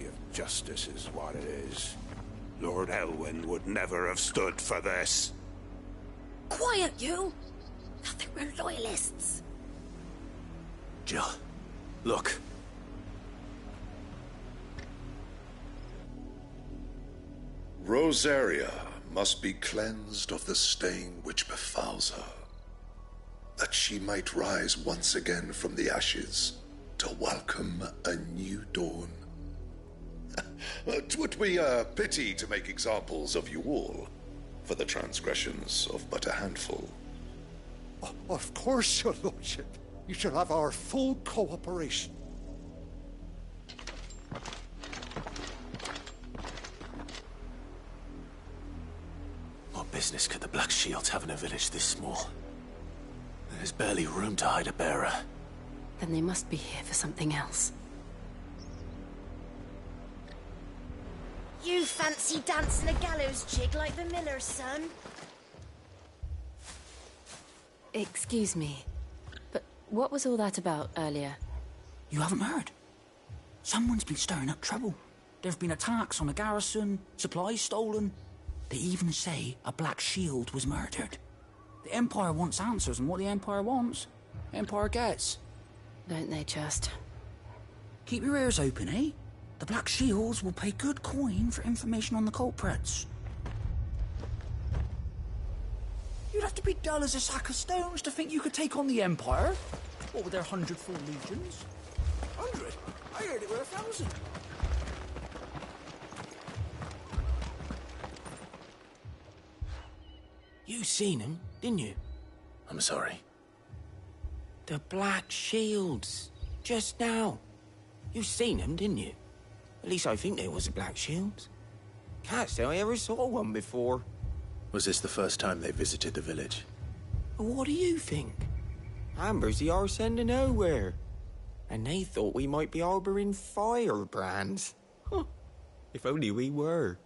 mockery of justice is what it is. Lord Elwyn would never have stood for this. Quiet, you! Thought they were loyalists. Jill, look. Rosaria must be cleansed of the stain which befouls her, that she might rise once again from the ashes to welcome a new dawn. 'Twould be a pity to make examples of you all, for the transgressions of but a handful. Of course, your lordship. You shall have our full cooperation. What business could the Black Shields have in a village this small? There's barely room to hide a bearer. Then they must be here for something else. You fancy dancing a gallows jig like the miller's son? Excuse me, but what was all that about earlier? You haven't heard? Someone's been stirring up trouble. There have been attacks on the garrison, supplies stolen. They even say a Black Shield was murdered. The Empire wants answers, and what the Empire wants, the Empire gets. Don't they just? Keep your ears open, eh? The Black Shields will pay good coin for information on the culprits. You'd have to be dull as a sack of stones to think you could take on the Empire. What with their 100 legions? 100? I heard it were 1,000. You seen him, didn't you? I'm sorry. The Black Shields. Just now. You seen them, didn't you? At least I think there was a Black Shields. Can't say I ever saw one before. Was this the first time they visited the village? What do you think? Amber's the arse end of nowhere. And they thought we might be harbouring firebrands. Huh. If only we were.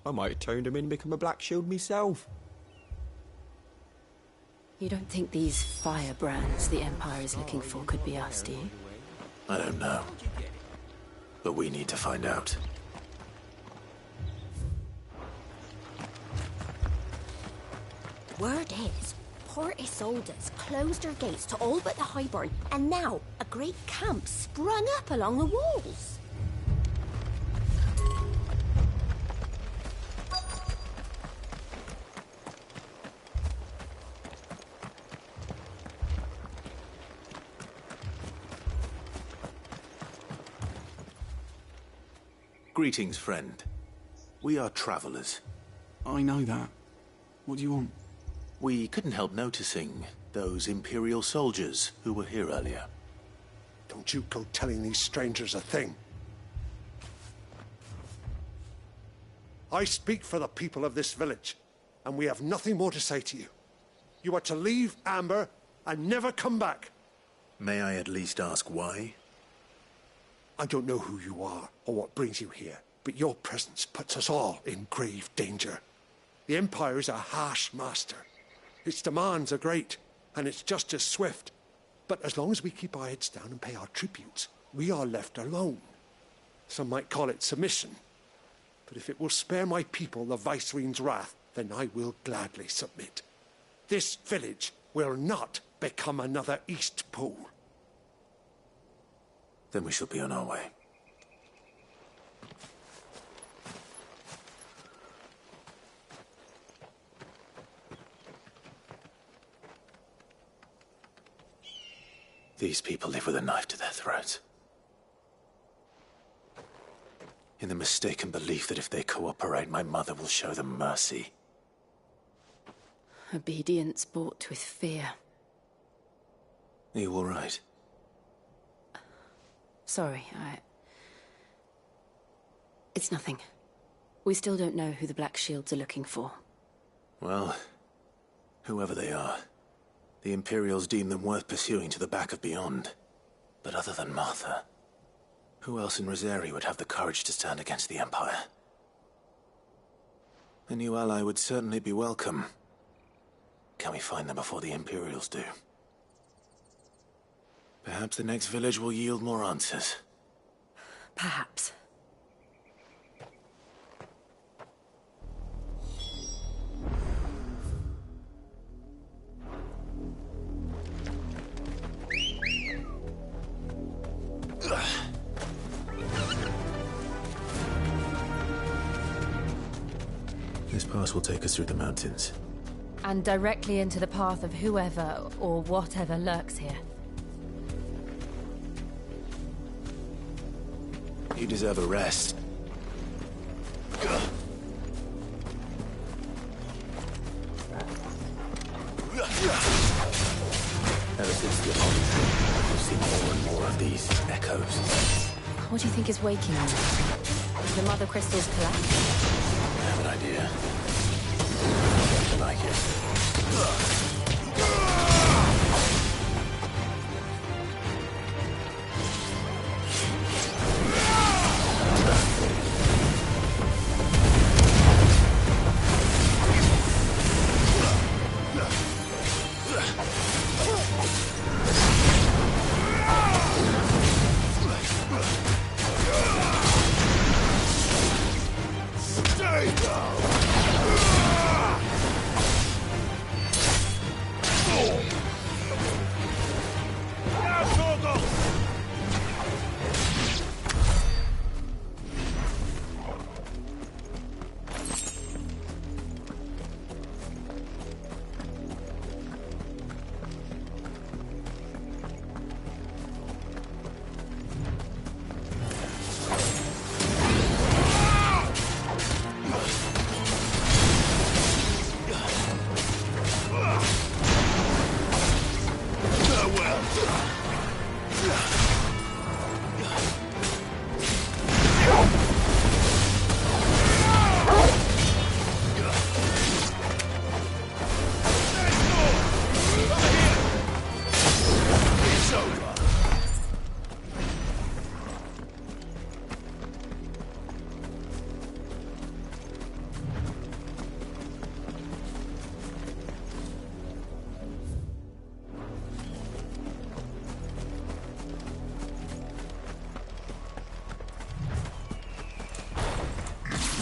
I might have turned them in and become a Black Shield myself. You don't think these firebrands the Empire is looking for could be us, do you? I don't know. But we need to find out. Word is, Port Isolde's closed her gates to all but the Highborn, and now a great camp sprung up along the walls. Greetings, friend. We are travelers. I know that. What do you want? We couldn't help noticing those Imperial soldiers who were here earlier. Don't you go telling these strangers a thing. I speak for the people of this village, and we have nothing more to say to you. You are to leave Amber and never come back. May I at least ask why? I don't know who you are or what brings you here, but your presence puts us all in grave danger. The Empire is a harsh master. Its demands are great, and its justice swift. But as long as we keep our heads down and pay our tributes, we are left alone. Some might call it submission. But if it will spare my people the Viceroy's wrath, then I will gladly submit. This village will not become another Eastpool. Then we shall be on our way. These people live with a knife to their throats. In the mistaken belief that if they cooperate, my mother will show them mercy. Obedience bought with fear. Are you all right? Sorry, It's nothing. We still don't know who the Black Shields are looking for. Well, whoever they are, the Imperials deem them worth pursuing to the back of beyond. But other than Martha, who else in Rosaria would have the courage to stand against the Empire? A new ally would certainly be welcome. Can we find them before the Imperials do? Perhaps the next village will yield more answers. Perhaps. pass will take us through the mountains. And directly into the path of whoever or whatever lurks here. You deserve a rest. Ever since the apology, we've seen more and more of these echoes. What do you think is waking them? The mother crystals collapse? I have an idea. I like it.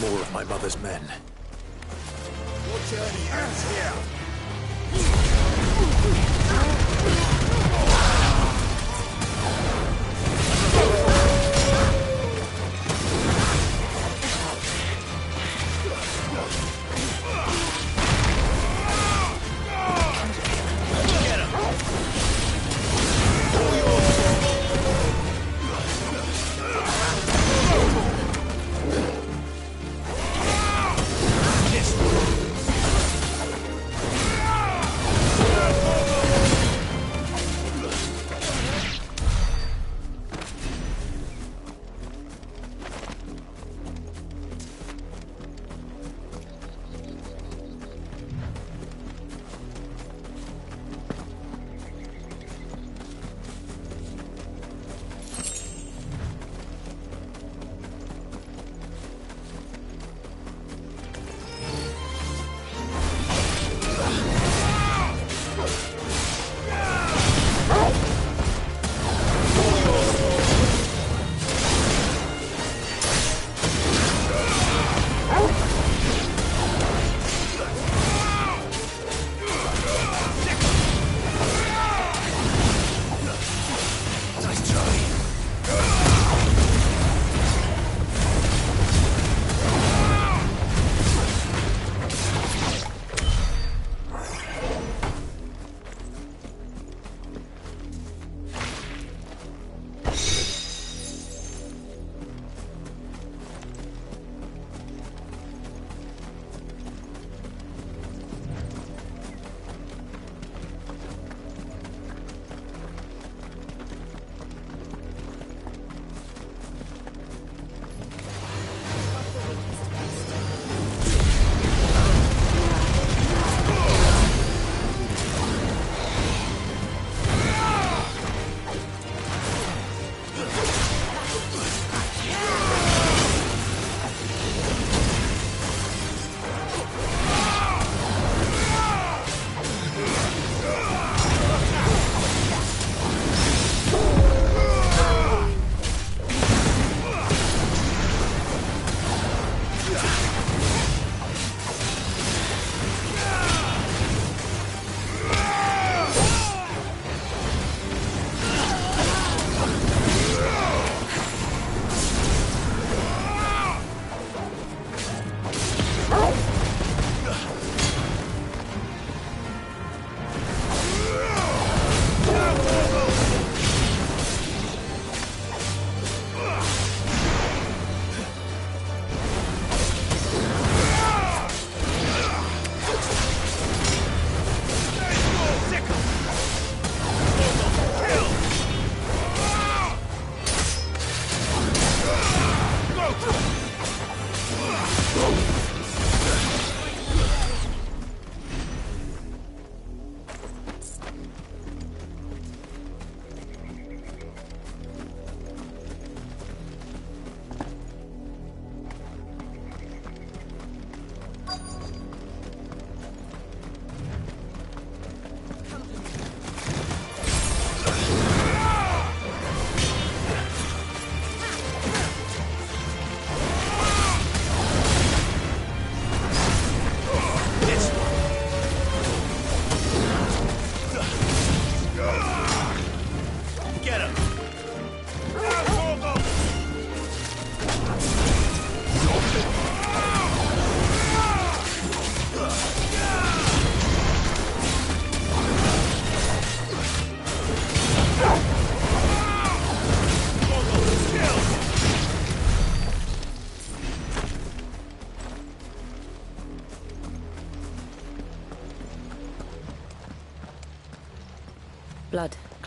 More of my mother's men. What's your hands here?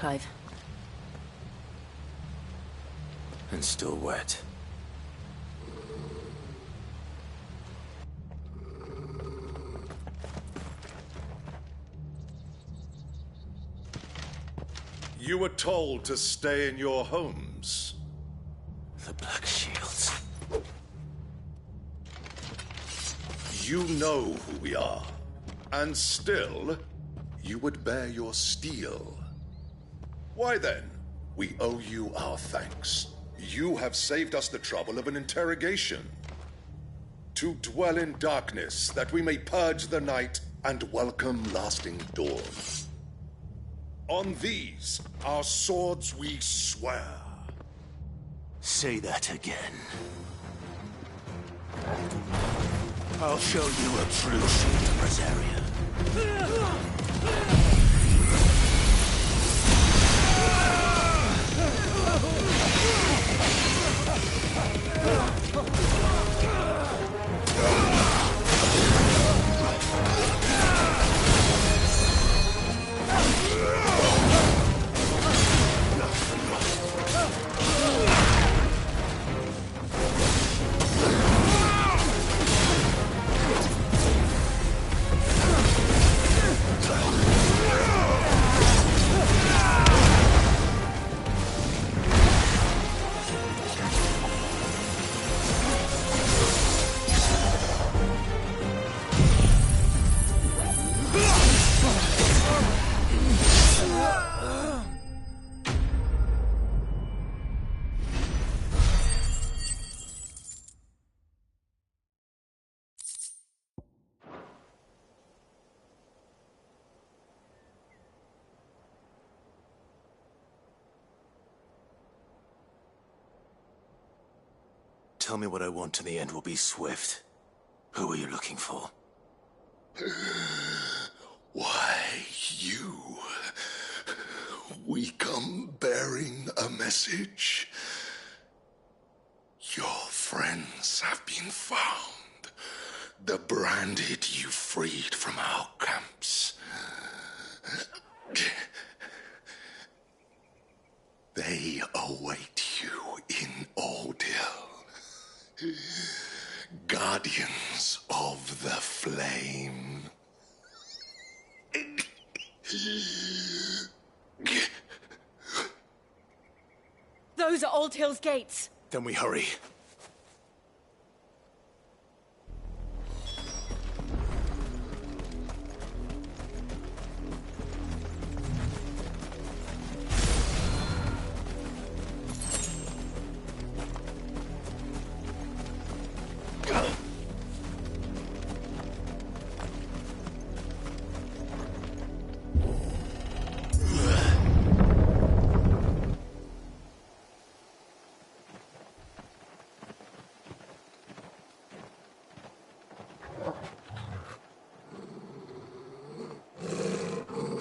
Clive. And still wet. You were told to stay in your homes. The Black Shields. You know who we are. And still, you would bear your steel. Why then, we owe you our thanks. You have saved us the trouble of an interrogation. To dwell in darkness, that we may purge the night and welcome lasting dawn. On these, our swords we swear. Say that again. I'll show you a true shield of Rosaria. Tell me what I want and the end will be swift. Who are you looking for? Why, you. We come bearing a message. Your friends have been found. The branded you freed from our camps. They await you in Ordeal. Guardians of the Flame. Those are Old Hill's gates. Then we hurry.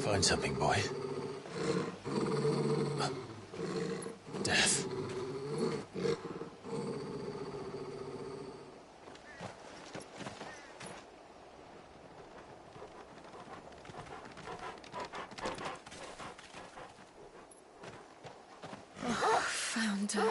Find something, boy. Death. Found her.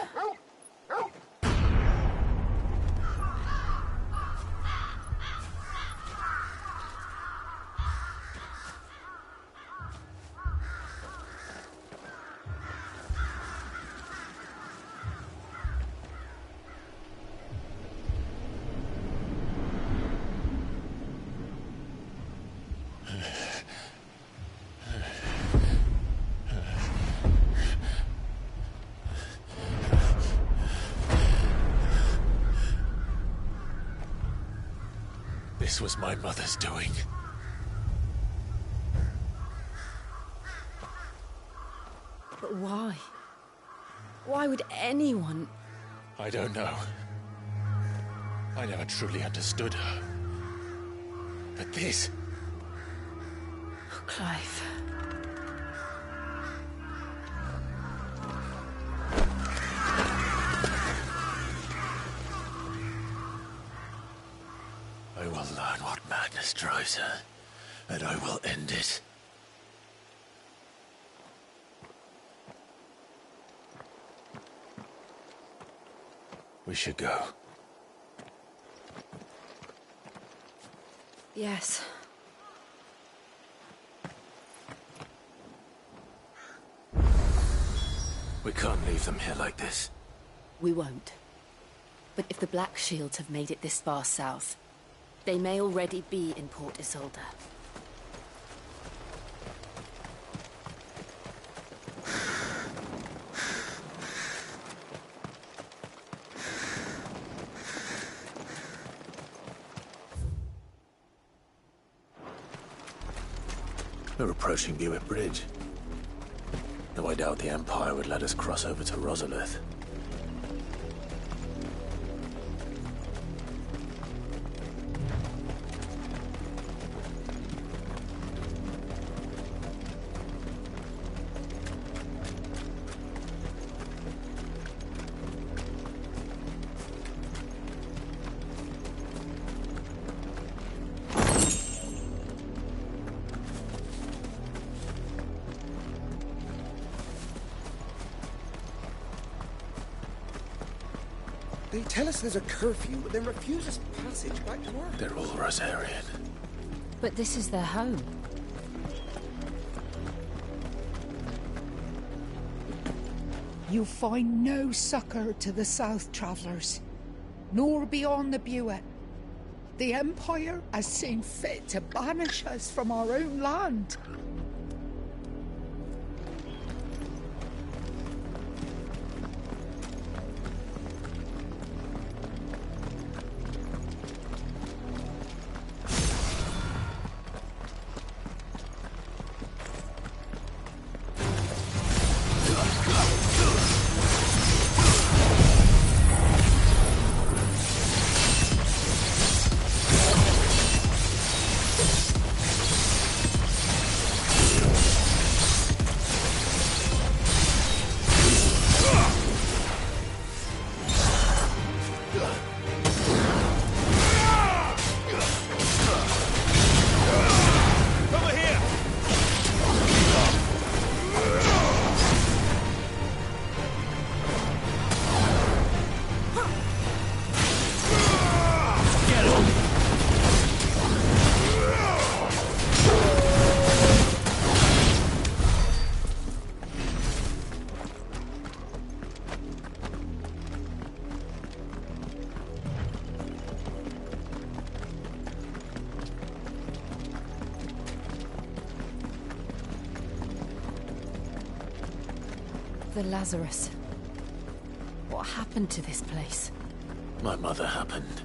This was my mother's doing. But why? Why would anyone... I don't know. I never truly understood her. But this... Oh, Clive. I will learn what madness drives her, and I will end it. We should go. Yes. We can't leave them here like this. We won't. But if the Black Shields have made it this far south, they may already be in Port Isolde. We're approaching Buick Bridge. Though I doubt the Empire would let us cross over to Rosalith. They tell us there's a curfew, but then refuse us passage back to work. They're all Rosarian. But this is their home. You find no succor to the South Travellers, nor beyond the Buet. The Empire has seen fit to banish us from our own land. The Lazarus. What happened to this place? My mother happened.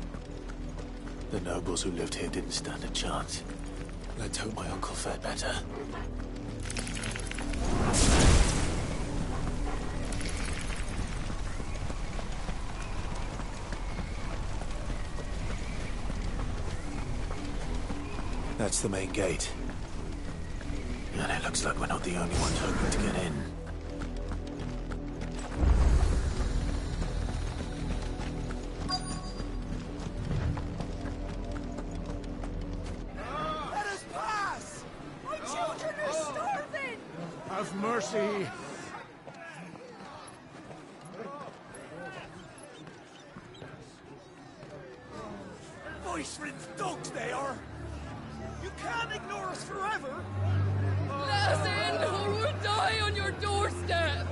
The nobles who lived here didn't stand a chance. Let's hope my uncle fared better. That's the main gate. And it looks like we're not the only ones hoping to get in. Let us pass! My children are starving! Have mercy! Voice-ridden dogs they are! You can't ignore us forever! Let us in, or we'll die on your doorstep!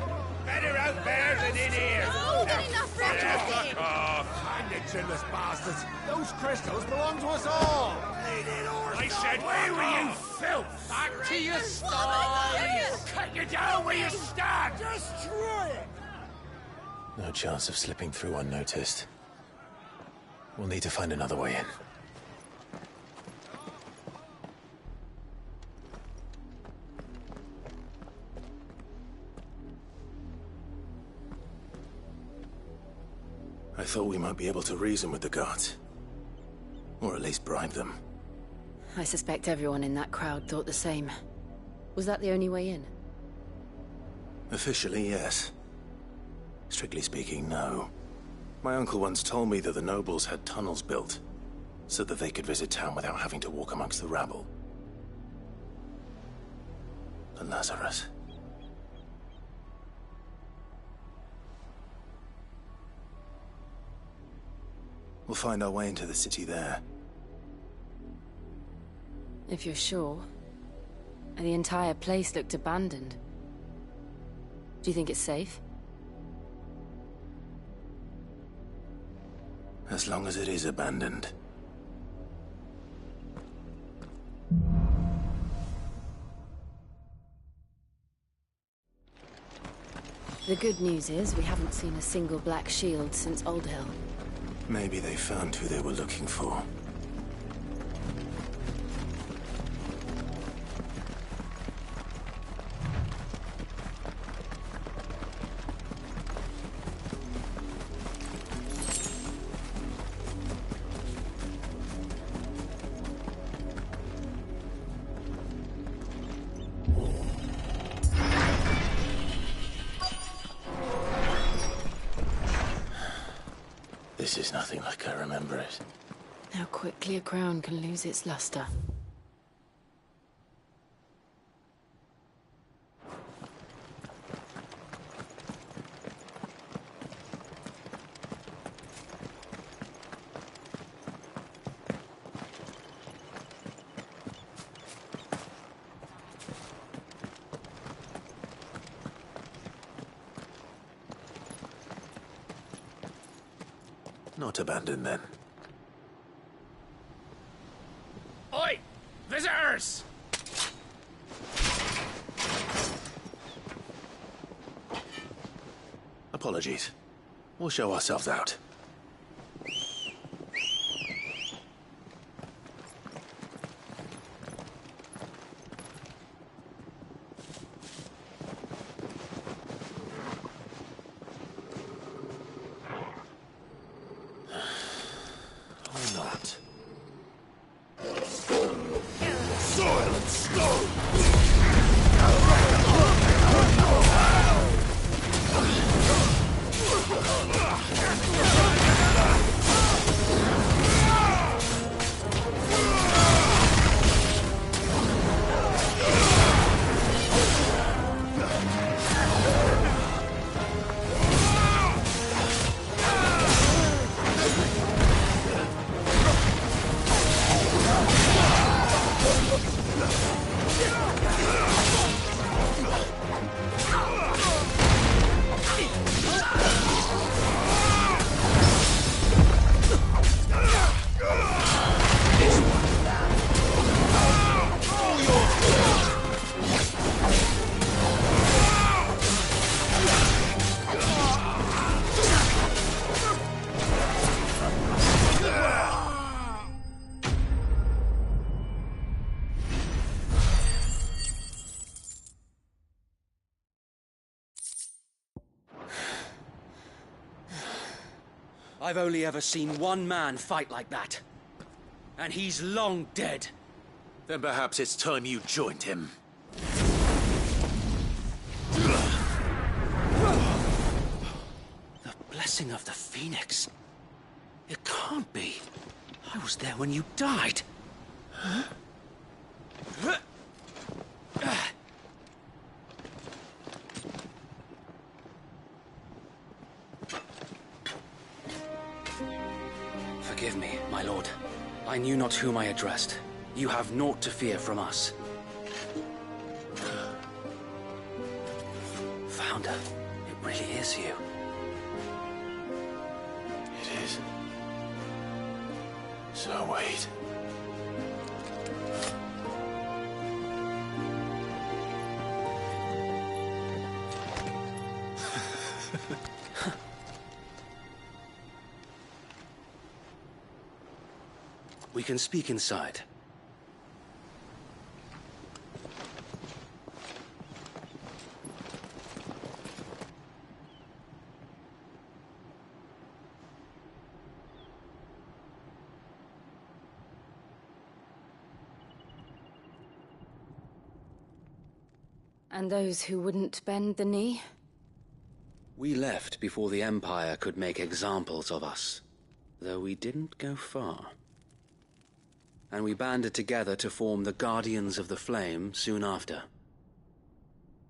Better out there than in here! Oh, get enough rhetoric! Fuck off! And the chinless bastards! Those crystals belong to us all! I said, where were you, filth? Back to your sties! Cut you down where you stand! Destroy it! No chance of slipping through unnoticed. We'll need to find another way in. I thought we might be able to reason with the guards. Or at least bribe them. I suspect everyone in that crowd thought the same. Was that the only way in? Officially, yes. Strictly speaking, no. My uncle once told me that the nobles had tunnels built, so that they could visit town without having to walk amongst the rabble. The Lazarus. We'll find our way into the city there. If you're sure. The entire place looked abandoned. Do you think it's safe? As long as it is abandoned. The good news is we haven't seen a single black shield since Old Hill. Maybe they found who they were looking for. This is nothing like I remember it. How quickly a crown can lose its luster. Not abandoned, then. Oi! Visitors! Apologies. We'll show ourselves out. I've only ever seen one man fight like that. And he's long dead. Then perhaps it's time you joined him. The blessing of the Phoenix. It can't be. I was there when you died. Huh? Forgive me, my lord. I knew not whom I addressed. You have naught to fear from us. Founder, it really is you. It is. So wait. We can speak inside. And those who wouldn't bend the knee? We left before the Empire could make examples of us, though we didn't go far. And we banded together to form the Guardians of the Flame soon after.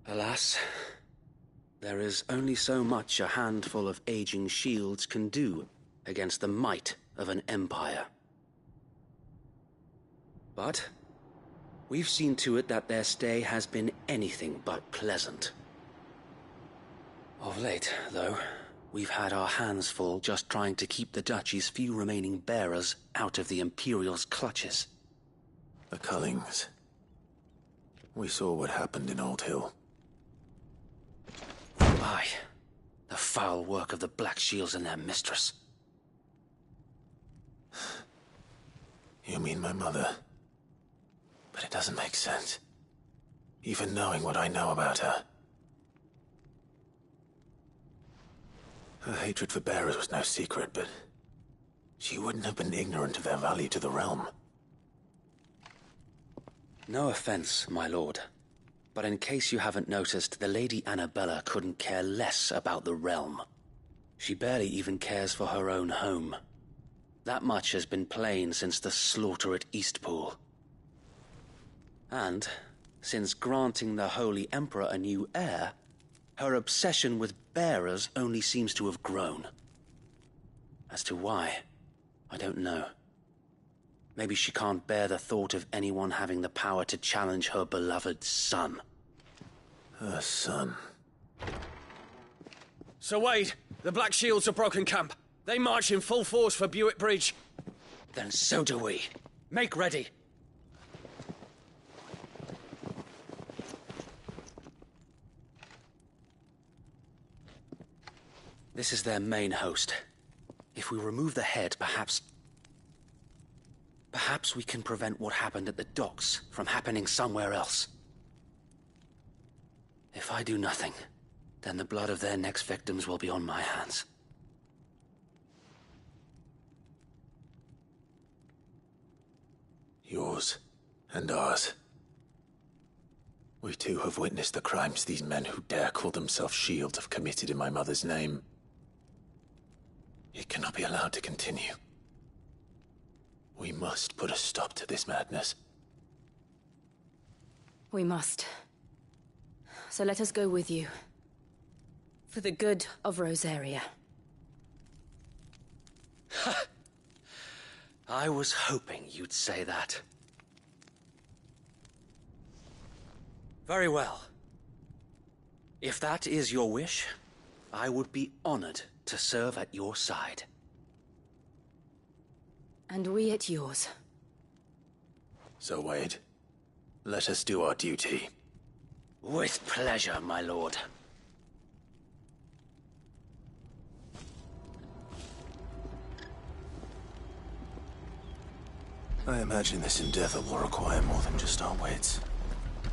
Alas, there is only so much a handful of aging shields can do against the might of an empire. But we've seen to it that their stay has been anything but pleasant. Of late, though, we've had our hands full just trying to keep the Duchy's few remaining bearers out of the Imperial's clutches. The Cullings. We saw what happened in Old Hill. Aye. The foul work of the Black Shields and their mistress. You mean my mother? But it doesn't make sense. Even knowing what I know about her. Her hatred for bearers was no secret, but she wouldn't have been ignorant of their value to the realm. No offense, my lord. But in case you haven't noticed, the Lady Annabella couldn't care less about the realm. She barely even cares for her own home. That much has been plain since the slaughter at Eastpool. And, since granting the Holy Emperor a new heir, her obsession with bearers only seems to have grown. As to why, I don't know. Maybe she can't bear the thought of anyone having the power to challenge her beloved son. Her son. Sir Wade, the Black Shields have broken camp. They march in full force for Buick Bridge. Then so do we. Make ready. This is their main host. If we remove the head, perhaps we can prevent what happened at the docks from happening somewhere else. If I do nothing, then the blood of their next victims will be on my hands. Yours and ours. We too have witnessed the crimes these men who dare call themselves Shields have committed in my mother's name. It cannot be allowed to continue. We must put a stop to this madness. We must. So let us go with you. For the good of Rosaria. I was hoping you'd say that. Very well. If that is your wish, I would be honored to serve at your side. And we at yours. So, Wade, let us do our duty. With pleasure, my lord. I imagine this endeavor will require more than just our wits.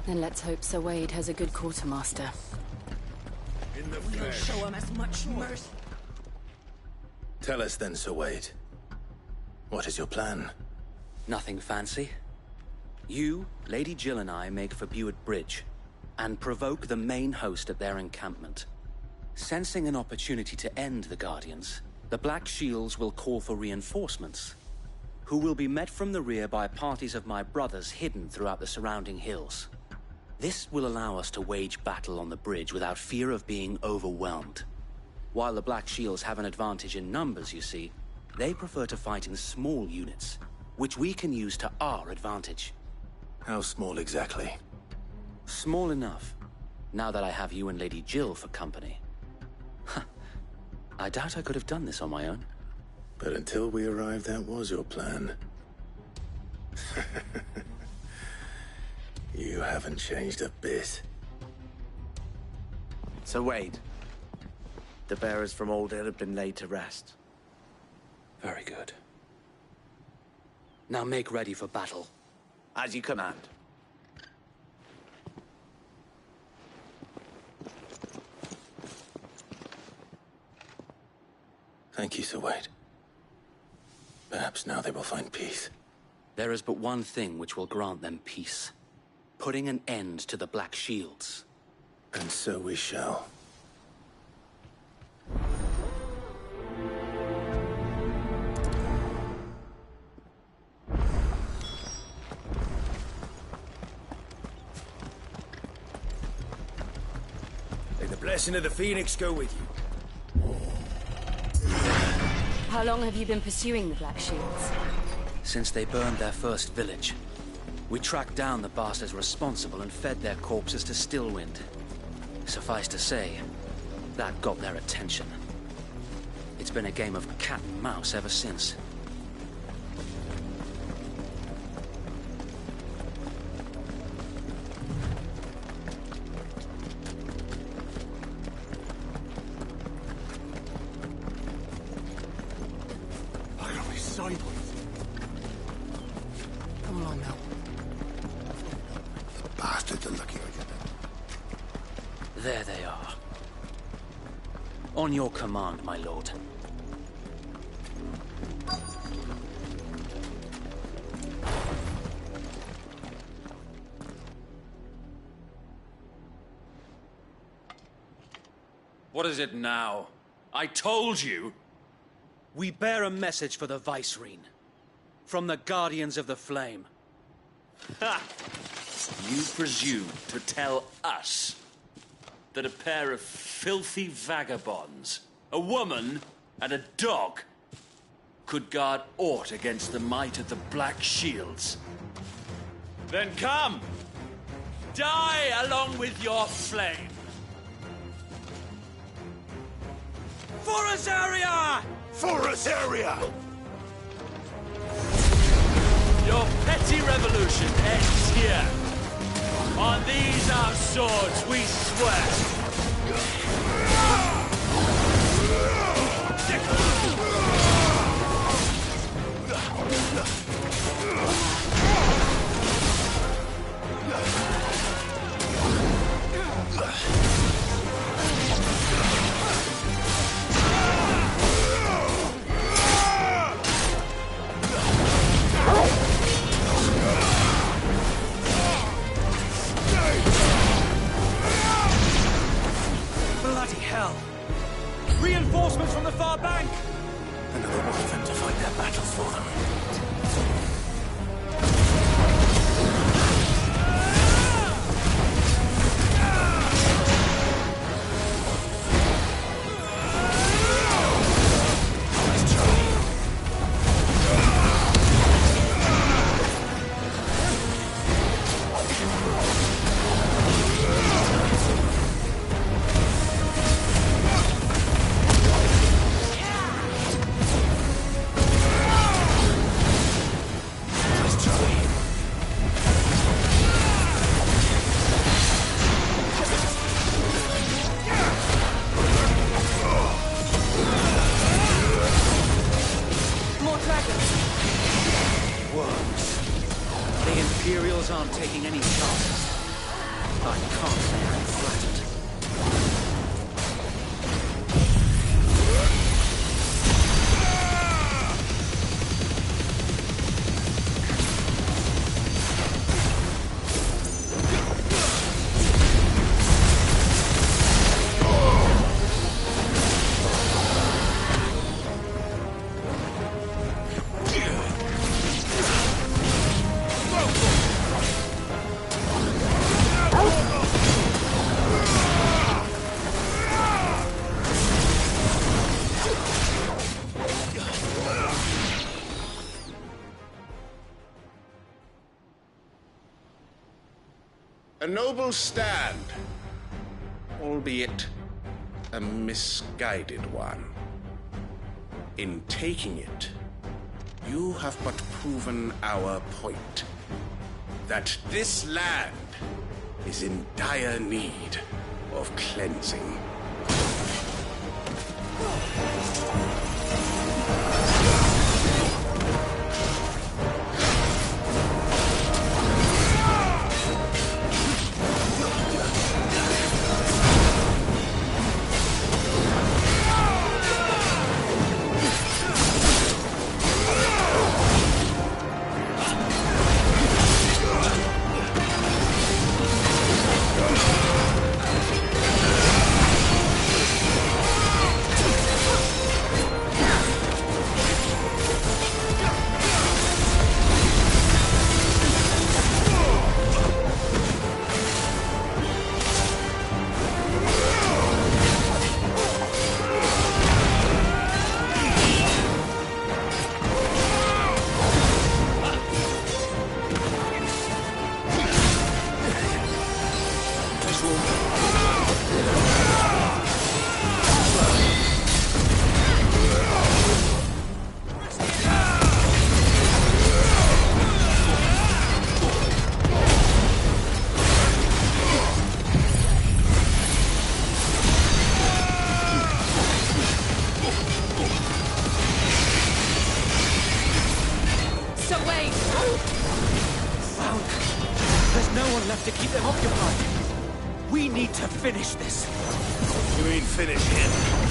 Then let's hope Sir Wade has a good quartermaster. In the We'll flesh. show him as much mercy. Tell us then, Sir Wade. What is your plan? Nothing fancy. You, Lady Jill and I make for Buick Bridge, and provoke the main host at their encampment. Sensing an opportunity to end the Guardians, the Black Shields will call for reinforcements, who will be met from the rear by parties of my brothers hidden throughout the surrounding hills. This will allow us to wage battle on the bridge without fear of being overwhelmed. While the Black Shields have an advantage in numbers, you see, they prefer to fight in small units, which we can use to our advantage. How small exactly? Small enough, now that I have you and Lady Jill for company. I doubt I could have done this on my own. But until we arrived, that was your plan. You haven't changed a bit. Sir Wade, the bearers from Old Hill have been laid to rest. Very good. Now make ready for battle. As you command. Thank you, Sir Wade. Perhaps now they will find peace. There is but one thing which will grant them peace. Putting an end to the Black Shields. And so we shall. May the blessing of the Phoenix go with you. How long have you been pursuing the Black Shields? Since they burned their first village. We tracked down the bastards responsible and fed their corpses to Stillwind. Suffice to say, that got their attention. It's been a game of cat and mouse ever since. I got me sideways. Come along now. The bastards are looking at you. There they are. On your command, my lord. What is it now? I told you! We bear a message for the Vicereine. From the Guardians of the Flame. Ha! You presume to tell us that a pair of filthy vagabonds, a woman and a dog, could guard aught against the might of the Black Shields? Then come! Die along with your flame! For Azaria! For Azaria! Your petty revolution ends here. On these our swords we swear. Bloody hell! Reinforcements from the far bank! Another one of them to fight their battles for them. More dragons! Worms. The Imperials aren't taking any chances. I can't say I'm flattered. A noble stand, albeit a misguided one. In taking it, you have but proven our point. That this land is in dire need of cleansing. left to keep them occupied. We need to finish this. You mean finish him?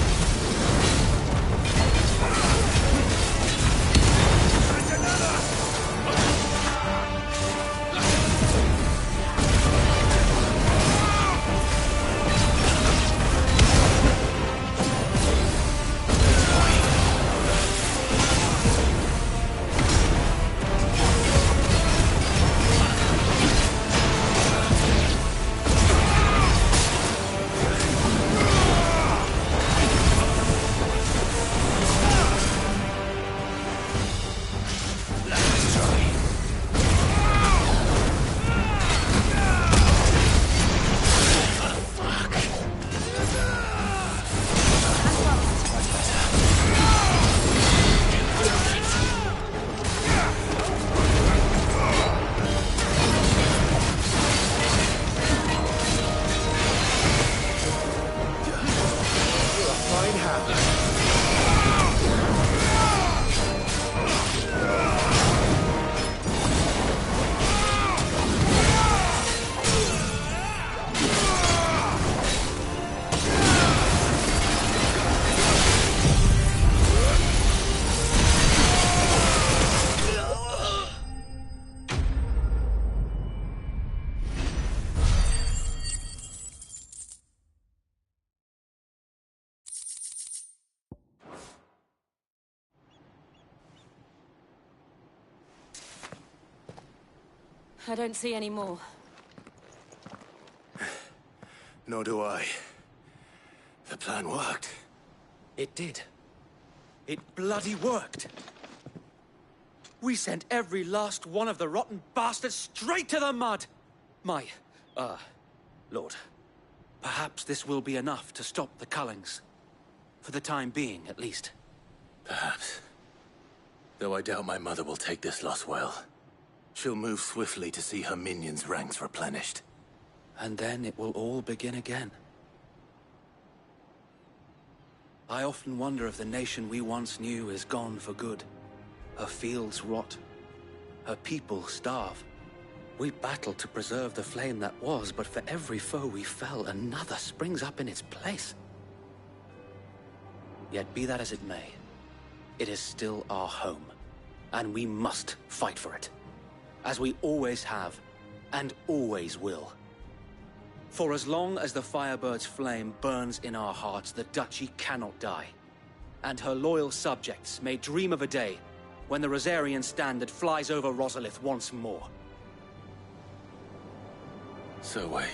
I don't see any more. Nor do I. The plan worked. It did. It bloody worked. We sent every last one of the rotten bastards straight to the mud! Lord, perhaps this will be enough to stop the Cullings. For the time being, at least. Perhaps. Though I doubt my mother will take this loss well. She'll move swiftly to see her minions' ranks replenished. And then it will all begin again. I often wonder if the nation we once knew is gone for good. Her fields rot. Her people starve. We battled to preserve the flame that was, but for every foe we fell, another springs up in its place. Yet be that as it may, it is still our home, and we must fight for it. As we always have, and always will. For as long as the Firebird's flame burns in our hearts, the Duchy cannot die. And her loyal subjects may dream of a day when the Rosarian standard flies over Rosalith once more. So wait,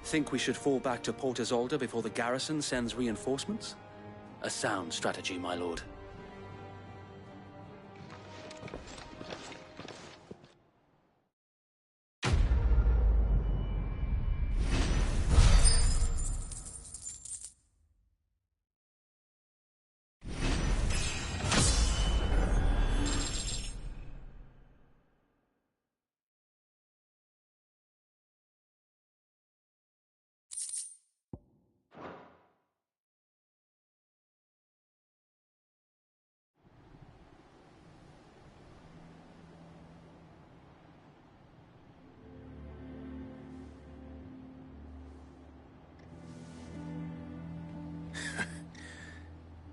Think we should fall back to Port Isolde before the garrison sends reinforcements? A sound strategy, my lord.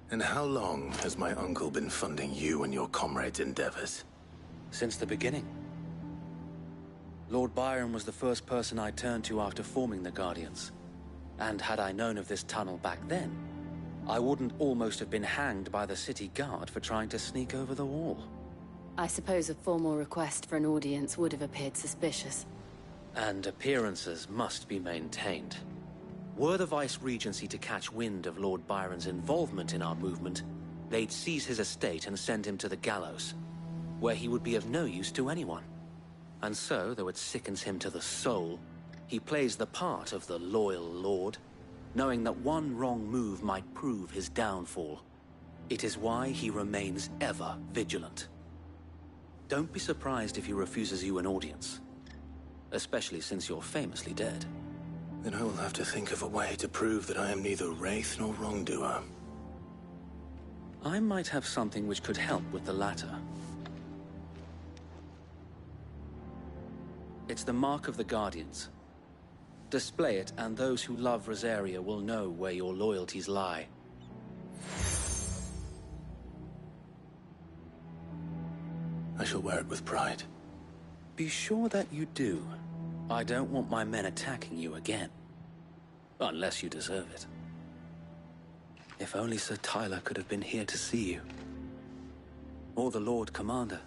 And how long has my uncle been funding you and your comrades' endeavors? Since the beginning. Lord Byron was the first person I turned to after forming the Guardians. And had I known of this tunnel back then, I wouldn't almost have been hanged by the city guard for trying to sneak over the wall. I suppose a formal request for an audience would have appeared suspicious. And appearances must be maintained. Were the Vice-Regency to catch wind of Lord Byron's involvement in our movement, they'd seize his estate and send him to the gallows, where he would be of no use to anyone. And so, though it sickens him to the soul, he plays the part of the loyal lord, knowing that one wrong move might prove his downfall. It is why he remains ever vigilant. Don't be surprised if he refuses you an audience, especially since you're famously dead. Then I will have to think of a way to prove that I am neither wraith nor wrongdoer. I might have something which could help with the latter. It's the mark of the Guardians. Display it, and those who love Rosaria will know where your loyalties lie. I shall wear it with pride. Be sure that you do. I don't want my men attacking you again. Unless you deserve it. If only Sir Tyler could have been here to see you. Or the Lord Commander.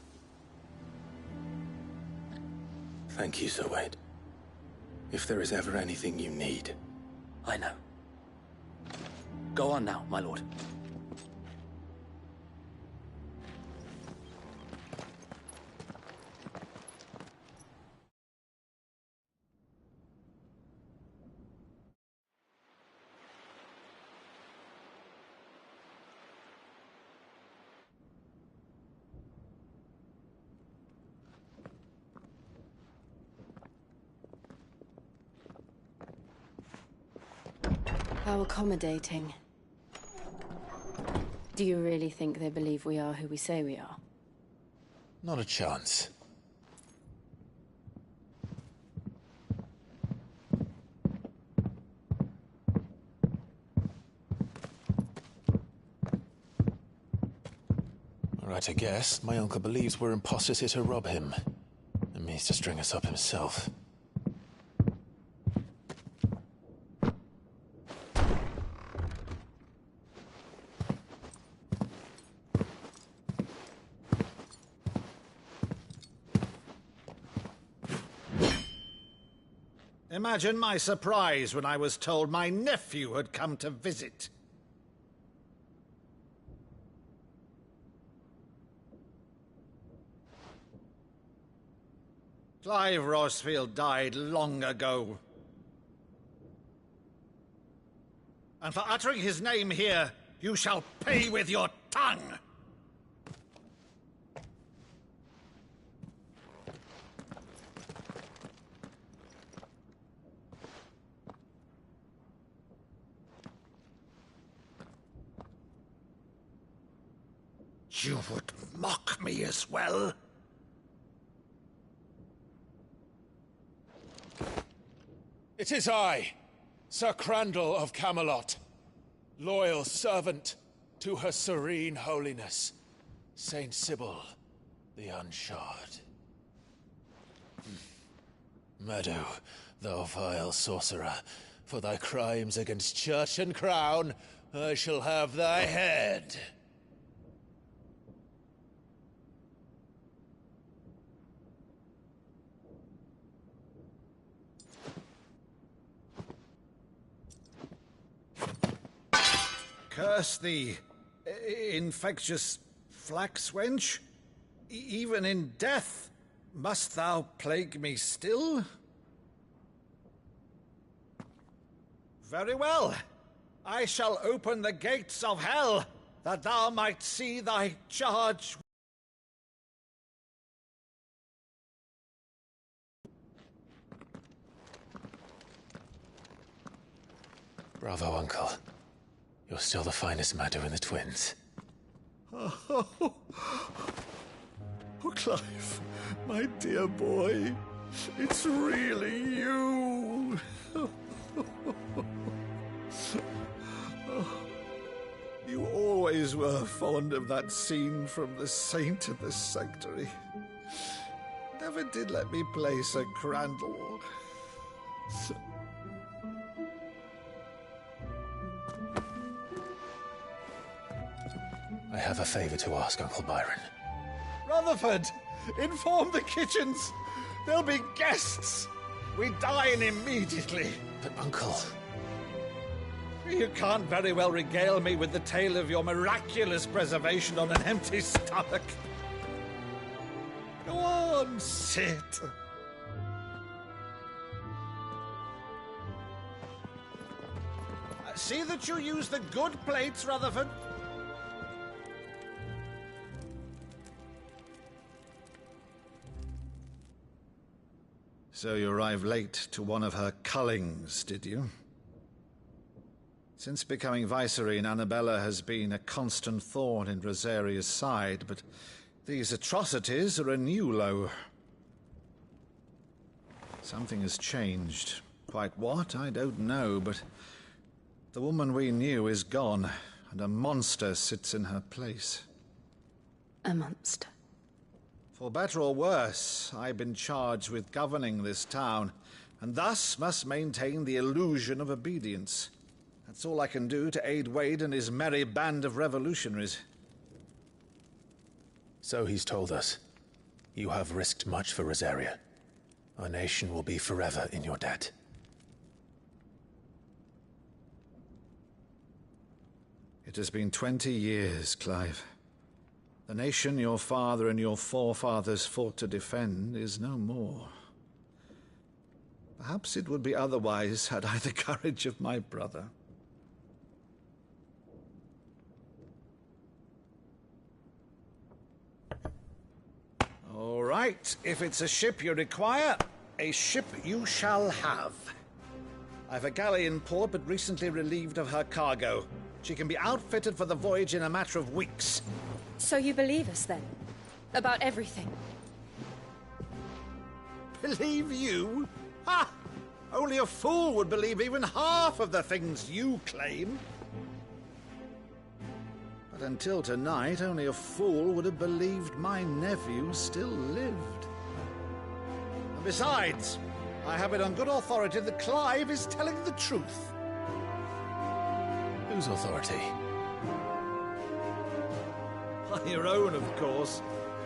Thank you, Sir Wade. If there is ever anything you need. I know. Go on now, my lord. How accommodating. Do you really think they believe we are who we say we are? Not a chance. Right, I guess. My uncle believes we're imposters here to rob him. And means to string us up himself. Imagine my surprise when I was told my nephew had come to visit. Clive Rosfield died long ago. And for uttering his name here, you shall pay with your tongue! You would mock me as well? It is I, Sir Crandall of Camelot, loyal servant to Her Serene Holiness, Saint Sybil the Unshod. Meadow, thou vile sorcerer, for thy crimes against church and crown, I shall have thy head. Curse thee, infectious flax wench. Even in death, must thou plague me still? Very well. I shall open the gates of hell, that thou might see thy charge. Bravo, Uncle. You're still the finest Meadow in the twins. Oh, Clive, my dear boy, it's really you. You always were fond of that scene from The Saint of the Sanctuary. Never did let me play Sir Crandall. I have a favor to ask, Uncle Byron. Rutherford, inform the kitchens. There'll be guests. We dine immediately. But, Uncle... You can't very well regale me with the tale of your miraculous preservation on an empty stomach. Go on, sit. See that you use the good plates, Rutherford. So you arrived late to one of her cullings, did you? Since becoming Vicereine, Annabella has been a constant thorn in Rosaria's side, but these atrocities are a new low. Something has changed. Quite what, I don't know, but the woman we knew is gone, and a monster sits in her place. A monster? For better or worse, I've been charged with governing this town, and thus must maintain the illusion of obedience. That's all I can do to aid Wade and his merry band of revolutionaries. So he's told us. You have risked much for Rosaria. Our nation will be forever in your debt. It has been 20 years, Clive. The nation your father and your forefathers fought to defend is no more. Perhaps it would be otherwise had I the courage of my brother. All right, if it's a ship you require, a ship you shall have. I've a galley in port, but recently relieved of her cargo. She can be outfitted for the voyage in a matter of weeks. So you believe us, then? About everything? Believe you? Ha! Only a fool would believe even half of the things you claim. But until tonight, only a fool would have believed my nephew still lived. And besides, I have it on good authority that Clive is telling the truth. Whose authority? By your own, of course.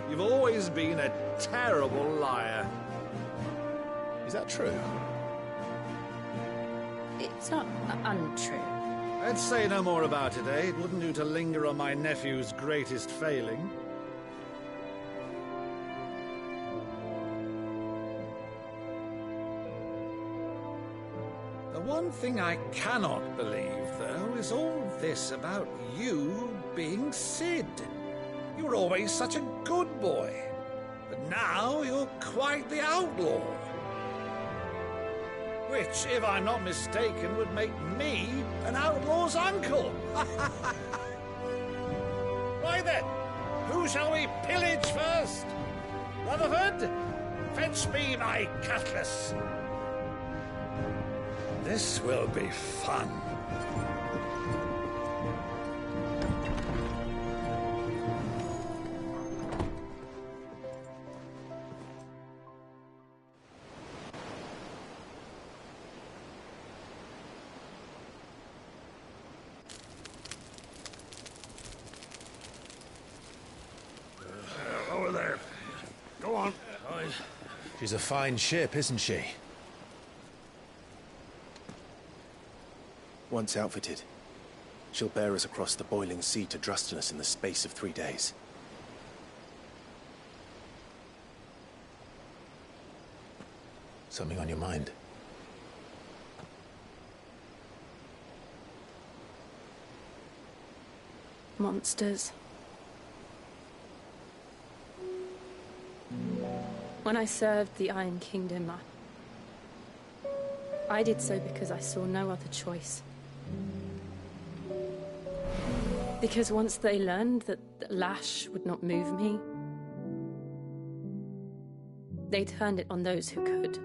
You've always been a terrible liar. Is that true? It's not untrue. Let's say no more about it, eh? It wouldn't do to linger on my nephew's greatest failing. The one thing I cannot believe, though, is all this about you being Sid. You were always such a good boy, but now you're quite the outlaw. Which, if I'm not mistaken, would make me an outlaw's uncle. Right then, who shall we pillage first? Rutherford, fetch me my cutlass. This will be fun. Over there. Go on. She's a fine ship, isn't she? Once outfitted, she'll bear us across the boiling sea to Drustinus in the space of 3 days. Something on your mind? Monsters. When I served the Iron Kingdom, I did so because I saw no other choice. Because once they learned that the lash would not move me, they turned it on those who could.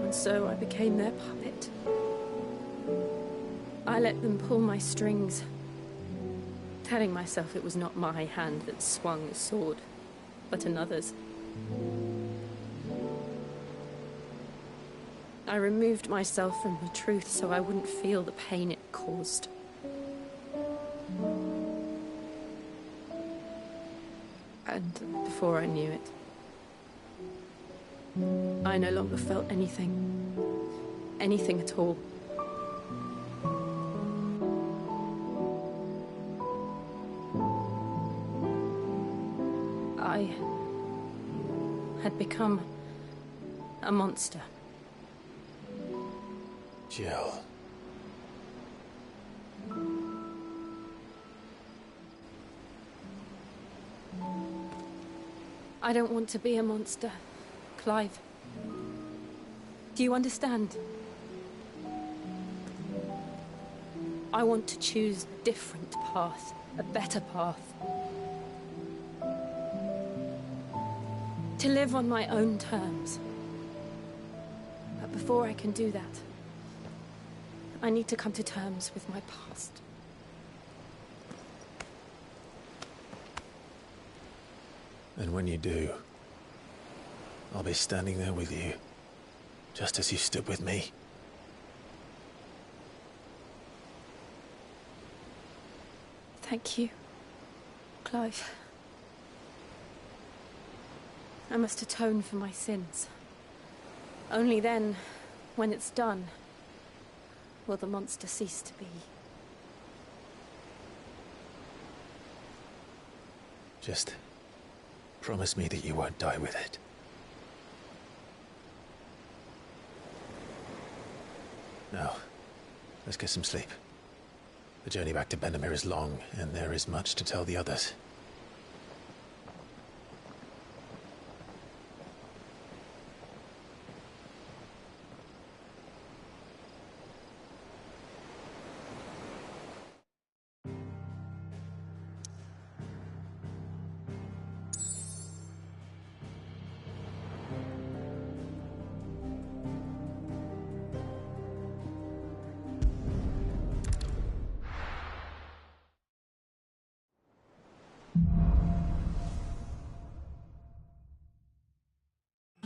And so I became their puppet. I let them pull my strings, telling myself it was not my hand that swung the sword, but another's. I removed myself from the truth so I wouldn't feel the pain it caused. And before I knew it, I no longer felt anything. Anything at all. I had become a monster. Jill. I don't want to be a monster, Clive. Do you understand? I want to choose a different path, a better path. To live on my own terms. But before I can do that, I need to come to terms with my past. And when you do, I'll be standing there with you, just as you stood with me. Thank you, Clive. I must atone for my sins. Only then, when it's done, will the monster cease to be. Just promise me that you won't die with it. Now, let's get some sleep. The journey back to Benamir is long, and there is much to tell the others.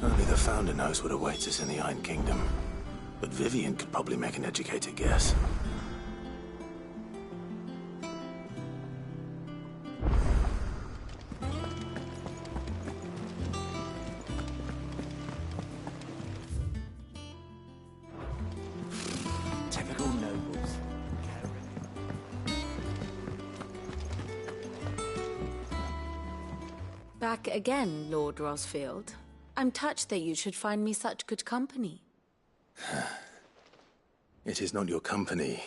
Only the Founder knows what awaits us in the Iron Kingdom. But Vivian could probably make an educated guess. Typical nobles. Back again, Lord Rosfield. I'm touched that you should find me such good company. It is not your company,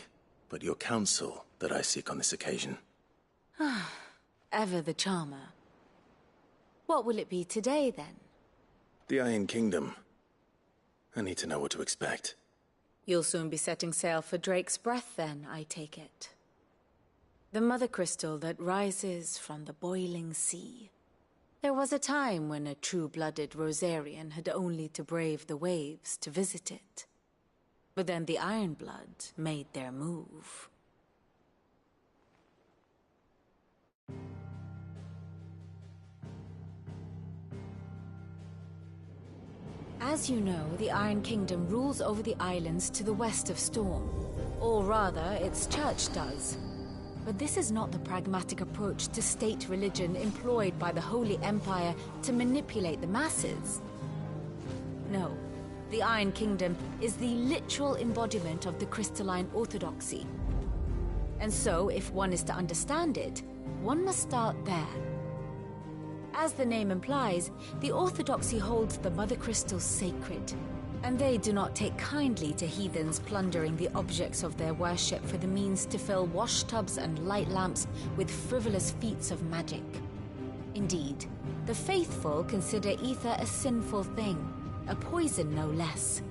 but your counsel that I seek on this occasion. Ever the charmer. What will it be today, then? The Iron Kingdom. I need to know what to expect. You'll soon be setting sail for Drake's Breath, then, I take it. The mother crystal that rises from the boiling sea. There was a time when a true-blooded Rosarian had only to brave the waves to visit it. But then the Ironblood made their move. As you know, the Iron Kingdom rules over the islands to the west of Storm. Or rather, its church does. But this is not the pragmatic approach to state religion employed by the Holy Empire to manipulate the masses. No, the Iron Kingdom is the literal embodiment of the crystalline orthodoxy. And so, if one is to understand it, one must start there. As the name implies, the orthodoxy holds the Mother Crystal sacred, and they do not take kindly to heathens plundering the objects of their worship for the means to fill washtubs and light lamps with frivolous feats of magic. Indeed, the faithful consider ether a sinful thing, a poison no less.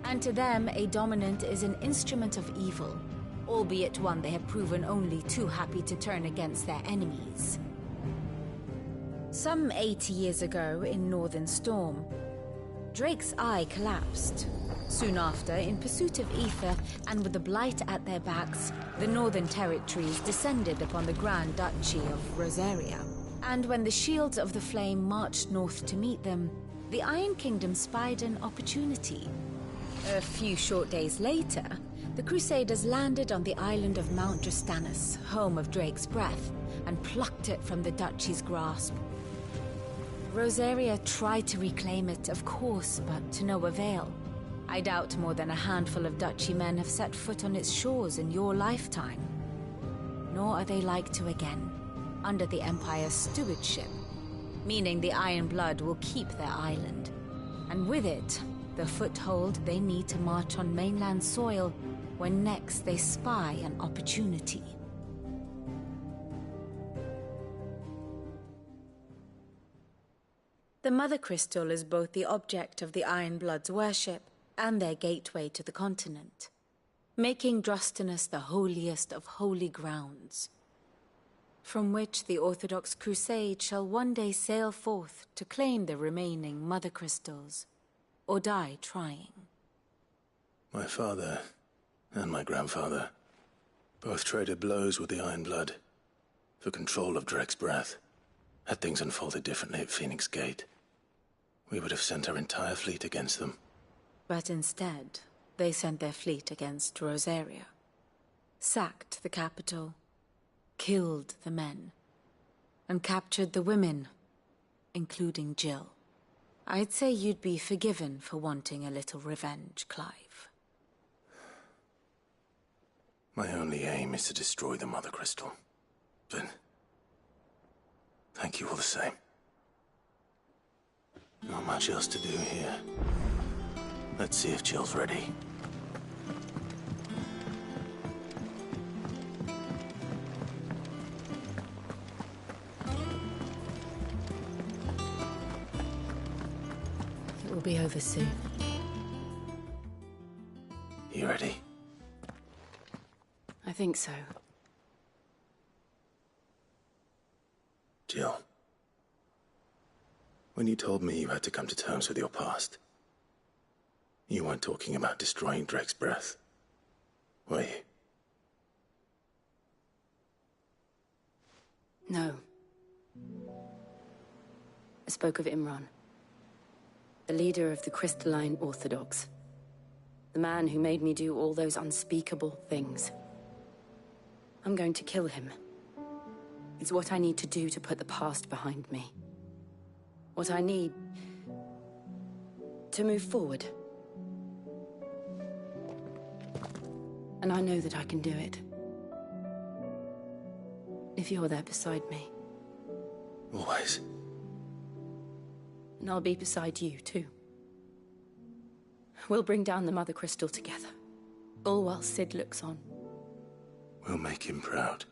And to them, a dominant is an instrument of evil, albeit one they have proven only too happy to turn against their enemies. Some 80 years ago in Northern Storm, Drake's eye collapsed. Soon after, in pursuit of ether and with the blight at their backs, the Northern Territories descended upon the Grand Duchy of Rosaria. And when the Shields of the Flame marched north to meet them, the Iron Kingdom spied an opportunity. A few short days later, the Crusaders landed on the island of Mount Justanus, home of Drake's Breath, and plucked it from the Duchy's grasp. Rosaria tried to reclaim it, of course, but to no avail. I doubt more than a handful of Duchy men have set foot on its shores in your lifetime. Nor are they like to again, under the Empire's stewardship, meaning the Iron Blood will keep their island, and with it, the foothold they need to march on mainland soil when next they spy an opportunity. The Mother Crystal is both the object of the Iron Blood's worship and their gateway to the continent. making Drustinus the holiest of holy grounds, from which the Orthodox Crusade shall one day sail forth to claim the remaining Mother Crystals, or die trying. My father and my grandfather both traded blows with the Iron Blood for control of Drake's breath. Had things unfolded differently at Phoenix Gate, we would have sent our entire fleet against them. But instead, they sent their fleet against Rosaria, sacked the capital, killed the men, and captured the women, including Jill. I'd say you'd be forgiven for wanting a little revenge, Clive. My only aim is to destroy the Mother Crystal. But thank you all the same. Not much else to do here. Let's see if Jill's ready. It will be over soon. You ready? I think so. Jill, when you told me you had to come to terms with your past, you weren't talking about destroying Drake's breath, were you? No. I spoke of Imran, the leader of the Crystalline Orthodox. The man who made me do all those unspeakable things. I'm going to kill him. It's what I need to do to put the past behind me. What I need to move forward. And I know that I can do it. If you're there beside me. Always. And I'll be beside you, too. We'll bring down the Mother Crystal together. All while Sid looks on. We'll make him proud.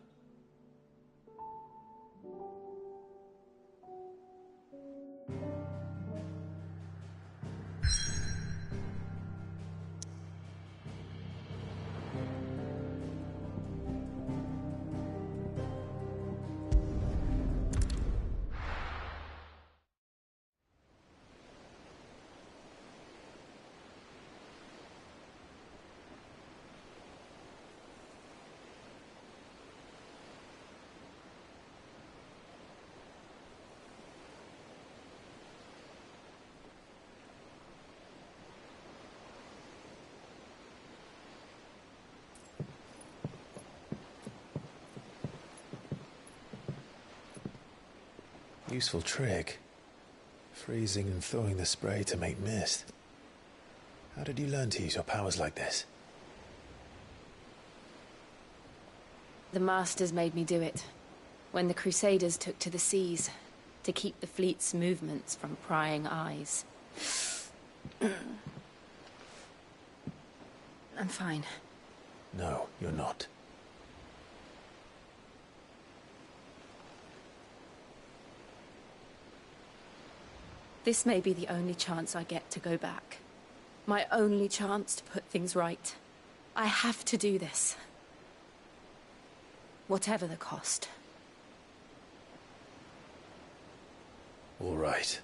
Useful trick. Freezing and thawing the spray to make mist. How did you learn to use your powers like this? The Masters made me do it. When the Crusaders took to the seas, to keep the fleet's movements from prying eyes. I'm fine. No, you're not. This may be the only chance I get to go back. My only chance to put things right. I have to do this. Whatever the cost. All right.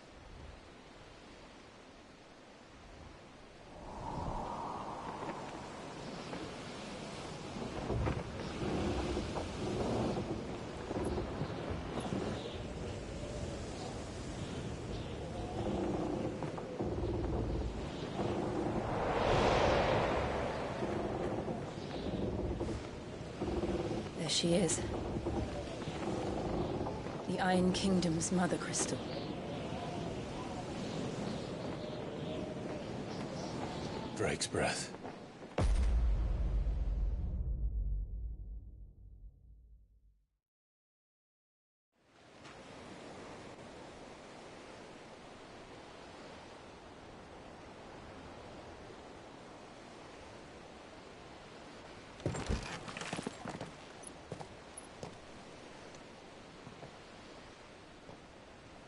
There she is. The Iron Kingdom's Mother Crystal. Drake's breath.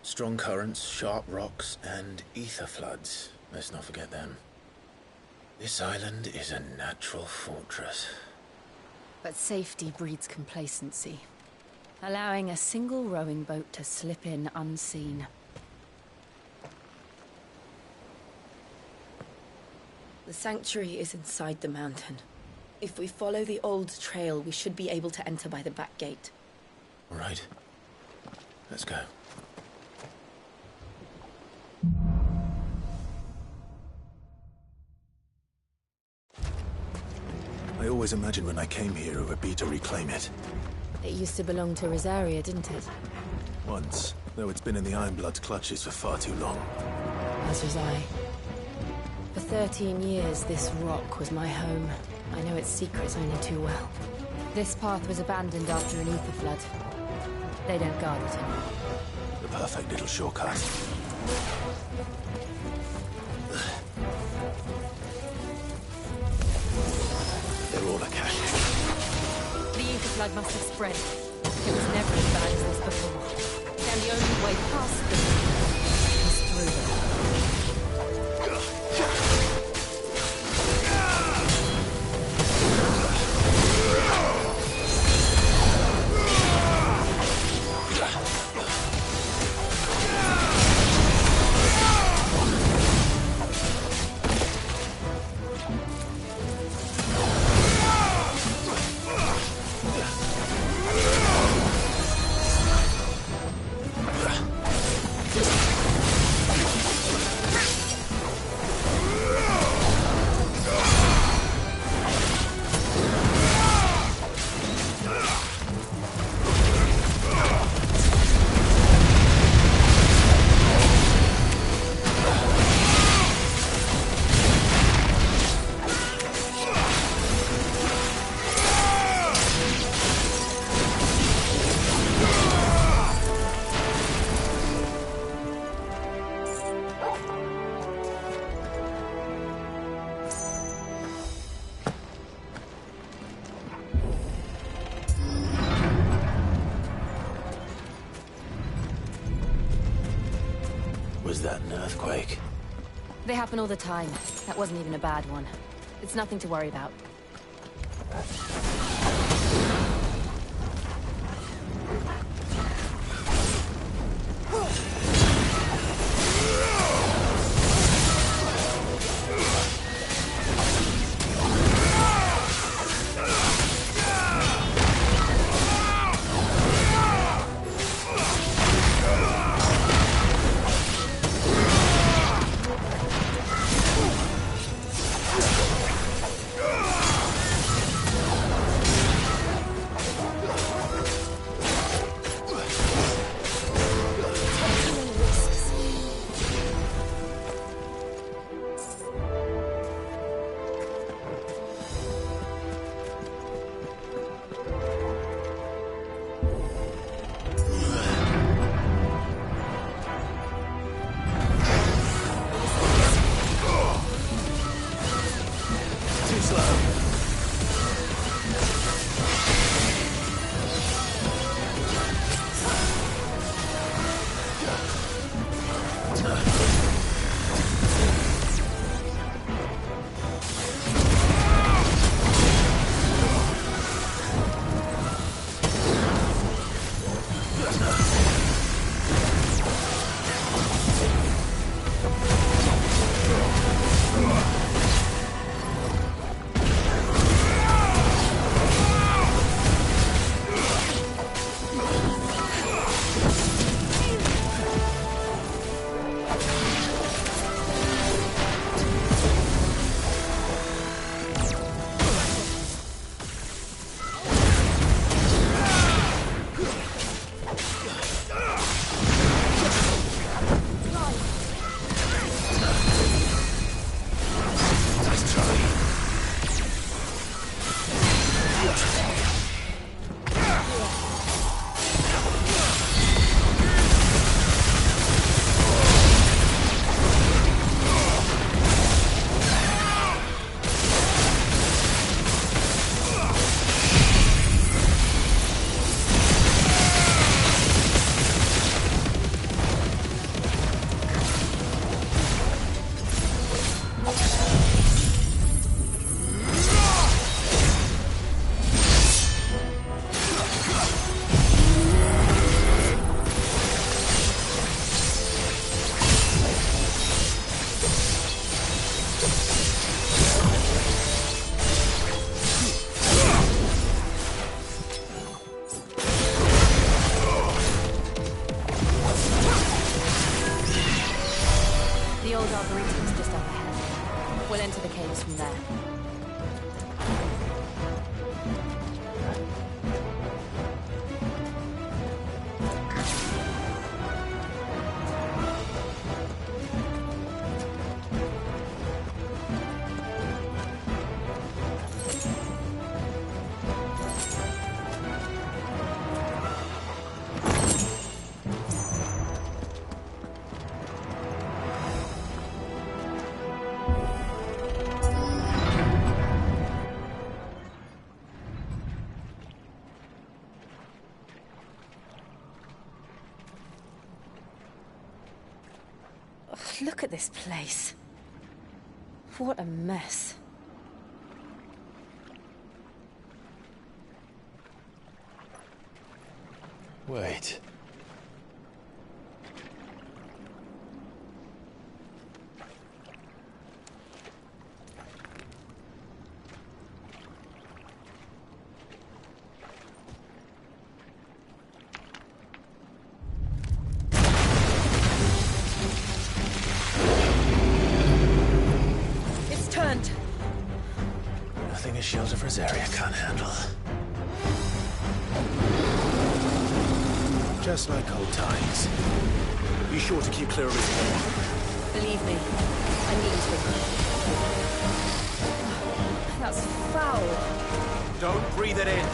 Strong currents, sharp rocks, and ether floods. Let's not forget them. This island is a natural fortress. But safety breeds complacency, allowing a single rowing boat to slip in unseen. The sanctuary is inside the mountain. If we follow the old trail, we should be able to enter by the back gate. All right. Let's go. I always imagined when I came here it would be to reclaim it. It used to belong to Rosaria, didn't it? Once, though it's been in the Ironblood's clutches for far too long. As was I. For 13 years, this rock was my home. I know its secrets only too well. This path was abandoned after an ether flood. They don't guard it anymore. The perfect little shortcut. They're all a cache. The ether flood must have spread. It was never as bad as this before. And the only way past them is through them. Was that an earthquake? They happen all the time. That wasn't even a bad one. It's nothing to worry about. old arboretum's just up ahead. We'll enter the caves from there. Look at this place. What a mess. Wait. Nothing a shield of Rosaria can't handle. Just like old times. Be sure to keep clear of his hole. Believe me, I need to. That's foul. Don't breathe it in.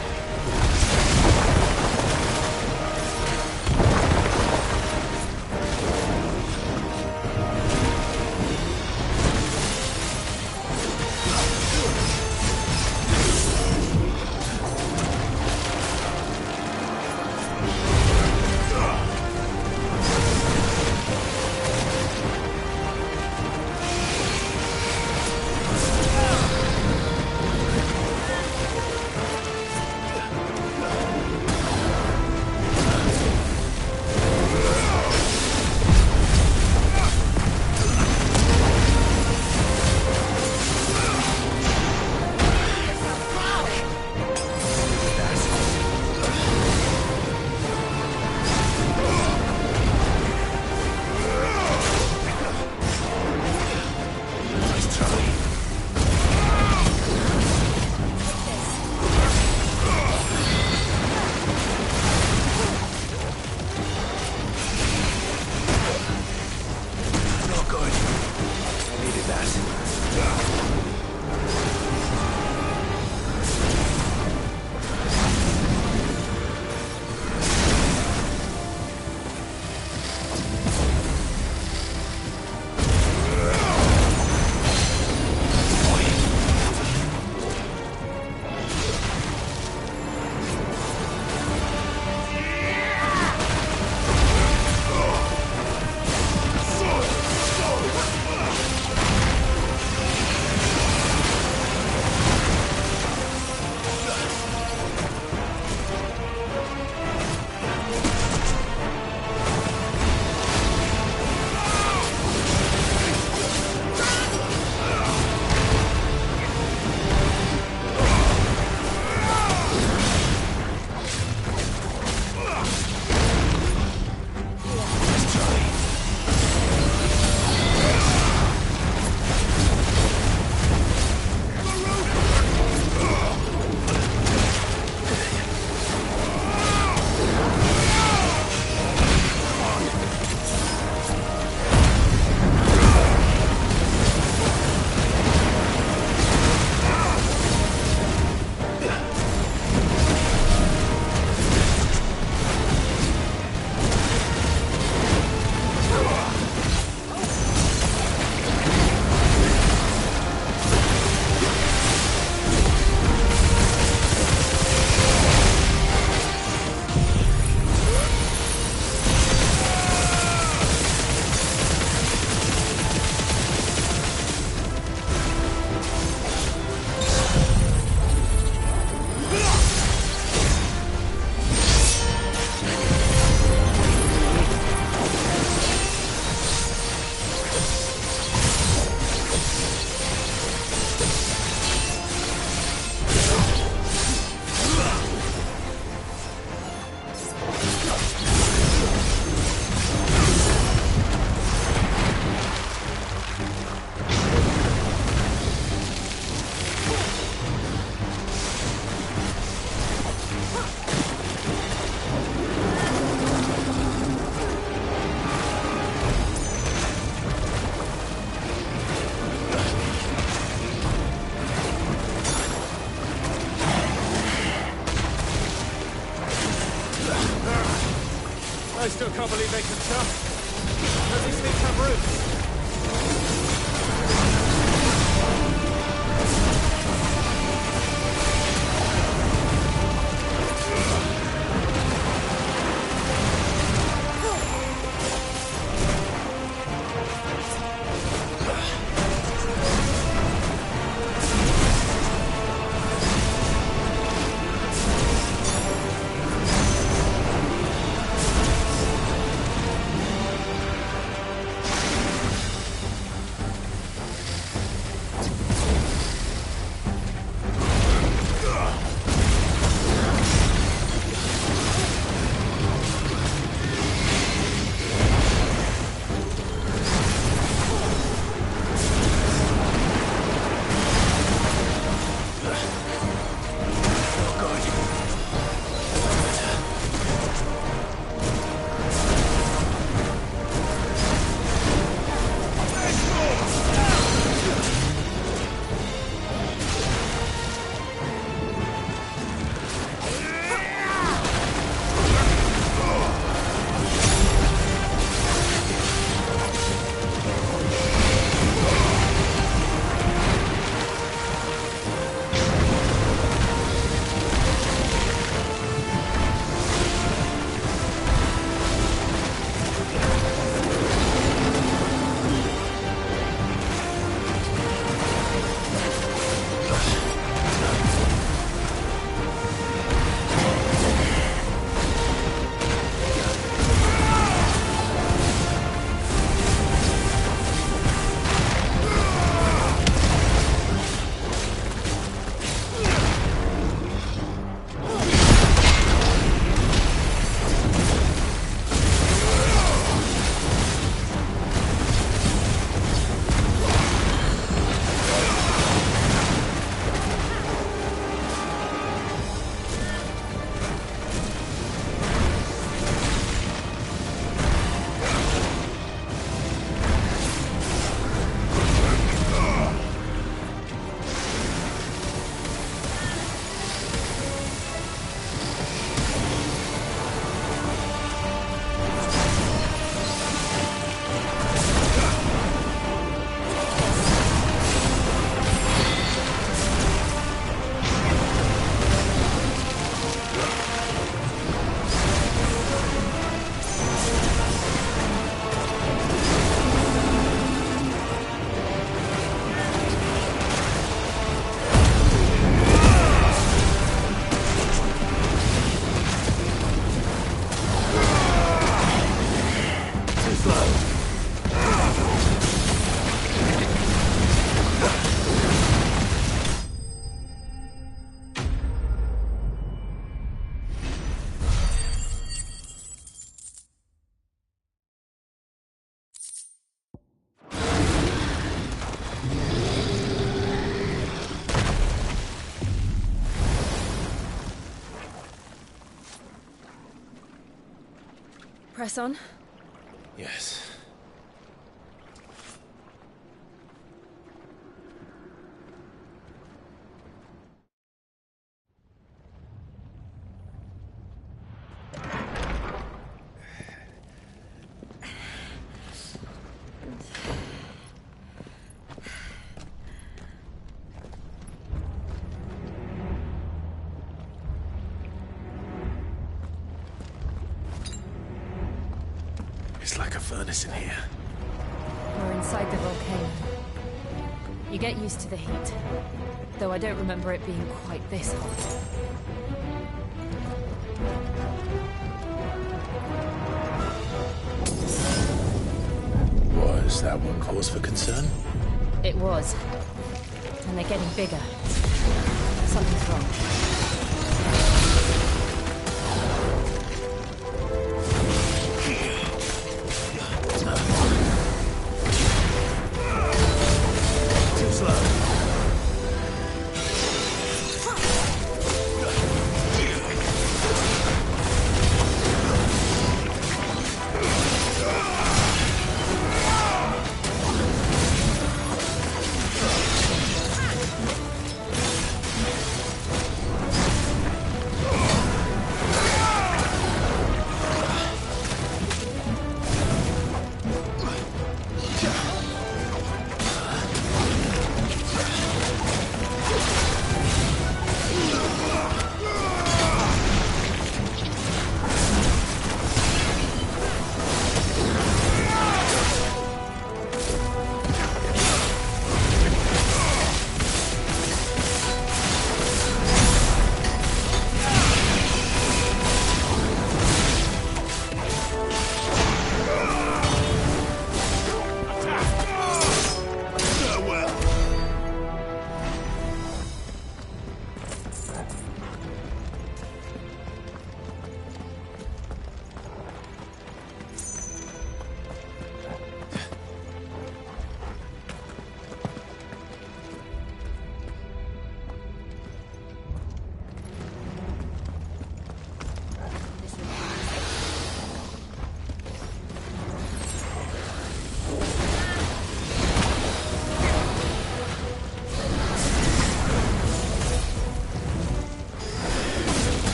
Don't believe they can jump. Does these things have roots? Press on. Yes. It's like a furnace in here. We're inside the volcano. You get used to the heat, though I don't remember it being quite this hot. Was that one cause for concern? It was. And they're getting bigger. Something's wrong. Too slow.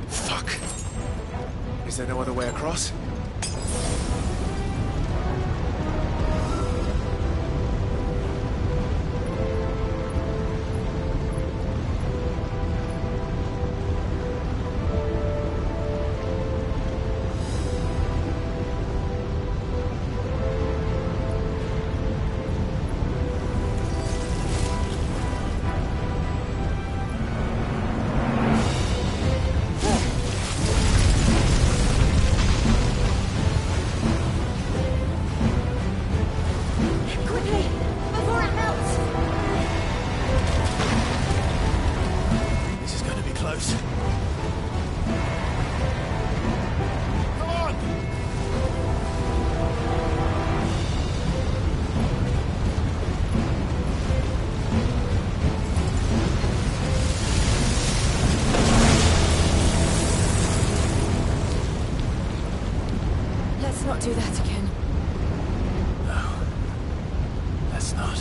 Fuck. Is there no other way across? Not do that again. No. Let's not.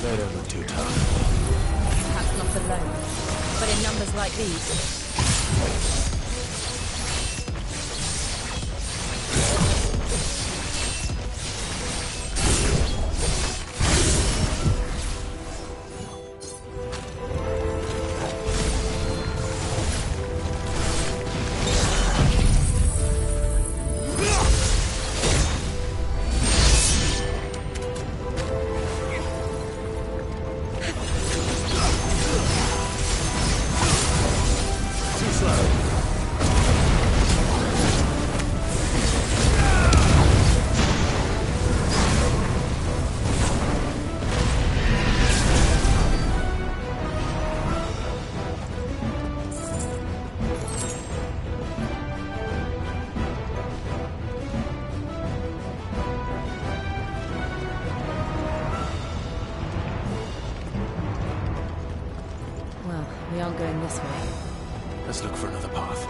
They don't look too tough. Perhaps not alone, but in numbers like these. We aren't going this way. Let's look for another path.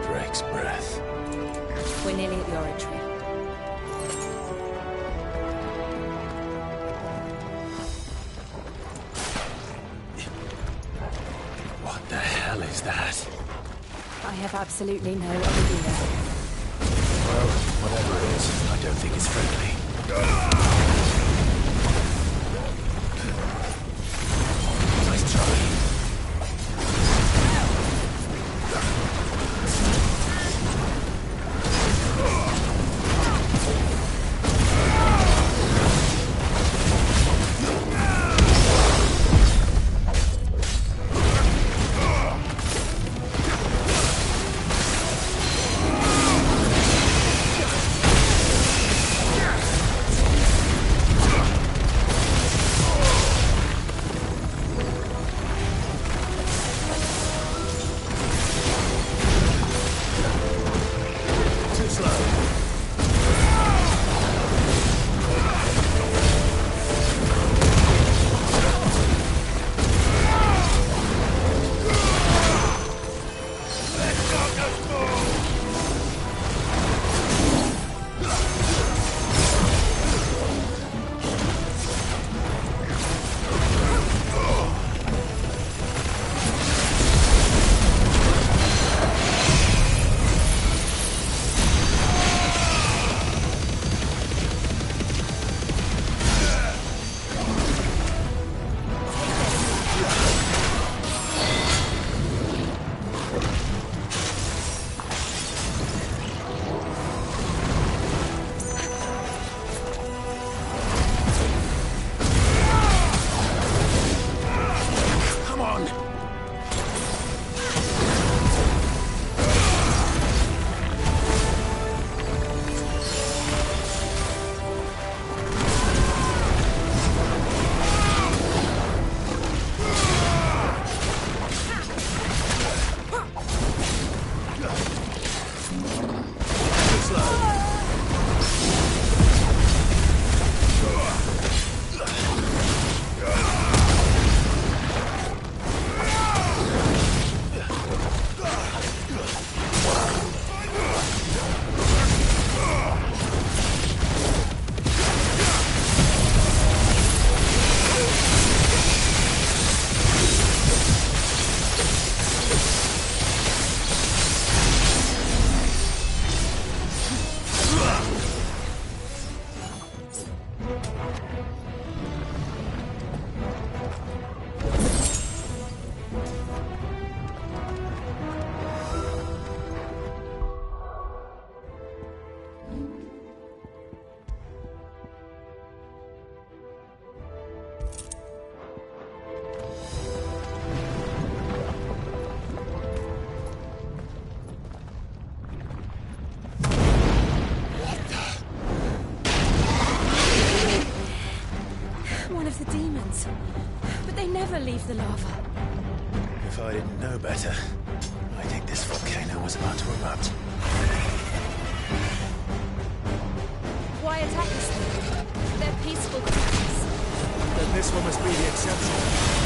Drake's breath. We're nearly at the oratory. What the hell is that? I have absolutely no idea. Well, whatever it is, I don't think it's friendly. Nice try. leave the lava. If I didn't know better, I think this volcano was about to erupt. Why attack us then? They're peaceful creatures. Then this one must be the exception.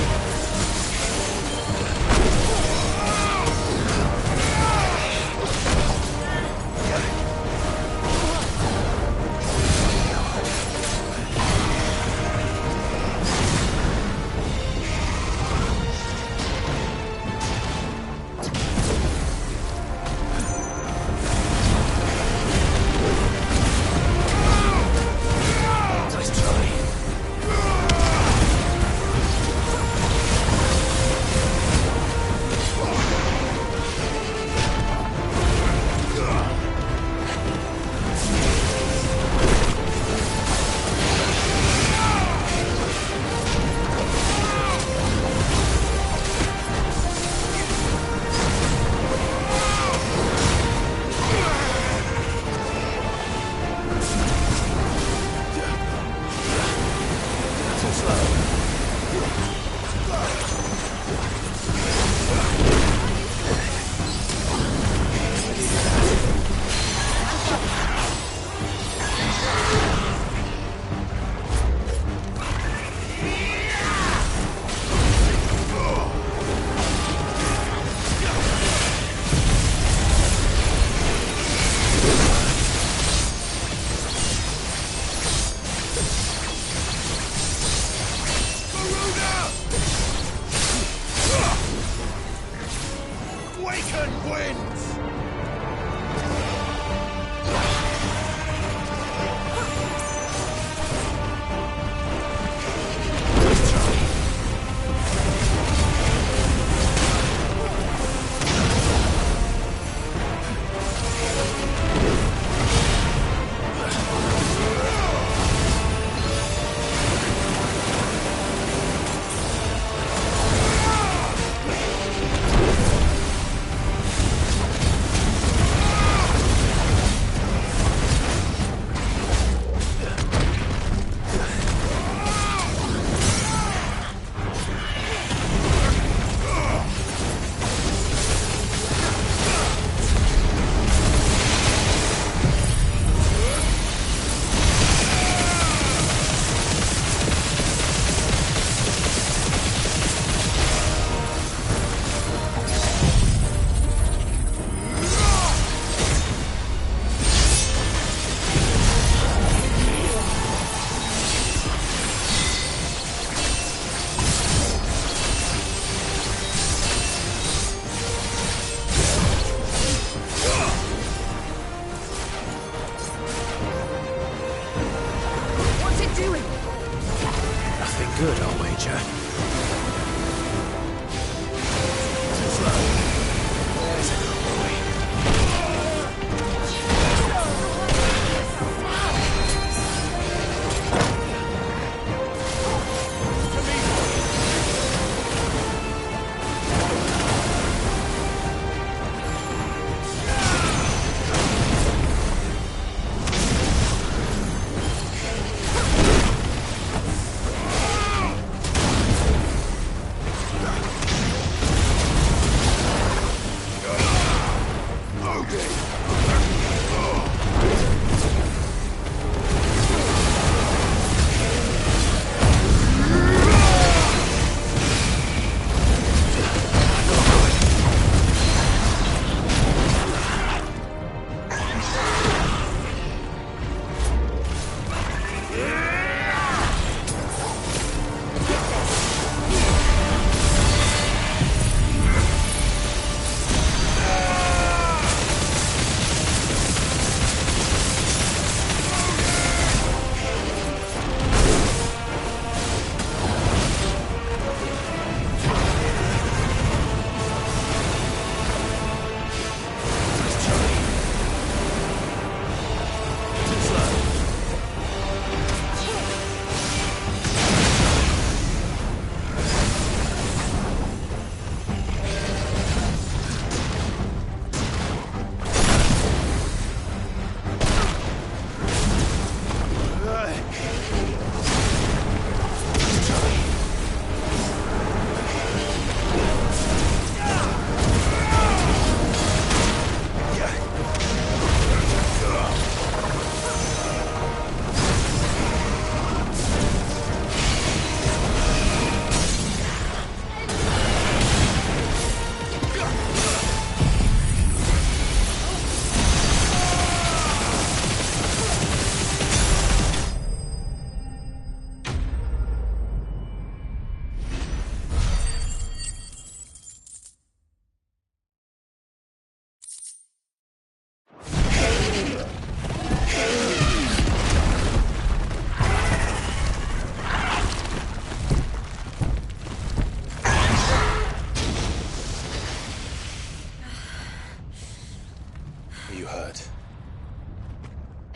Are you hurt?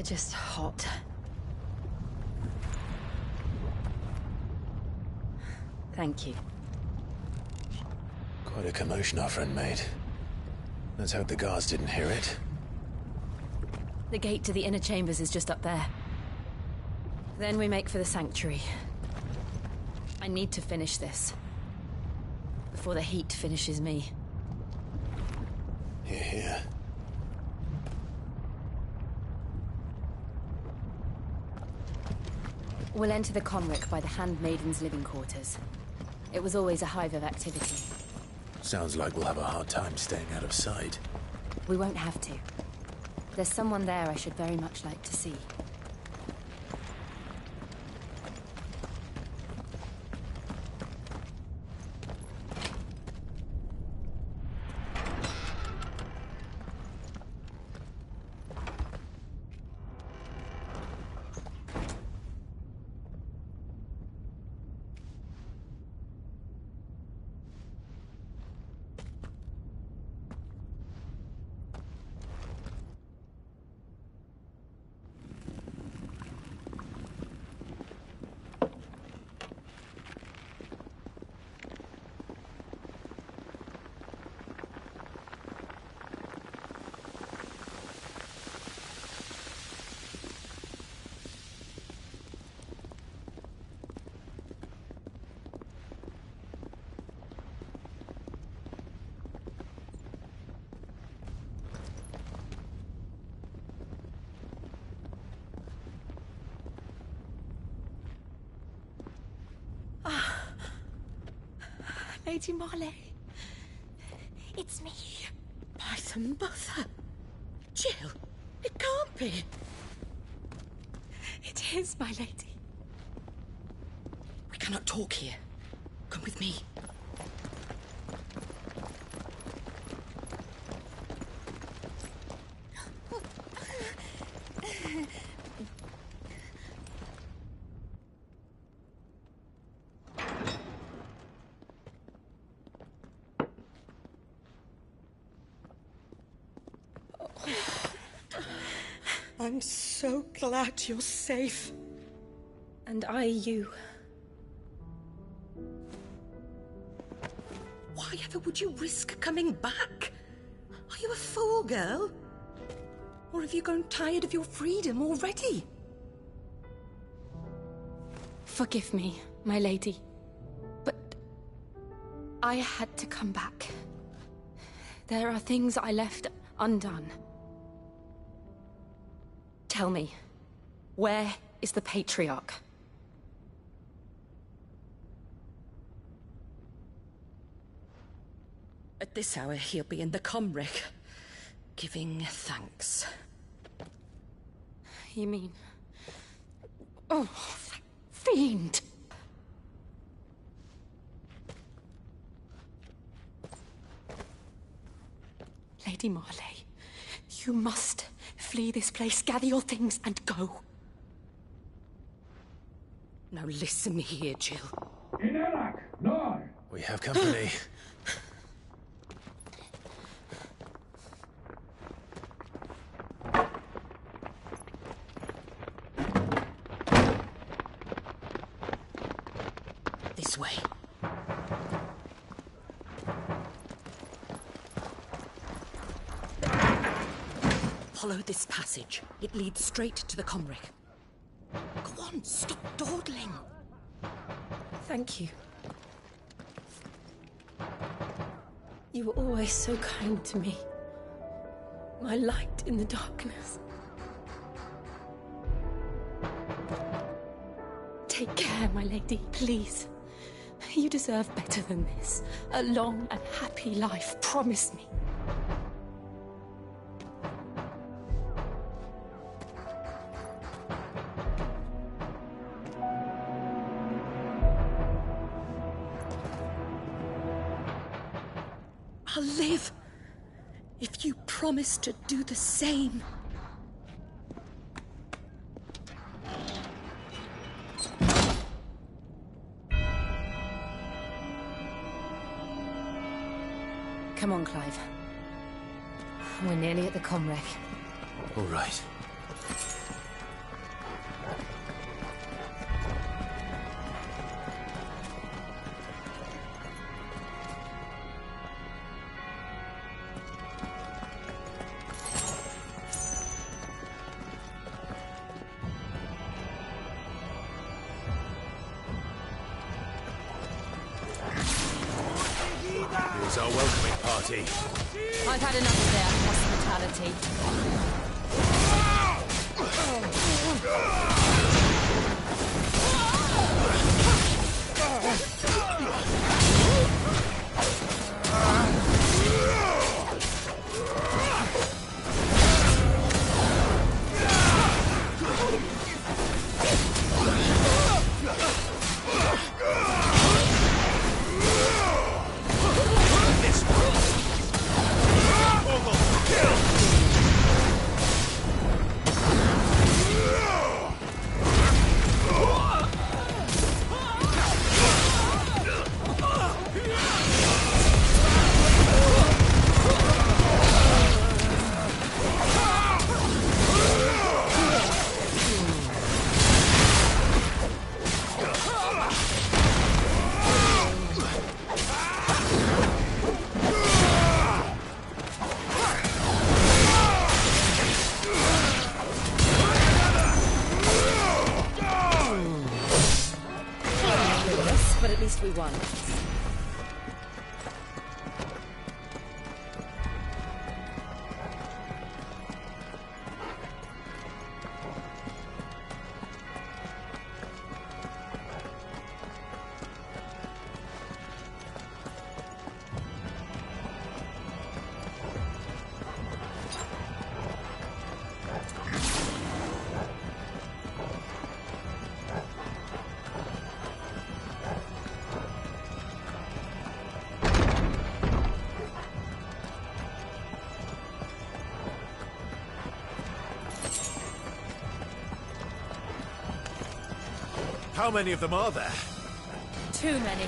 Just hot. Thank you. Quite a commotion our friend made. Let's hope the guards didn't hear it. The gate to the inner chambers is just up there. Then we make for the sanctuary. I need to finish this. Before the heat finishes me. Hear, hear. We'll enter the Conric by the Handmaiden's living quarters. It was always a hive of activity. Sounds like we'll have a hard time staying out of sight. We won't have to. There's someone there I should very much like to see. Lady Marley. It's me. By the mother. Jill, it can't be. It is, my lady. We cannot talk here. Come with me. I'm so glad you're safe. And I you. Why ever would you risk coming back? Are you a fool, girl? Or have you grown tired of your freedom already? Forgive me, my lady. But I had to come back. There are things I left undone. Tell me, where is the Patriarch? At this hour, he'll be in the Comric, giving thanks. You mean... Oh, that fiend! Lady Marley, you must flee this place, gather your things, and go. Now listen here, Jill. We have company. This way. Follow this passage. It leads straight to the Comric. Go on, stop dawdling. Thank you. You were always so kind to me. My light in the darkness. Take care, my lady, please. You deserve better than this. A long and happy life, promise me. I'll live if you promise to do the same. Come on, Clive. We're nearly at the comwreck. All right. Here's our welcoming party. I've had enough of their hospitality. But at least we won. How many of them are there? Too many.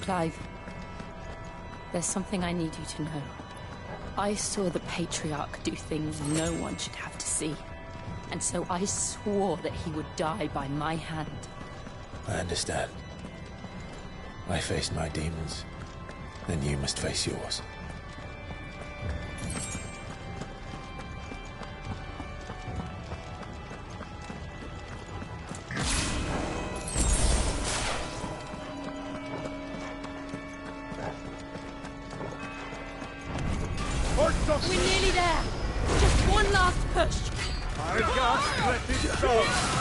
Clive, there's something I need you to know. I saw the Patriarch do things no one should have to see. And so I swore that he would die by my hand. I understand. I faced my demons. Then you must face yours. We're nearly there. Just one last push. I can't let this go.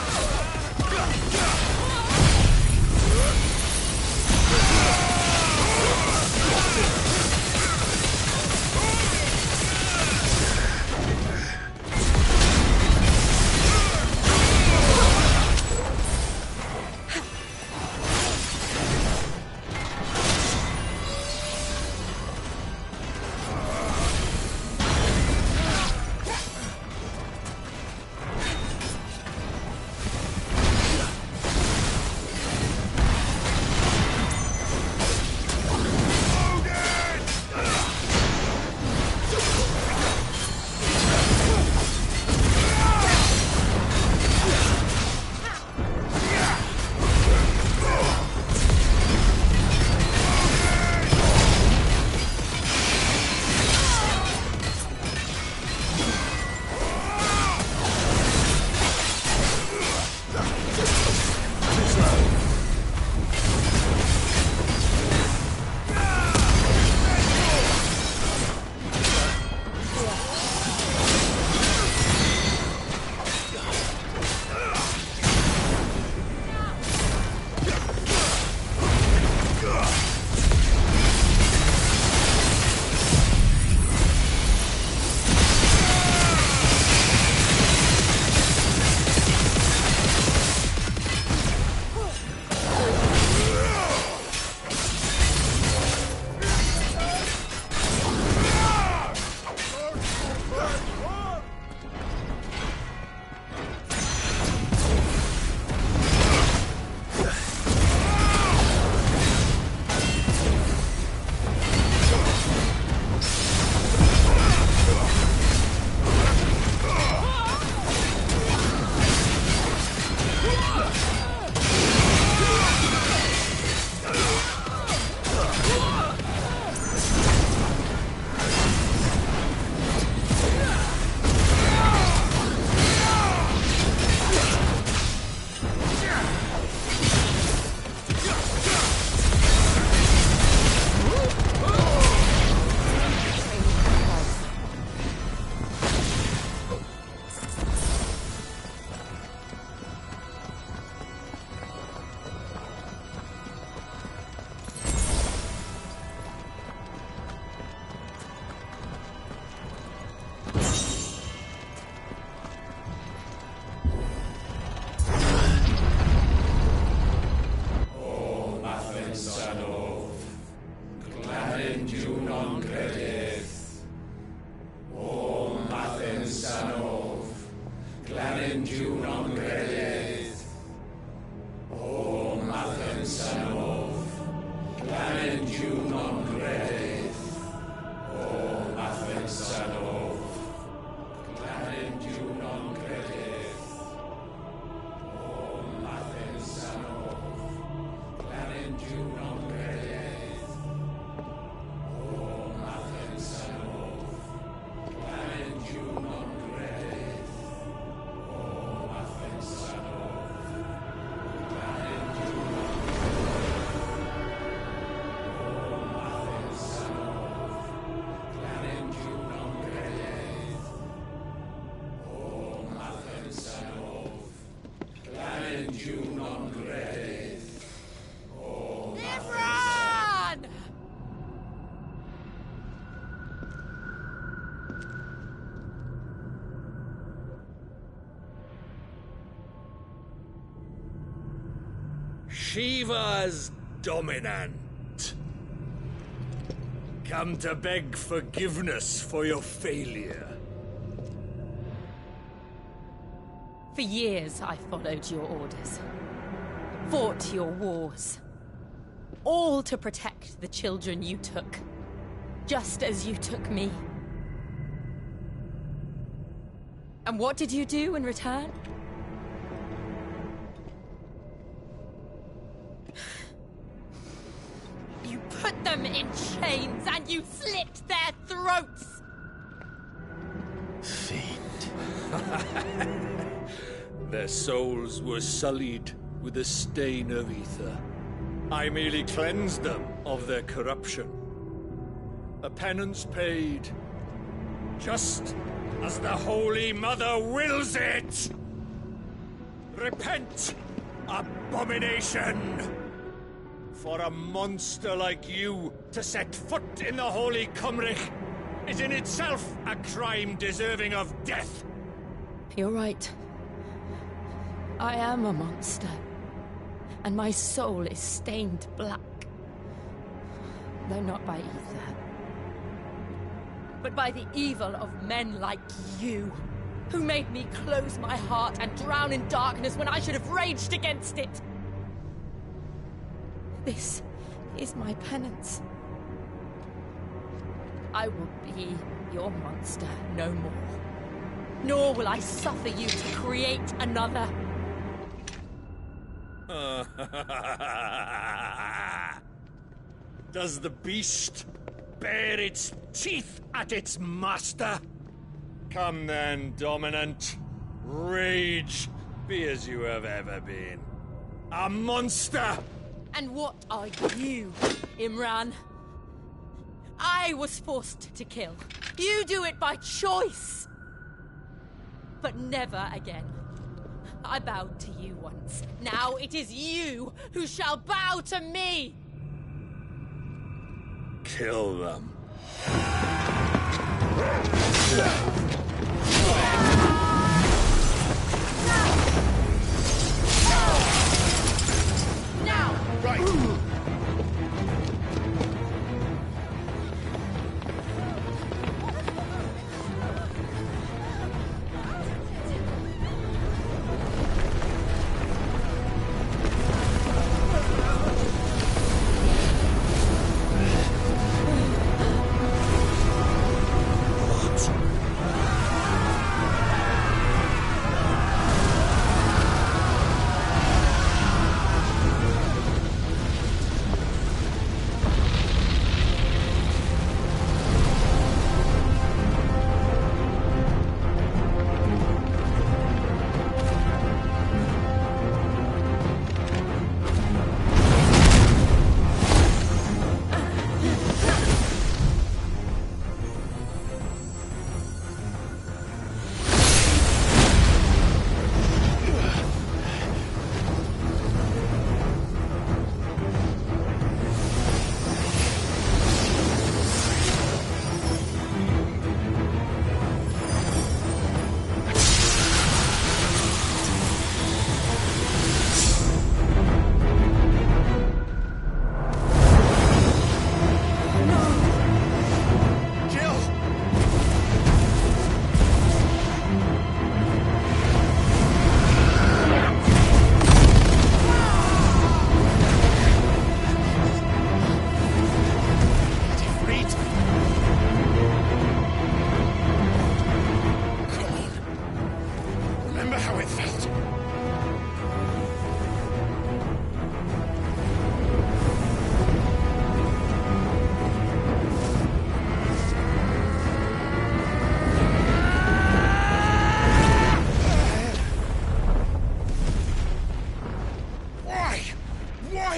Shiva's dominant. Come to beg forgiveness for your failure. For years I followed your orders, fought your wars. all to protect the children you took. Just as you took me. And what did you do in return? You put them in chains and you slit their throats! Fiend. Their souls were sullied with the stain of ether. I merely cleansed them of their corruption. A penance paid, just as the Holy Mother wills it! Repent, abomination! For a monster like you to set foot in the Holy Cymric is in itself a crime deserving of death! You're right. I am a monster. And my soul is stained black. Though not by ether. But by the evil of men like you, who made me close my heart and drown in darkness when I should have raged against it. This is my penance. I will be your monster no more. Nor will I suffer you to create another. Does the beast bare its teeth at its master? Come then, Dominant. Rage, be as you have ever been. A monster! And what are you, Imran? I was forced to kill. You do it by choice. But never again. I bowed to you once. Now it is you who shall bow to me! Kill them. Now! Right!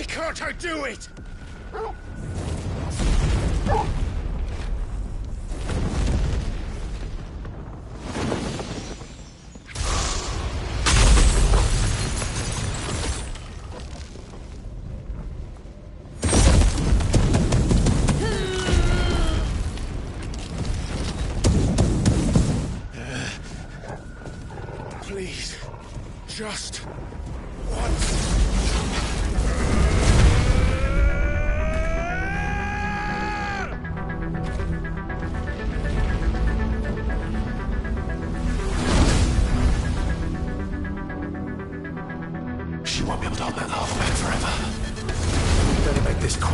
Can't I do it? Please, just once. She won't be able to hold that laugh back forever. Better make this quick.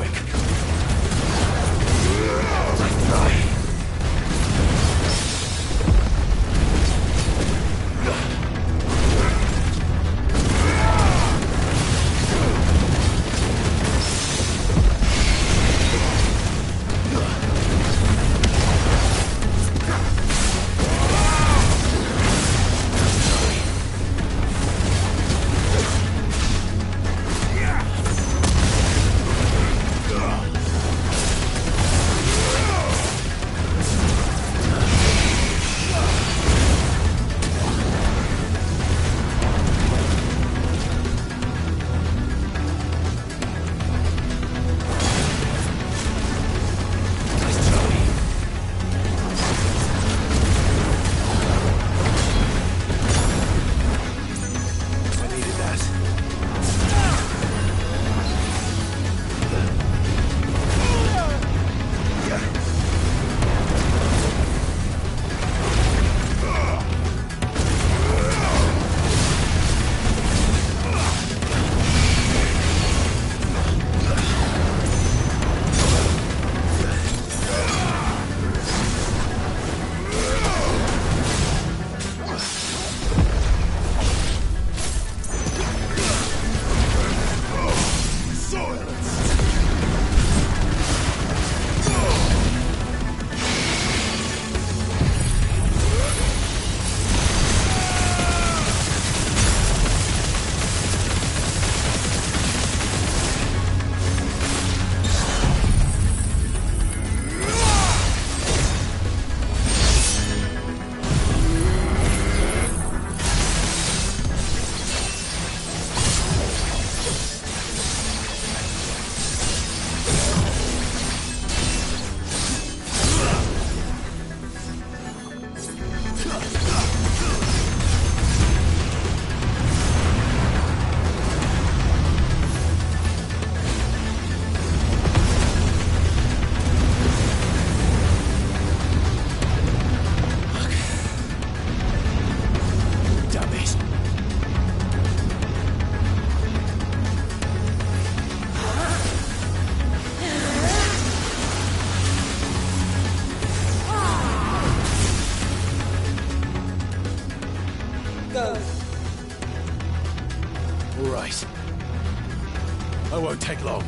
place. I won't take long.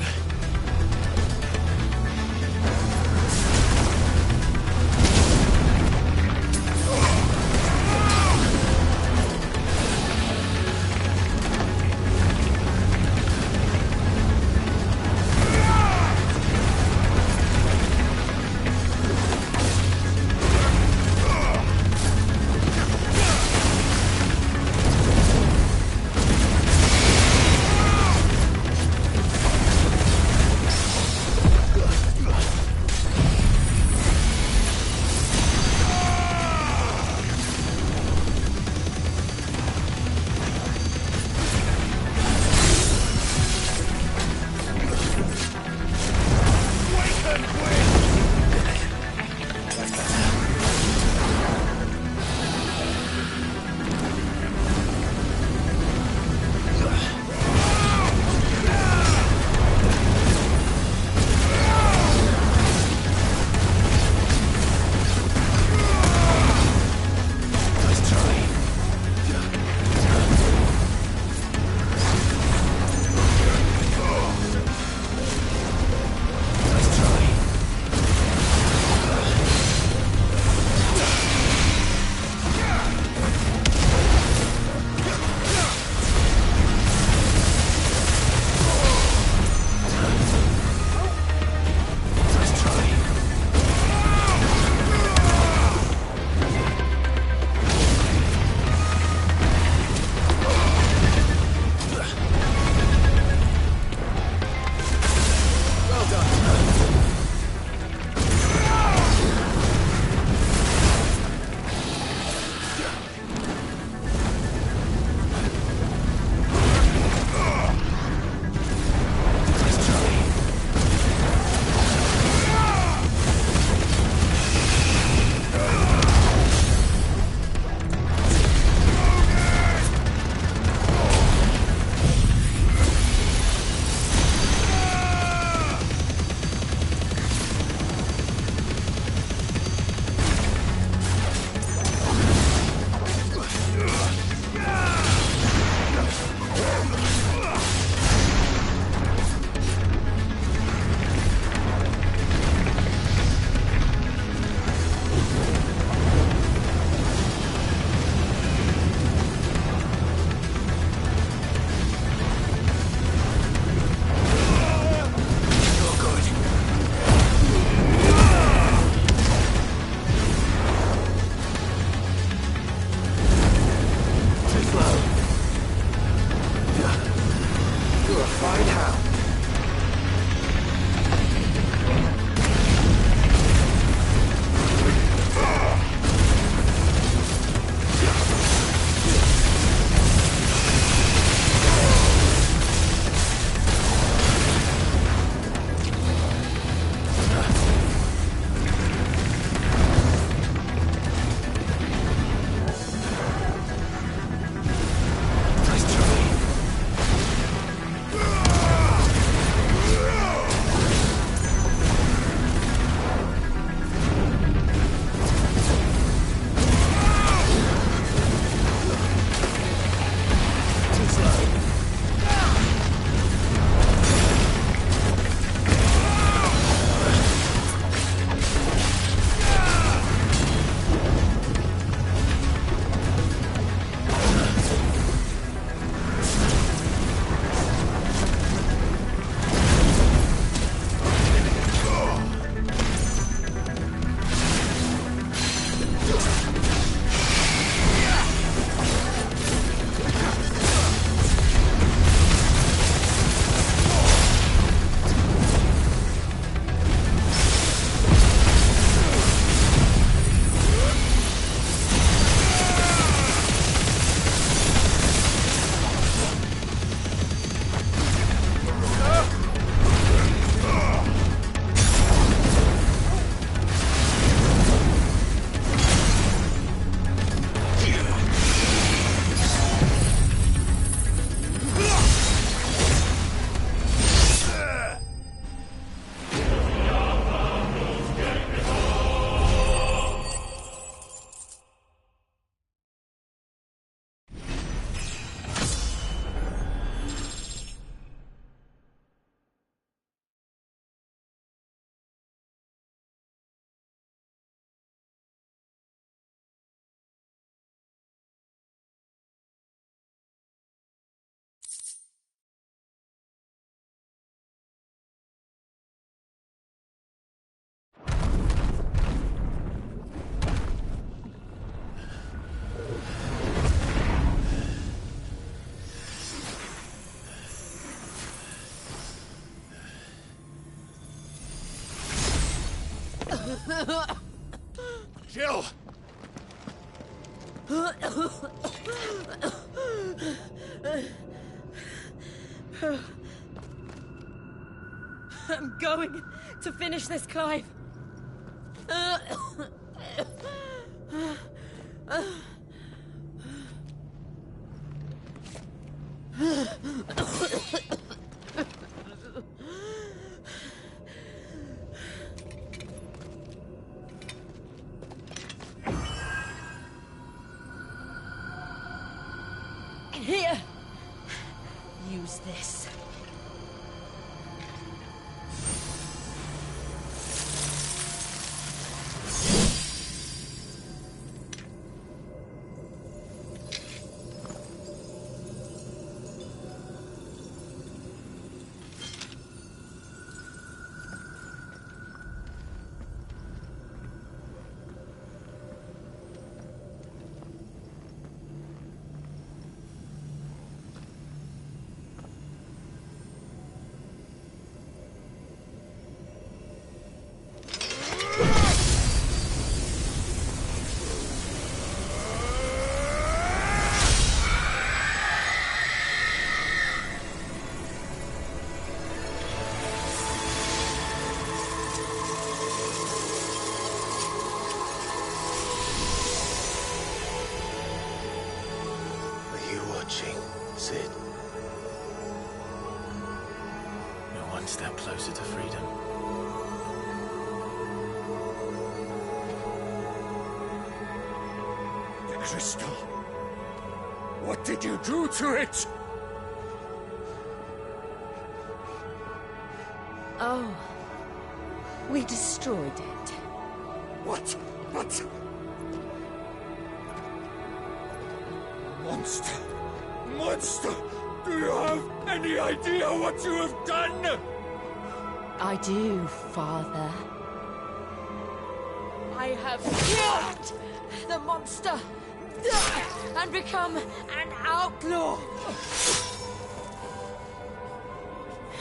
Jill! I'm going to finish this, Clive. Here. Use this. Sid. We're one step closer to freedom. The crystal. What did you do to it? Oh. We destroyed it. What? What? Monster! Monster! Do you have any idea what you have done? I do, Father. I have killed the monster and become an outlaw.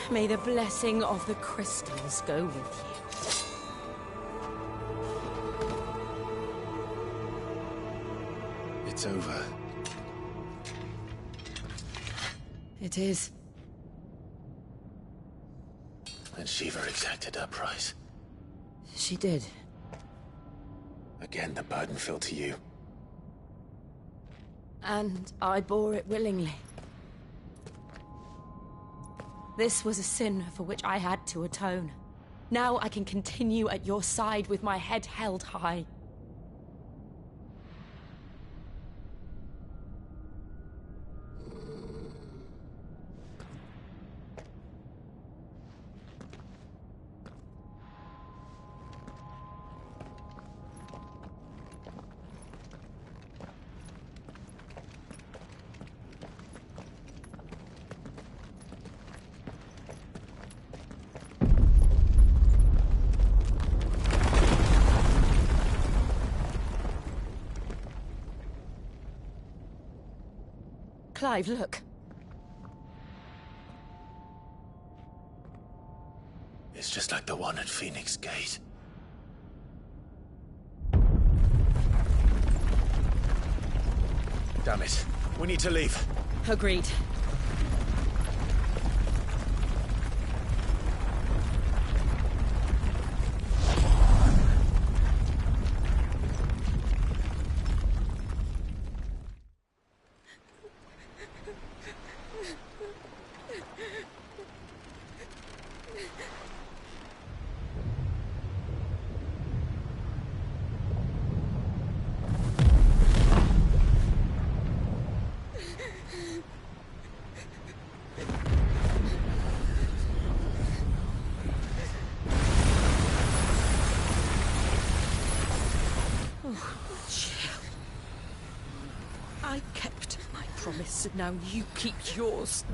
May the blessing of the crystals go with you. It's over. It is. And Shiva exacted her price. She did. Again, the burden fell to you. And I bore it willingly. This was a sin for which I had to atone. Now I can continue at your side with my head held high. Clive, look. It's just like the one at Phoenix Gate. Damn it. We need to leave. Agreed. I kept my promise, and now you keep yours.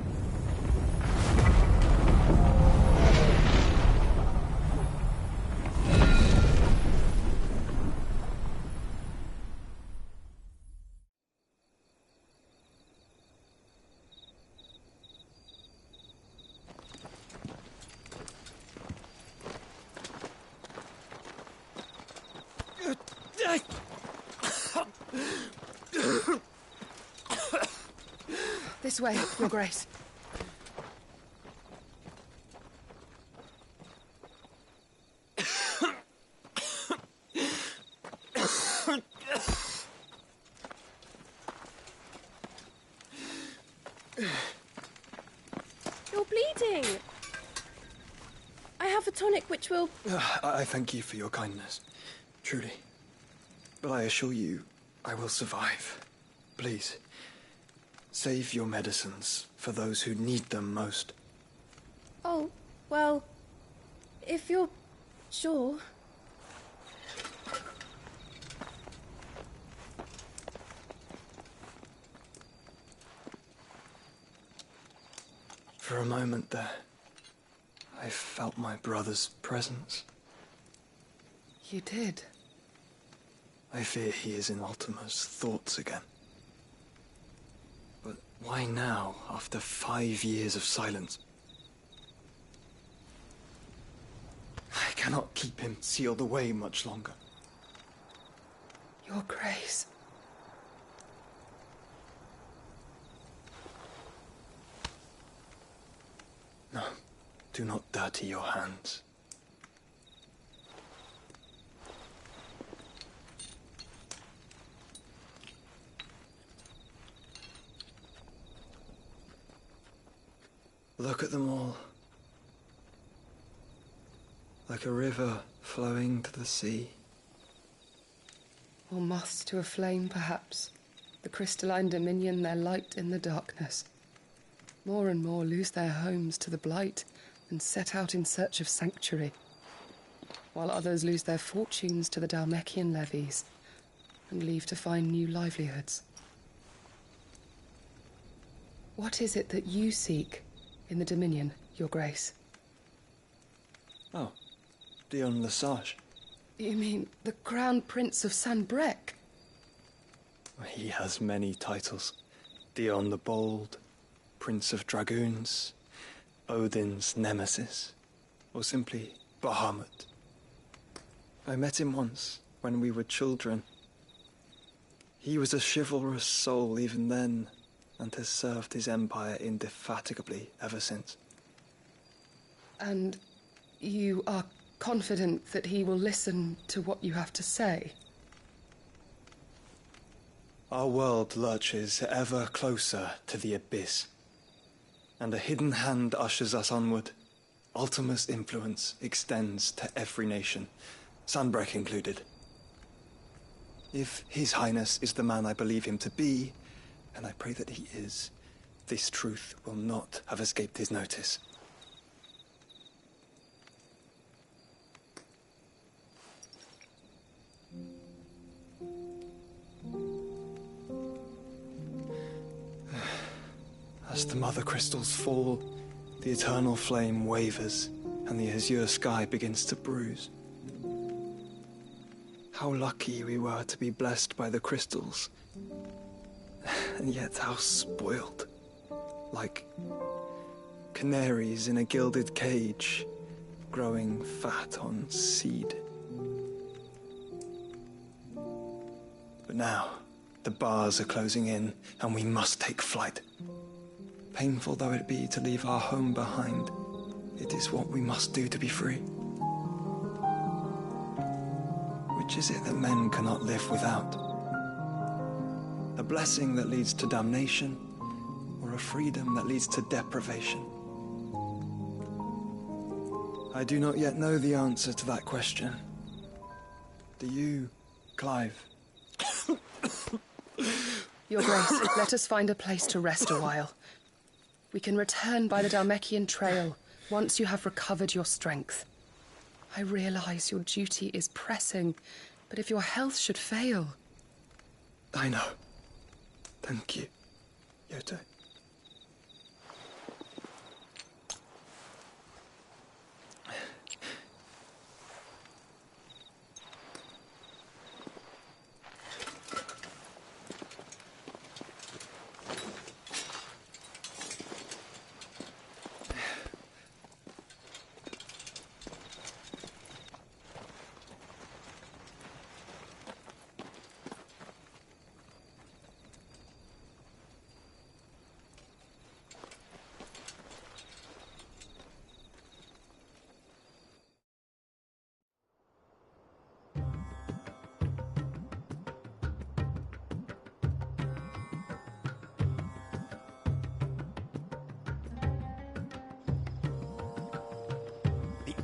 This way, Your Grace. You're bleeding. I have a tonic which will... I thank you for your kindness, truly. But I assure you, I will survive. Please, save your medicines for those who need them most. Oh, well, if you're sure... For a moment there, I felt my brother's presence. You did? I fear he is in Ultima's thoughts again. But why now, after 5 years of silence? I cannot keep him sealed away much longer. Your Grace. No, do not dirty your hands. Look at them all. Like a river flowing to the sea. Or moths to a flame, perhaps. The crystalline dominion their light in the darkness. More and more lose their homes to the blight and set out in search of sanctuary, while others lose their fortunes to the Dalmekian levies and leave to find new livelihoods. What is it that you seek in the Dominion, Your Grace? Oh, Dion Lesage. You mean the Crown Prince of Sanbrec? He has many titles. Dion the Bold, Prince of Dragoons, Odin's Nemesis, or simply Bahamut. I met him once, when we were children. He was a chivalrous soul even then, and has served his empire indefatigably ever since. And you are confident that he will listen to what you have to say? Our world lurches ever closer to the abyss, and a hidden hand ushers us onward. Ultima's influence extends to every nation, Sanbrec included. If His Highness is the man I believe him to be, and I pray that he is, this truth will not have escaped his notice. As the mother crystals fall, the eternal flame wavers, and the azure sky begins to bruise. How lucky we were to be blessed by the crystals, and yet how spoiled. Like canaries in a gilded cage, growing fat on seed. But now, the bars are closing in, and we must take flight. Painful though it be to leave our home behind, it is what we must do to be free. Which is it that men cannot live without? A blessing that leads to damnation, or a freedom that leads to deprivation? I do not yet know the answer to that question. Do you, Clive? Your Grace, let us find a place to rest a while. We can return by the Dalmekian trail once you have recovered your strength. I realize your duty is pressing, but if your health should fail... I know. Thank you, Yote.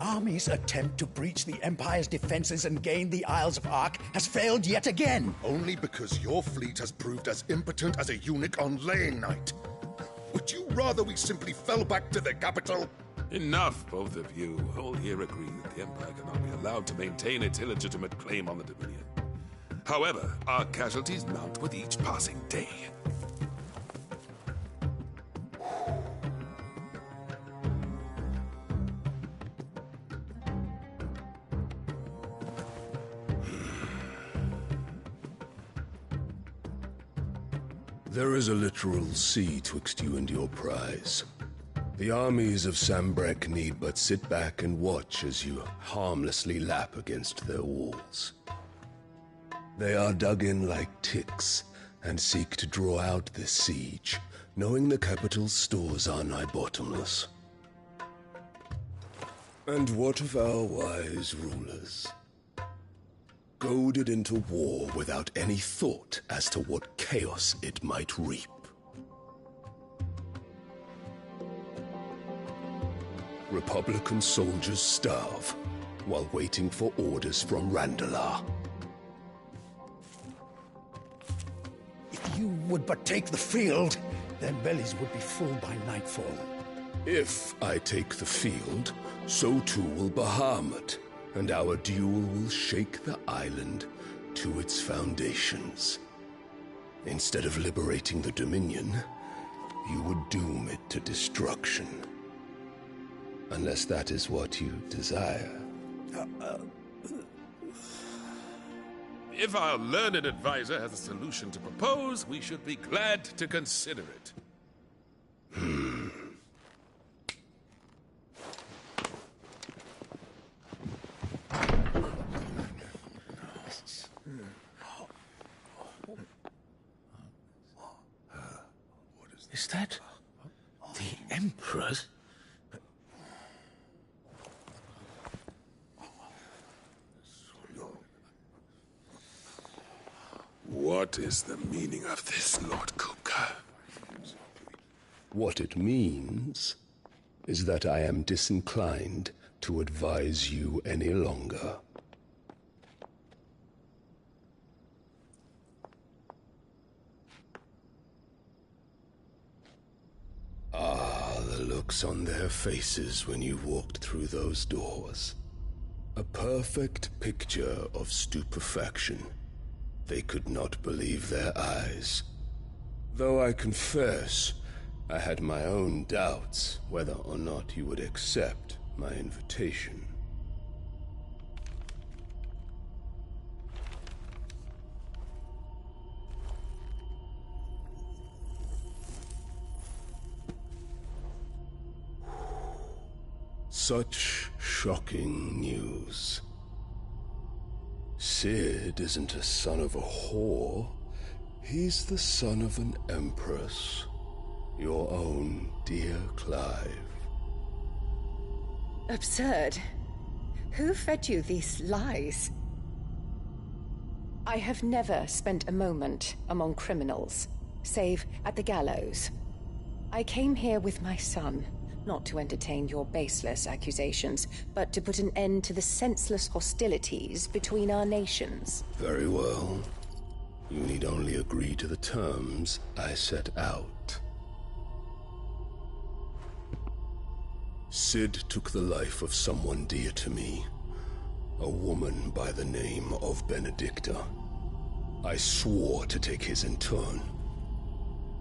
army's attempt to breach the Empire's defenses and gain the Isles of Ark has failed yet again. Only because your fleet has proved as impotent as a eunuch on laying night. Would you rather we simply fell back to the capital? Enough, both of you. All here agree that the Empire cannot be allowed to maintain its illegitimate claim on the Dominion. However, our casualties mount with each passing day. There is a literal sea twixt you and your prize. The armies of Sambrek need but sit back and watch as you harmlessly lap against their walls. They are dug in like ticks and seek to draw out this siege, knowing the capital's stores are nigh bottomless. And what of our wise rulers? Goaded into war without any thought as to what chaos it might reap. Republican soldiers starve while waiting for orders from Randalar. If you would but take the field, their bellies would be full by nightfall. If I take the field, so too will Bahamut, and our duel will shake the island to its foundations. Instead of liberating the Dominion, you would doom it to destruction. Unless that is what you desire. If our learned advisor has a solution to propose, we should be glad to consider it. Is that the Emperor's? What is the meaning of this, Lord Kupka? What it means is that I am disinclined to advise you any longer. Ah, the looks on their faces when you walked through those doors. A perfect picture of stupefaction. They could not believe their eyes. Though I confess, I had my own doubts whether or not you would accept my invitation. Such shocking news. Sid isn't a son of a whore. He's the son of an empress. Your own dear Clive. Absurd. Who fed you these lies? I have never spent a moment among criminals, save at the gallows. I came here with my son, not to entertain your baseless accusations, but to put an end to the senseless hostilities between our nations. Very well. You need only agree to the terms I set out. Sid took the life of someone dear to me, a woman by the name of Benedicta. I swore to take his in turn.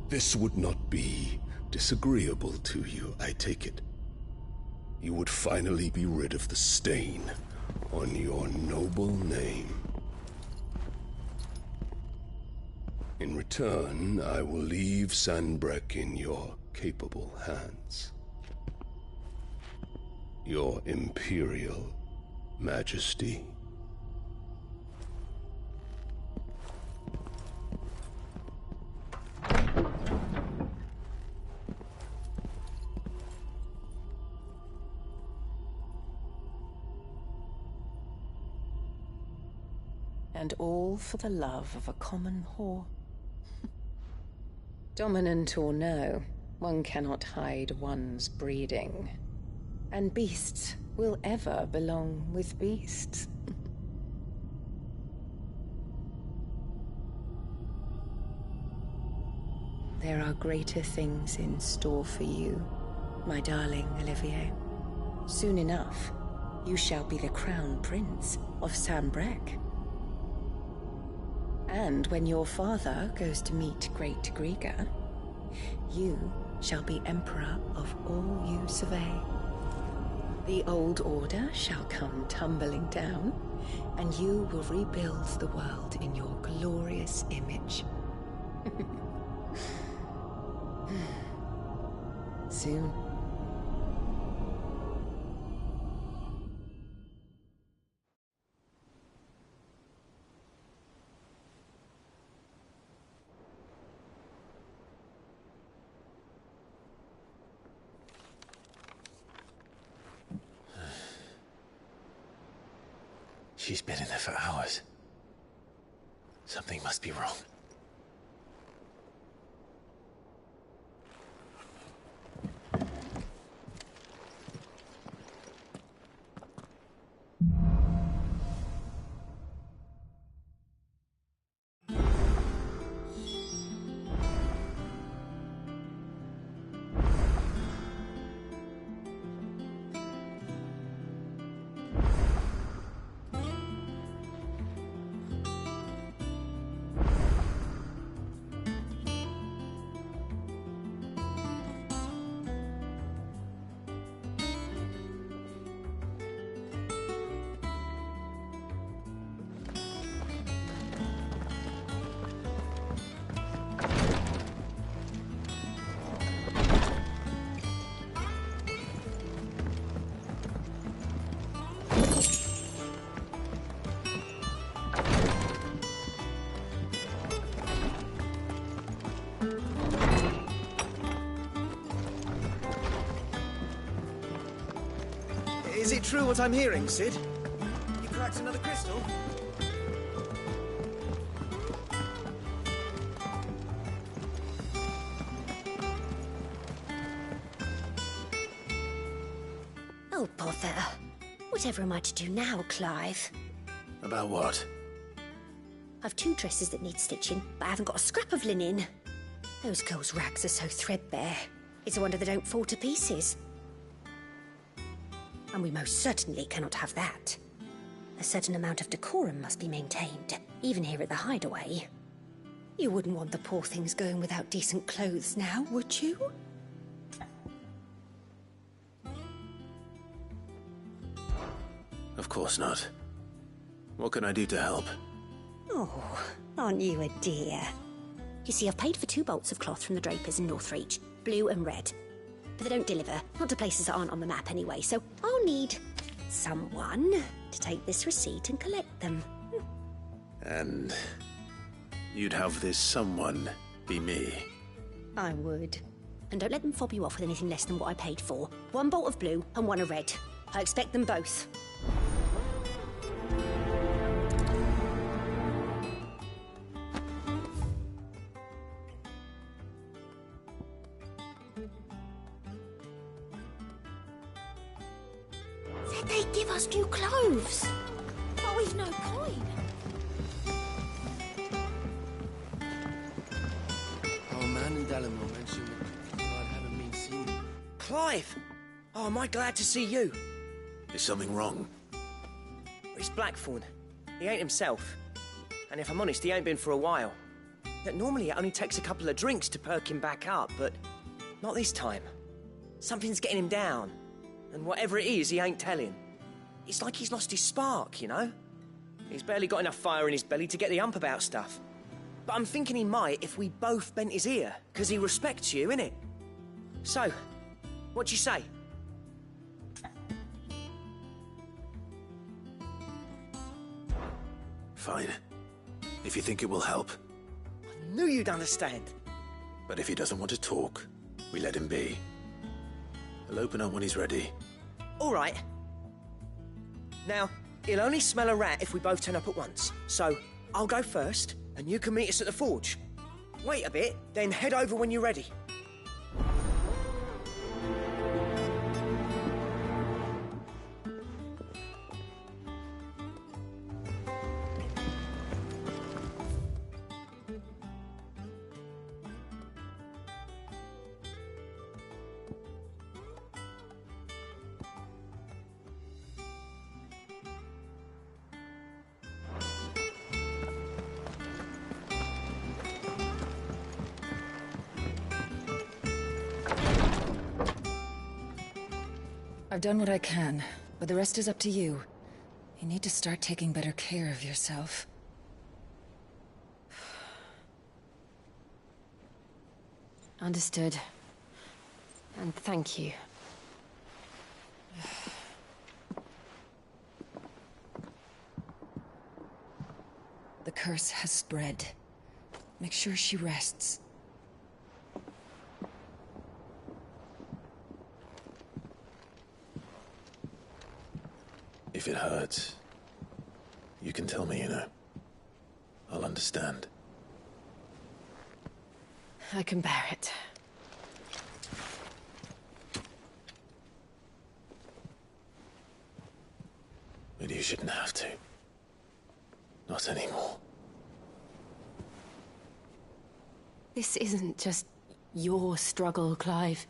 This would not be disagreeable to you, I take it. You would finally be rid of the stain on your noble name. In return, I will leave Sanbrek in your capable hands. Your Imperial Majesty. And all for the love of a common whore. Dominant or no, one cannot hide one's breeding. And beasts will ever belong with beasts. There are greater things in store for you, my darling Olivier. Soon enough, you shall be the crown prince of Sambrec. And when your father goes to meet Great Griga, you shall be emperor of all you survey. The old order shall come tumbling down, and you will rebuild the world in your glorious image. Soon. She's been in there for hours. Something must be wrong. Is it true what I'm hearing, Sid? You cracked another crystal? Oh, bother. Whatever am I to do now, Clive? About what? I've 2 dresses that need stitching, but I haven't got a scrap of linen. Those girls' rags are so threadbare. It's a wonder they don't fall to pieces. And we most certainly cannot have that. A certain amount of decorum must be maintained, even here at the Hideaway. You wouldn't want the poor things going without decent clothes now, would you? Of course not. What can I do to help? Oh, aren't you a dear? You see, I've paid for 2 bolts of cloth from the drapers in Northreach, blue and red. But they don't deliver, not to places that aren't on the map anyway, so I'll need someone to take this receipt and collect them. And you'd have this someone be me? I would. And don't let them fob you off with anything less than what I paid for. 1 bolt of blue and 1 of red. I expect them both. Said they'd give us new clothes. But we've no coin. Oh, man and Dallimore mentioned that I haven't been seen. Clive! Oh, am I glad to see you? Is something wrong? It's Blackthorn. He ain't himself. And if I'm honest, he ain't been for a while. Yet normally it only takes a couple of drinks to perk him back up, but not this time. Something's getting him down. And whatever it is, he ain't telling. It's like he's lost his spark, you know? He's barely got enough fire in his belly to get the ump about stuff. But I'm thinking he might if we both bent his ear, because he respects you, innit? So, what you say? Fine. If you think it will help. I knew you'd understand. But if he doesn't want to talk, we let him be. He'll open up when he's ready. All right. Now, he'll only smell a rat if we both turn up at once. So, I'll go first, and you can meet us at the forge. Wait a bit, then head over when you're ready. I've done what I can, but the rest is up to you. You need to start taking better care of yourself. Understood. And thank you. The curse has spread. Make sure she rests. If it hurts, you can tell me, you know. I'll understand. I can bear it. But you shouldn't have to. Not anymore. This isn't just your struggle, Clive.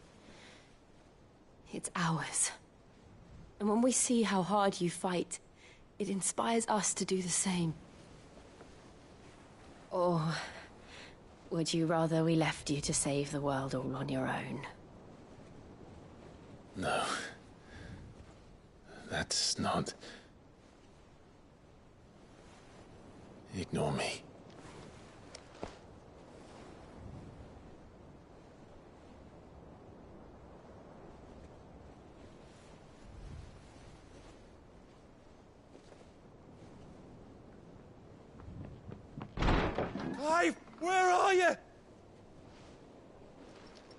It's ours. And when we see how hard you fight, it inspires us to do the same. Or would you rather we left you to save the world all on your own? No. That's not... Ignore me. Clive, where are you?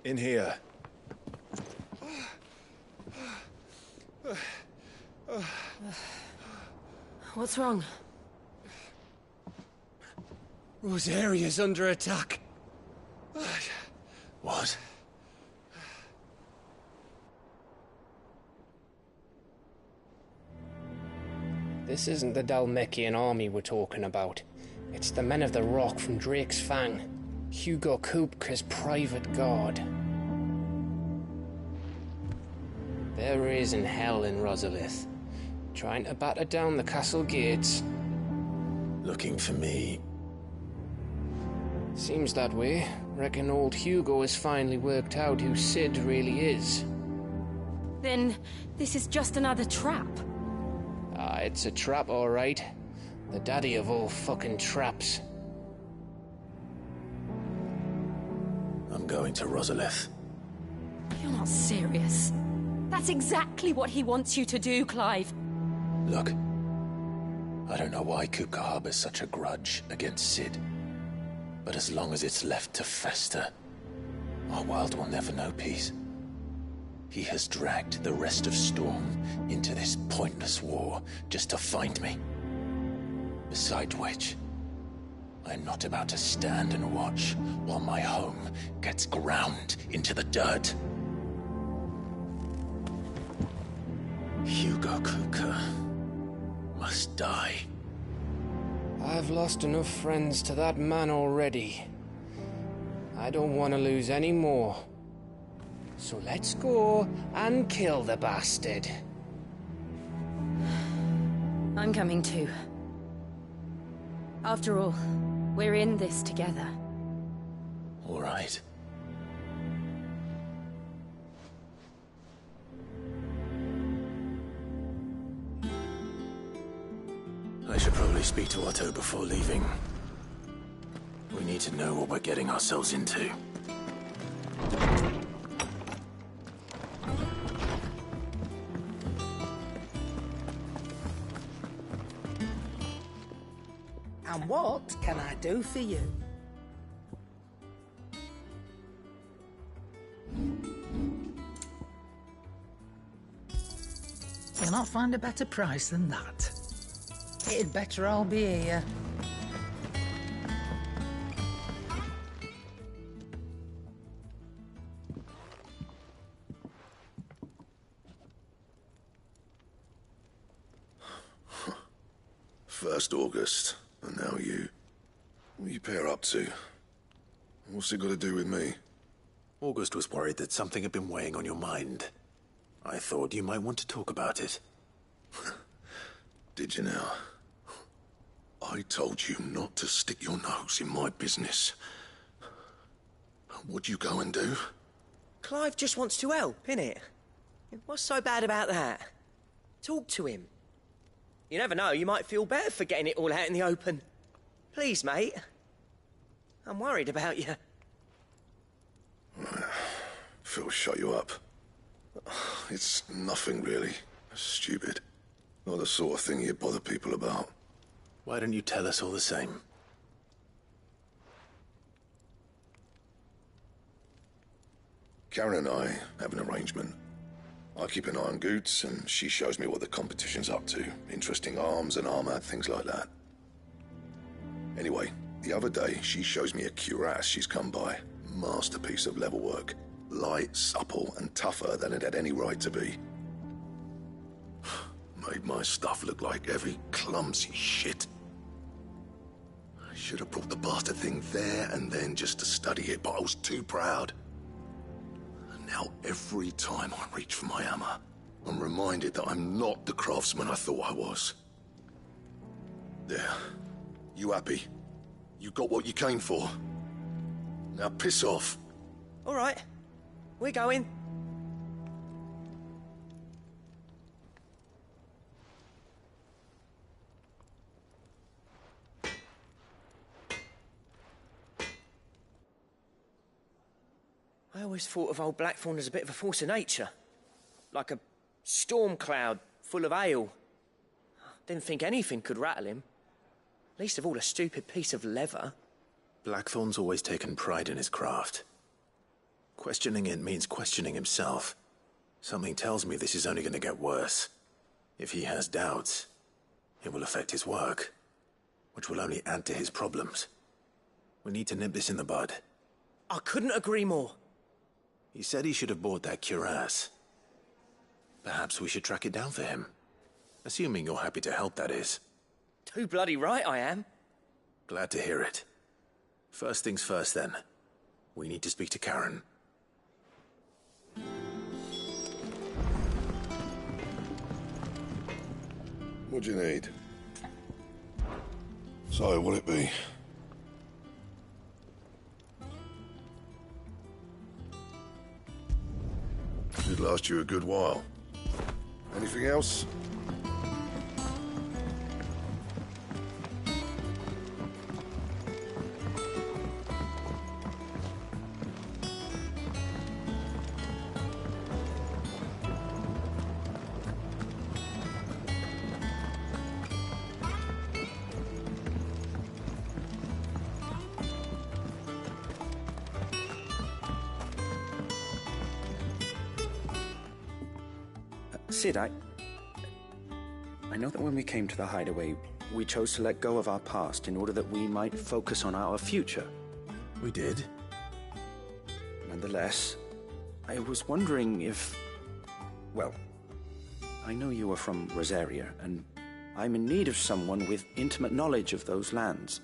In here. What's wrong? Rosaria's under attack. What? This isn't the Dalmekian army we're talking about. It's the men of the Rock from Drake's Fang. Hugo Kupka's private guard. There is in hell in Rosalith, trying to batter down the castle gates. Looking for me? Seems that way. Reckon old Hugo has finally worked out who Sid really is. Then this is just another trap. Ah, it's a trap, all right. The daddy of all fucking traps. I'm going to Rosalith. You're not serious. That's exactly what he wants you to do, Clive. Look, I don't know why Kupka harbors such a grudge against Sid. But as long as it's left to fester, our world will never know peace. He has dragged the rest of Storm into this pointless war just to find me. Besides which, I'm not about to stand and watch while my home gets ground into the dirt. Hugo Kupka must die. I've lost enough friends to that man already. I don't want to lose any more. So let's go and kill the bastard. I'm coming too. After all, we're in this together. All right. I should probably speak to Otto before leaving. We need to know what we're getting ourselves into. And what can I do for you? You'll not find a better price than that. It'd better all be here. First August, and now you. What are you pair up to? What's it got to do with me? August was worried that something had been weighing on your mind. I thought you might want to talk about it. Did you now? I told you not to stick your nose in my business. What'd you go and do? Clive just wants to help, innit? What's so bad about that? Talk to him. You never know, you might feel better for getting it all out in the open. Please, mate. I'm worried about you. Phil, shut you up. It's nothing, really. Stupid. Not the sort of thing you bother people about. Why don't you tell us all the same? Karen and I have an arrangement. I keep an eye on Goots, and she shows me what the competition's up to. Interesting arms and armor, things like that. Anyway, the other day, she shows me a cuirass she's come by. Masterpiece of level work. Light, supple, and tougher than it had any right to be. Made my stuff look like heavy, clumsy shit. I should have brought the bastard thing there and then just to study it, but I was too proud. And now every time I reach for my hammer, I'm reminded that I'm not the craftsman I thought I was. There. You happy? You got what you came for? Now piss off. All right. We're going. I always thought of old Blackthorn as a bit of a force of nature. Like a storm cloud full of hail. Didn't think anything could rattle him. Least of all a stupid piece of leather. Blackthorn's always taken pride in his craft. Questioning it means questioning himself. Something tells me this is only going to get worse. If he has doubts, it will affect his work, which will only add to his problems. We need to nip this in the bud. I couldn't agree more. He said he should have bought that cuirass. Perhaps we should track it down for him. Assuming you're happy to help, that is. Too bloody right I am. Glad to hear it. First things first, then. We need to speak to Karen. What do you need? So, what'll it be? Should last you a good while. Anything else? Sid, I know that when we came to the hideaway, we chose to let go of our past in order that we might focus on our future. We did. Nonetheless, I was wondering if... Well, I know you are from Rosaria, and I'm in need of someone with intimate knowledge of those lands.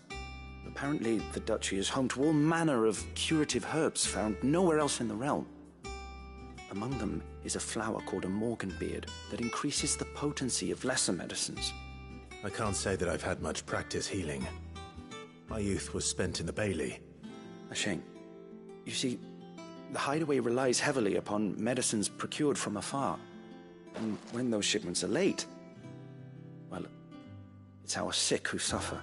Apparently, the duchy is home to all manner of curative herbs found nowhere else in the realm. Among them is a flower called a morganbeard that increases the potency of lesser medicines. I can't say that I've had much practice healing. My youth was spent in the Bailey. A shame. You see, the hideaway relies heavily upon medicines procured from afar. And when those shipments are late, well, it's our sick who suffer.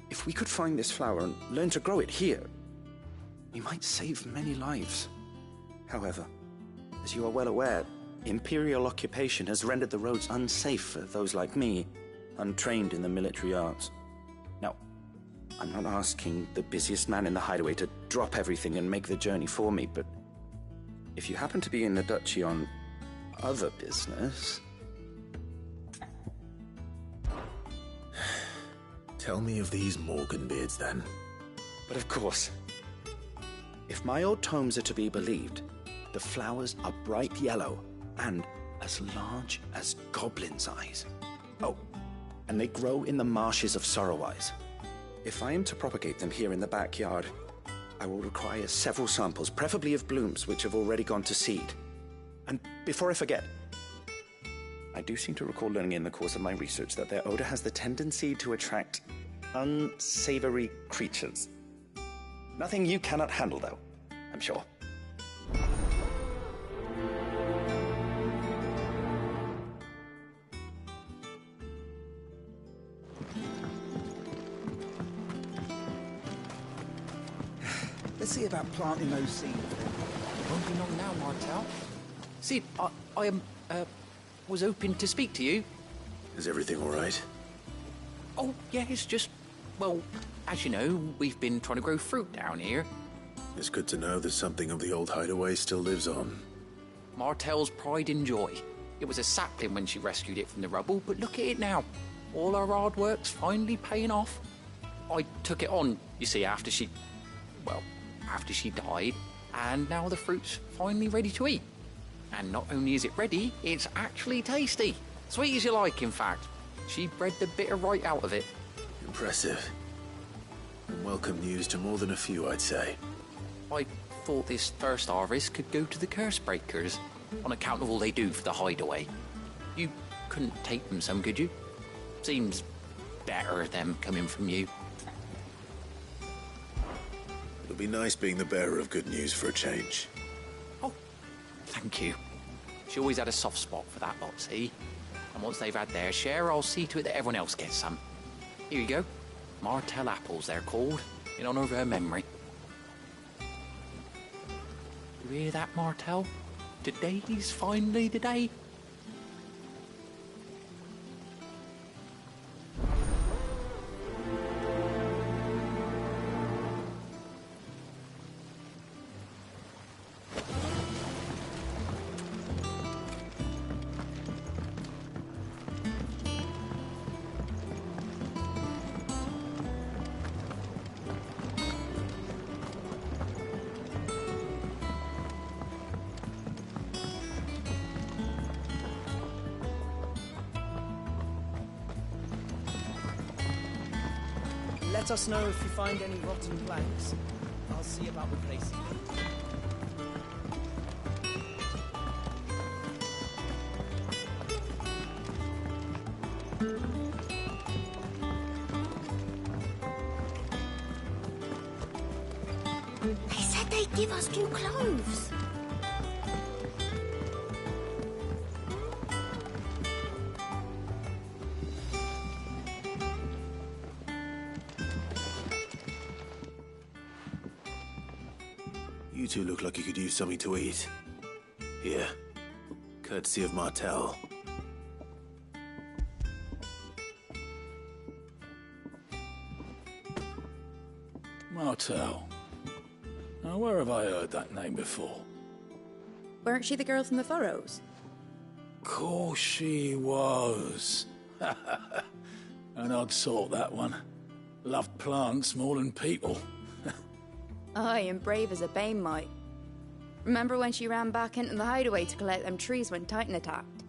If we could find this flower and learn to grow it here, we might save many lives. However, as you are well aware, Imperial occupation has rendered the roads unsafe for those like me, untrained in the military arts. Now, I'm not asking the busiest man in the hideaway to drop everything and make the journey for me, but if you happen to be in the duchy on other business... Tell me of these morganbeards, then. But of course. If my old tomes are to be believed, the flowers are bright yellow and as large as goblins' eyes. Oh, and they grow in the marshes of Sorrowise. If I am to propagate them here in the backyard, I will require several samples, preferably of blooms which have already gone to seed. And before I forget, I do seem to recall learning in the course of my research that their odor has the tendency to attract unsavory creatures. Nothing you cannot handle, though, I'm sure. Let's see about planting those seeds. Won't be long now, Martel. Sid, I was hoping to speak to you. Is everything all right? Oh, yeah, it's just, well, as you know, we've been trying to grow fruit down here. It's good to know that something of the old hideaway still lives on. Martel's pride and joy. It was a sapling when she rescued it from the rubble, but look at it now. All our hard work's finally paying off. I took it on, you see, after she died, and now the fruit's finally ready to eat. And not only is it ready, it's actually tasty. Sweet as you like, in fact. She bred the bitter right out of it. Impressive. And welcome news to more than a few, I'd say. I thought this first harvest could go to the curse breakers, on account of all they do for the hideaway. You couldn't take them some, could you? Seems better them coming from you. It'll be nice being the bearer of good news for a change. Oh, thank you. She always had a soft spot for that lot, see? And once they've had their share, I'll see to it that everyone else gets some. Here you go. Martel apples, they're called, in honour of her memory. You hear that, Martel? Today's finally the day. Let us know if you find any rotten planks. I'll see about replacing them. They said they'd give us new clothes. You two look like you could use something to eat. Here, courtesy of Martel. Martel. Now, where have I heard that name before? Weren't she the girl from the Furrows? Course she was. An odd sort, that one. Loved plants more than people. Aye, and brave as a bane might. Remember when she ran back into the hideaway to collect them trees when Titan attacked?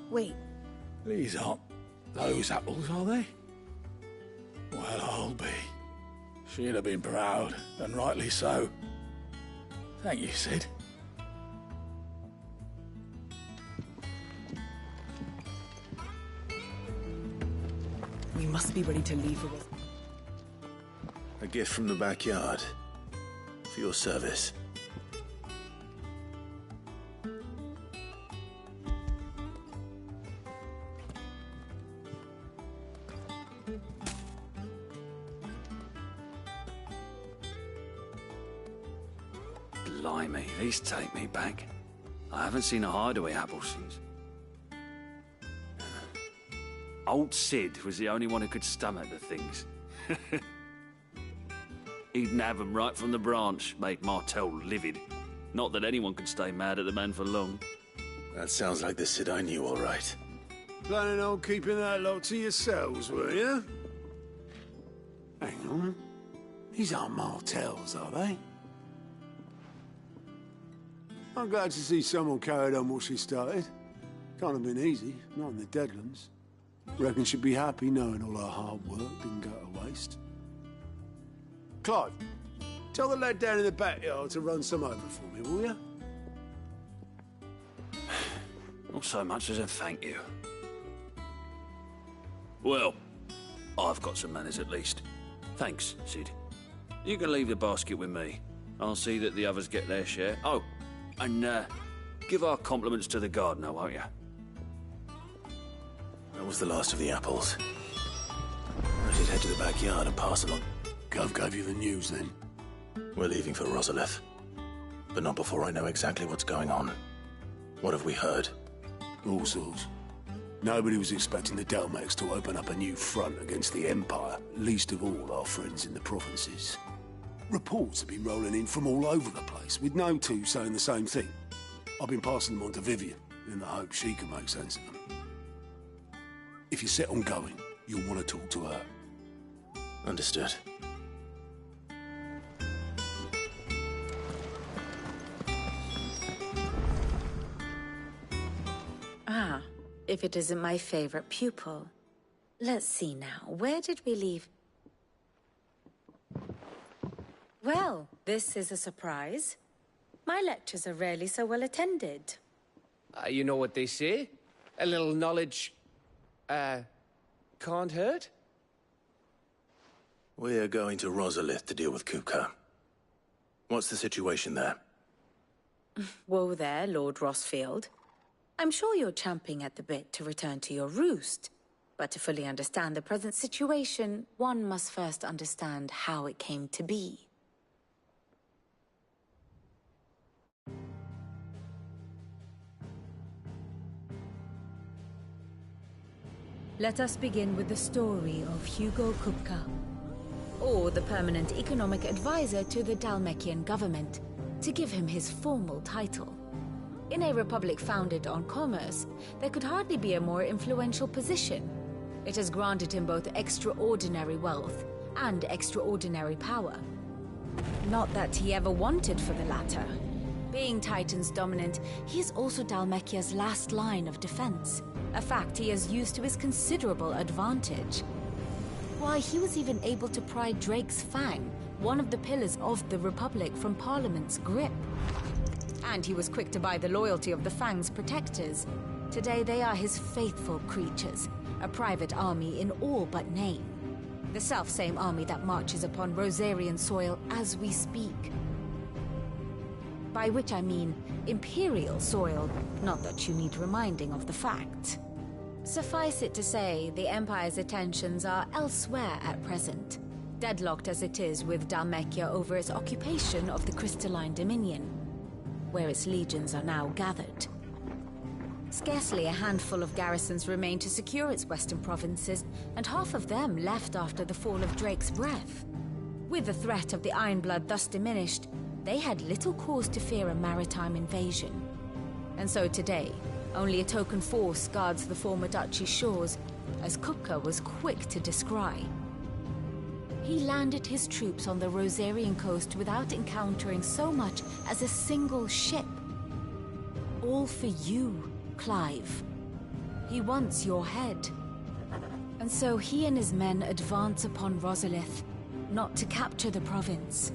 Wait. These aren't those apples, are they? Well, I'll be. She'd have been proud, and rightly so. Thank you, Sid. We must be ready to leave for this. A gift from the backyard. For your service. Blimey, these take me back. I haven't seen a hideaway apple since. Old Sid was the only one who could stomach the things. He'd nab 'em right from the branch, made Martel livid. Not that anyone could stay mad at the man for long. That sounds like the Sid I knew, all right. Planning on keeping that lot to yourselves, were you? Hang on. These aren't Martels, are they? I'm glad to see someone carried on what she started. Can't have been easy, not in the Deadlands. Reckon she'd be happy knowing all her hard work didn't go to waste. Clive, tell the lad down in the backyard to run some over for me, will you? Not so much as a thank you. Well, I've got some manners at least. Thanks, Sid. You can leave the basket with me. I'll see that the others get their share. Oh, and give our compliments to the gardener, won't you? That was the last of the apples. I should head to the backyard and pass along. Gov gave you the news, then? We're leaving for Rosalith. But not before I know exactly what's going on. What have we heard? All sorts. Nobody was expecting the Delmex to open up a new front against the Empire, least of all our friends in the provinces. Reports have been rolling in from all over the place, with no two saying the same thing. I've been passing them on to Vivian, in the hope she can make sense of them. If you're set on going, you'll want to talk to her. Understood. Ah, if it isn't my favorite pupil. Let's see now, where did we leave? Well, this is a surprise. My lectures are rarely so well attended. You know what they say? A little knowledge, can't hurt? We're going to Rosalith to deal with Kupka. What's the situation there? Whoa there, Lord Rossfield. I'm sure you're champing at the bit to return to your roost. But to fully understand the present situation, one must first understand how it came to be. Let us begin with the story of Hugo Kupka, or the permanent economic advisor to the Dalmekian government, to give him his formal title. In a republic founded on commerce, there could hardly be a more influential position. It has granted him both extraordinary wealth and extraordinary power. Not that he ever wanted for the latter. Being Titan's dominant, he is also Dalmekia's last line of defense, a fact he has used to his considerable advantage. Why, he was even able to pry Drake's Fang, one of the pillars of the Republic, from Parliament's grip. And he was quick to buy the loyalty of the Fang's protectors. Today they are his faithful creatures, a private army in all but name. The self-same army that marches upon Rosarian soil as we speak. By which I mean Imperial soil, not that you need reminding of the fact. Suffice it to say, the Empire's attentions are elsewhere at present, deadlocked as it is with Dalmekia over its occupation of the Crystalline Dominion, where its legions are now gathered. Scarcely a handful of garrisons remain to secure its western provinces, and half of them left after the fall of Drake's Breath. With the threat of the Ironblood thus diminished, they had little cause to fear a maritime invasion. And so today, only a token force guards the former duchy's shores, as Kupka was quick to descry. He landed his troops on the Rosarian coast without encountering so much as a single ship. All for you, Clive. He wants your head. And so he and his men advance upon Rosalith, not to capture the province,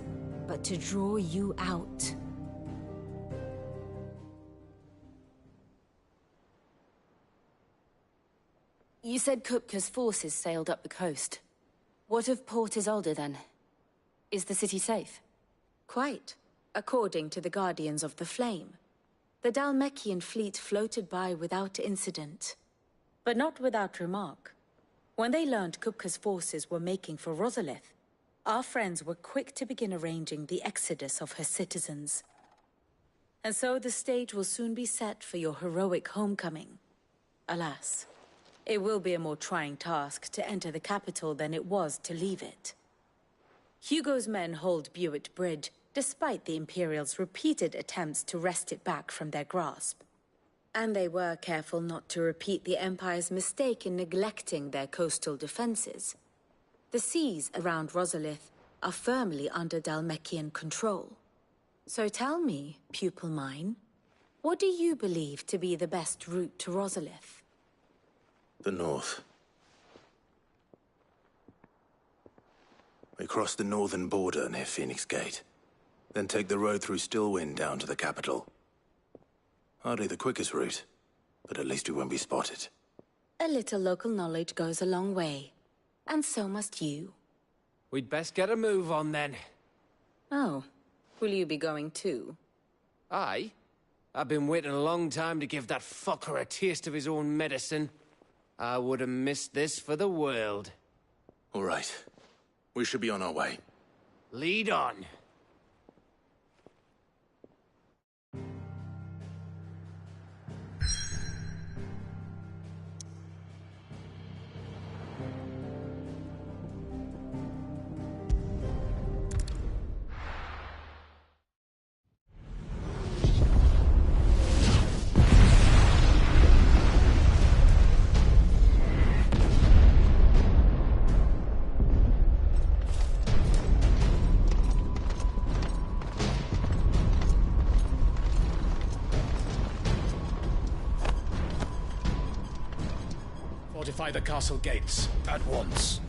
but to draw you out. You said Kupka's forces sailed up the coast. What of Port Isolde, then? Is the city safe? Quite, according to the Guardians of the Flame. The Dalmekian fleet floated by without incident. But not without remark. When they learned Kupka's forces were making for Rosalith, our friends were quick to begin arranging the exodus of her citizens. And so the stage will soon be set for your heroic homecoming. Alas, it will be a more trying task to enter the capital than it was to leave it. Hugo's men hold Buett Bridge, despite the Imperials' repeated attempts to wrest it back from their grasp. And they were careful not to repeat the Empire's mistake in neglecting their coastal defenses. The seas around Rosalith are firmly under Dalmekian control. So tell me, pupil mine, what do you believe to be the best route to Rosalith? The north. We cross the northern border near Phoenix Gate, then take the road through Stillwind down to the capital. Hardly the quickest route, but at least we won't be spotted. A little local knowledge goes a long way, and so must you. We'd best get a move on then. Oh, will you be going too? Aye. I've been waiting a long time to give that fucker a taste of his own medicine. I would have missed this for the world. All right. We should be on our way. Lead on. Fortify the castle gates at once.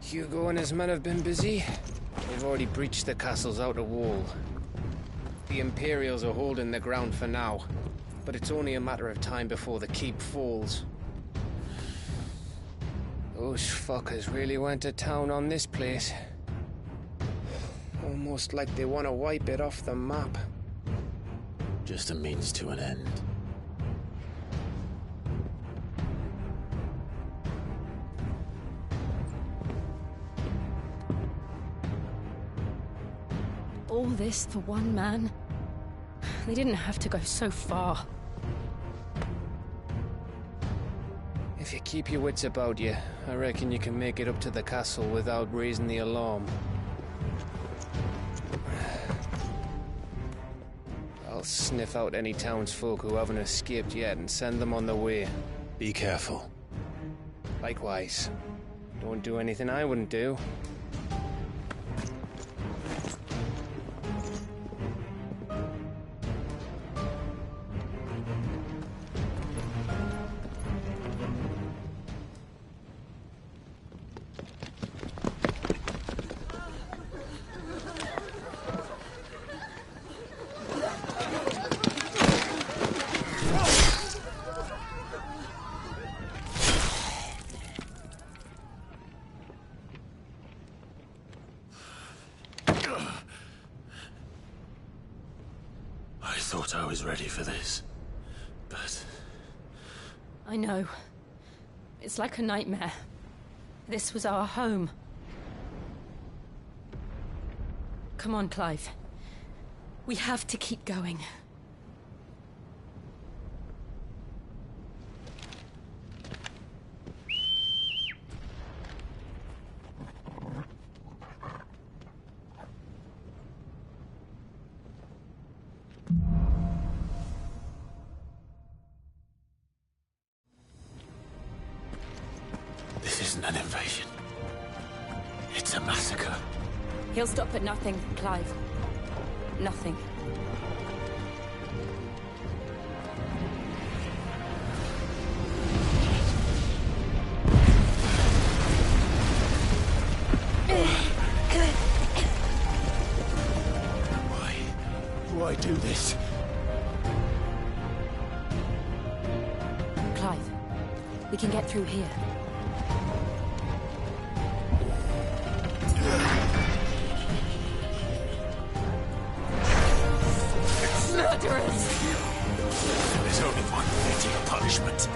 Hugo and his men have been busy. They've already breached the castle's outer wall. The Imperials are holding the ground for now, but it's only a matter of time before the keep falls. Those fuckers really went to town on this place. Almost like they want to wipe it off the map. Just a means to an end. All this for one man? They didn't have to go so far. If you keep your wits about you, I reckon you can make it up to the castle without raising the alarm. I'll sniff out any townsfolk who haven't escaped yet and send them on their way. Be careful. Likewise. Don't do anything I wouldn't do. I thought I was ready for this, but... I know. It's like a nightmare. This was our home. Come on, Clive. We have to keep going. This isn't an invasion. It's a massacre. He'll stop at nothing, Clive. Nothing. Why do this? Clive, we can get through here. Murderers! There's only one fitting punishment.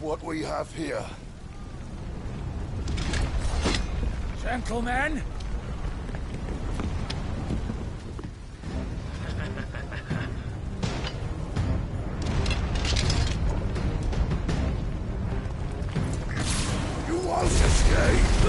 what we have here. Gentlemen! You won't escape!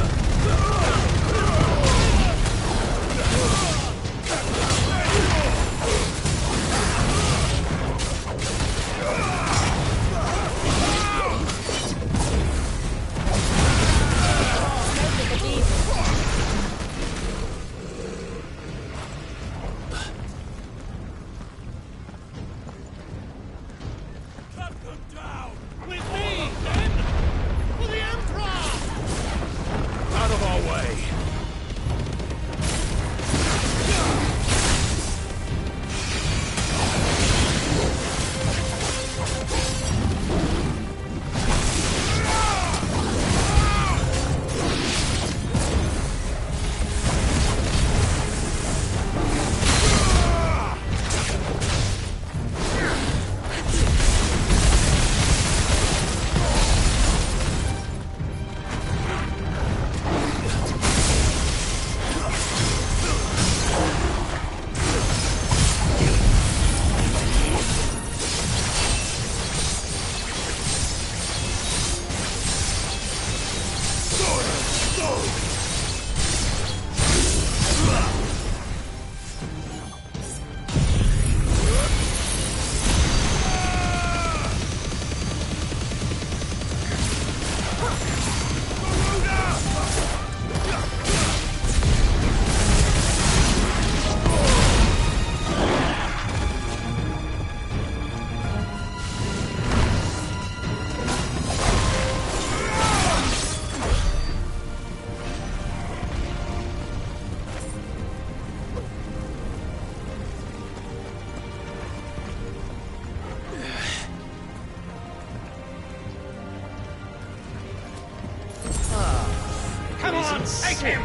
Come on, take him!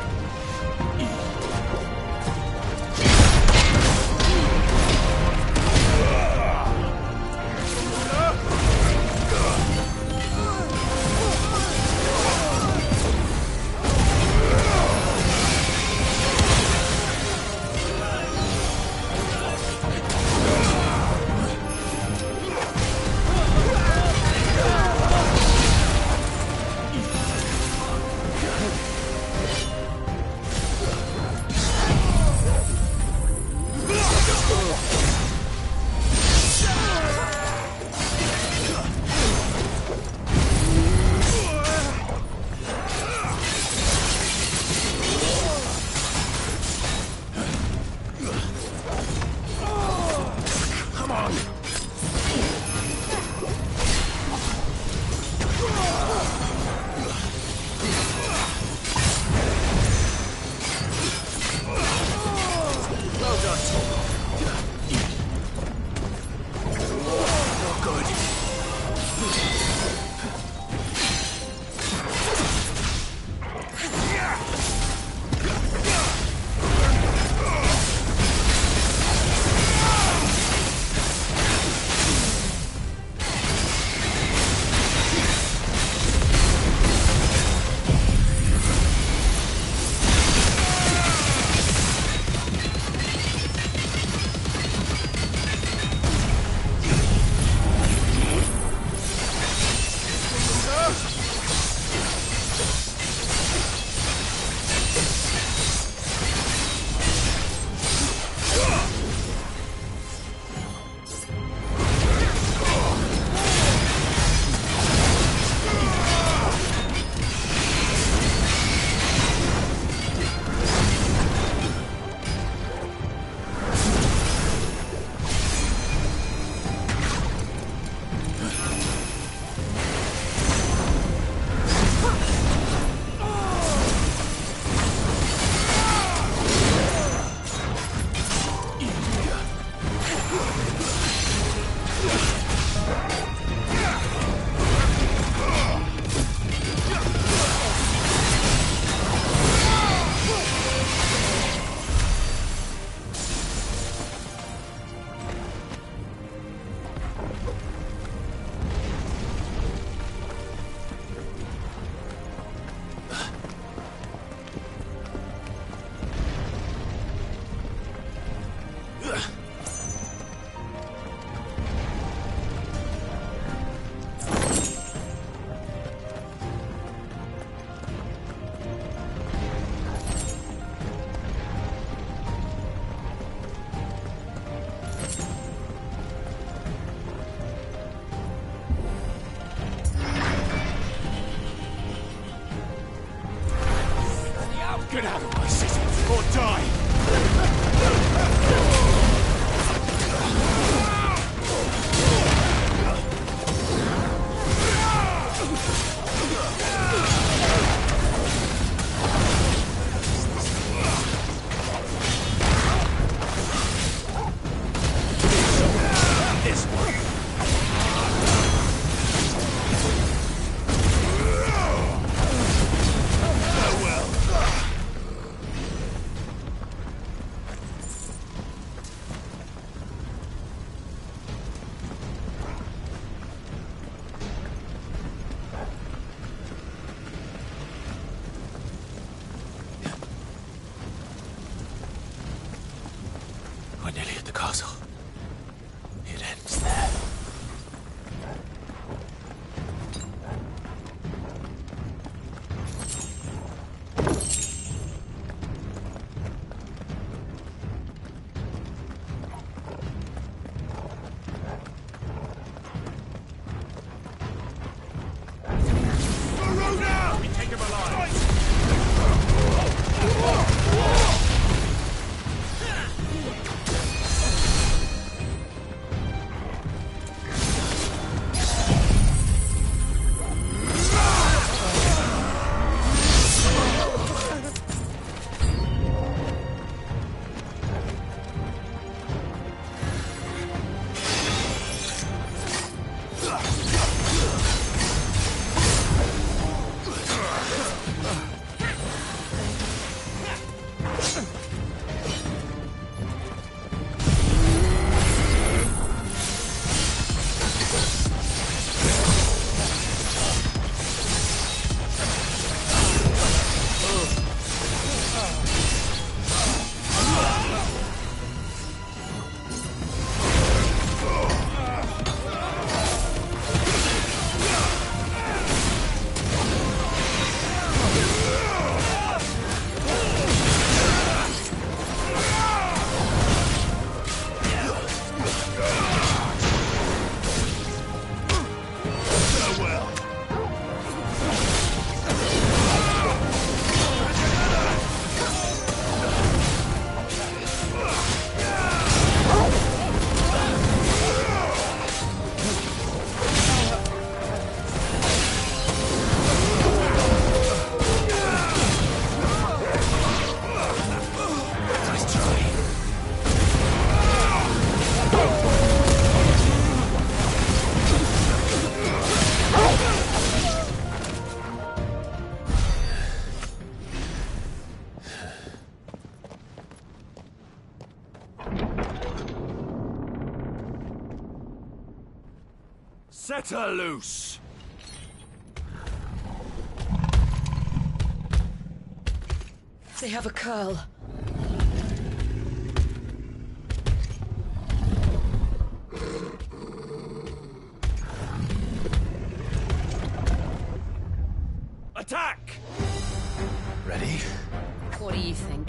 Set her loose! They have a curl. Attack! Ready? What do you think?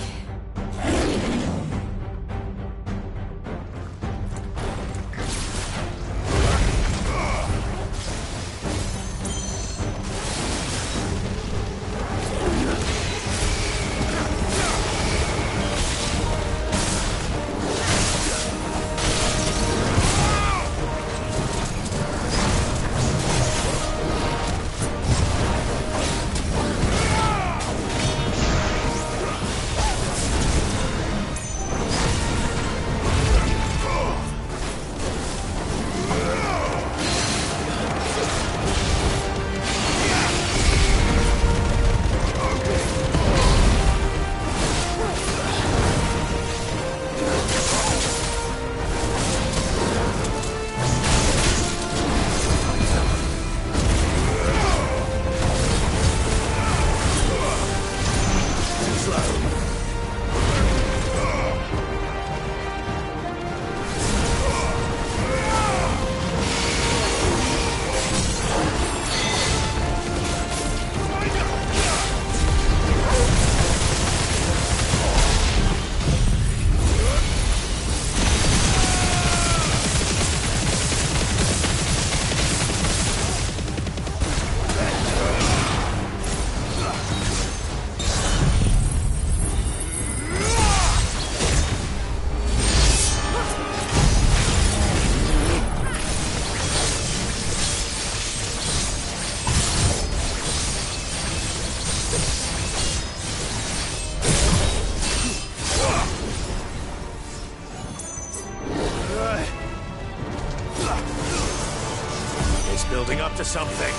Building up to something.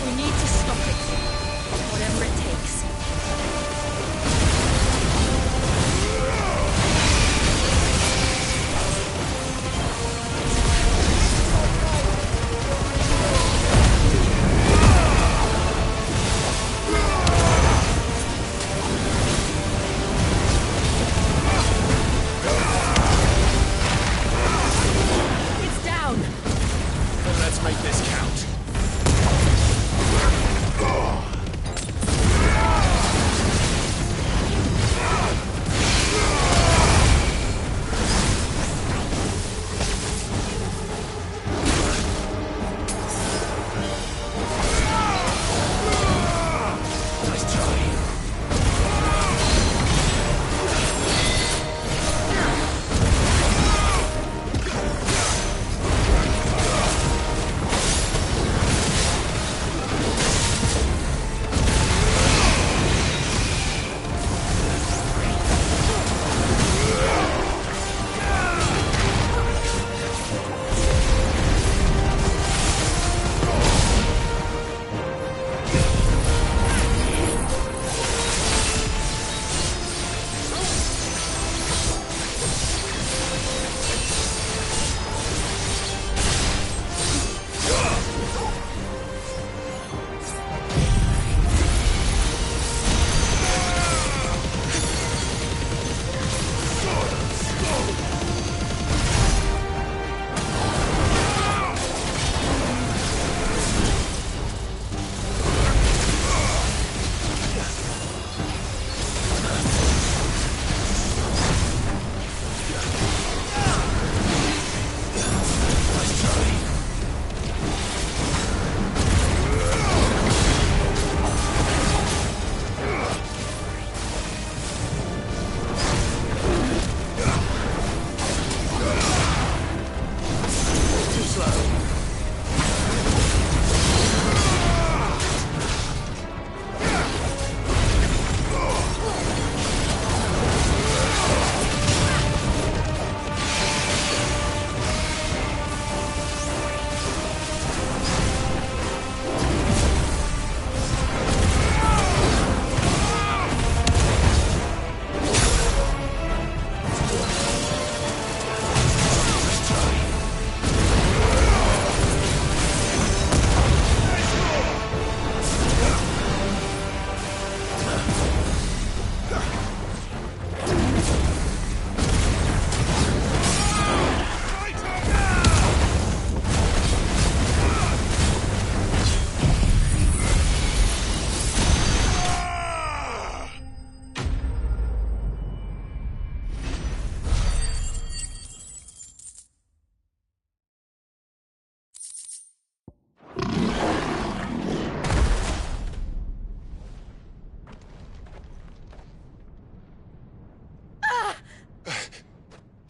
We need to stop it. Whatever it takes. It's down. Let's make this count.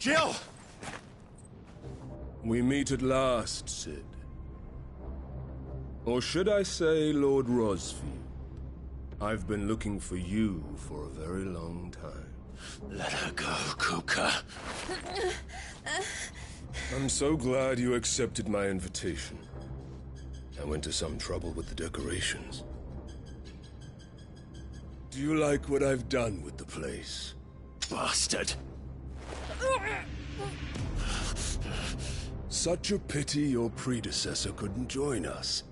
Jill! We meet at last, Sid. Or should I say, Lord Rosfield? I've been looking for you for a very long time. Let her go, Kuka. I'm so glad you accepted my invitation. I went to some trouble with the decorations. Do you like what I've done with the place? Bastard! Such a pity your predecessor couldn't join us.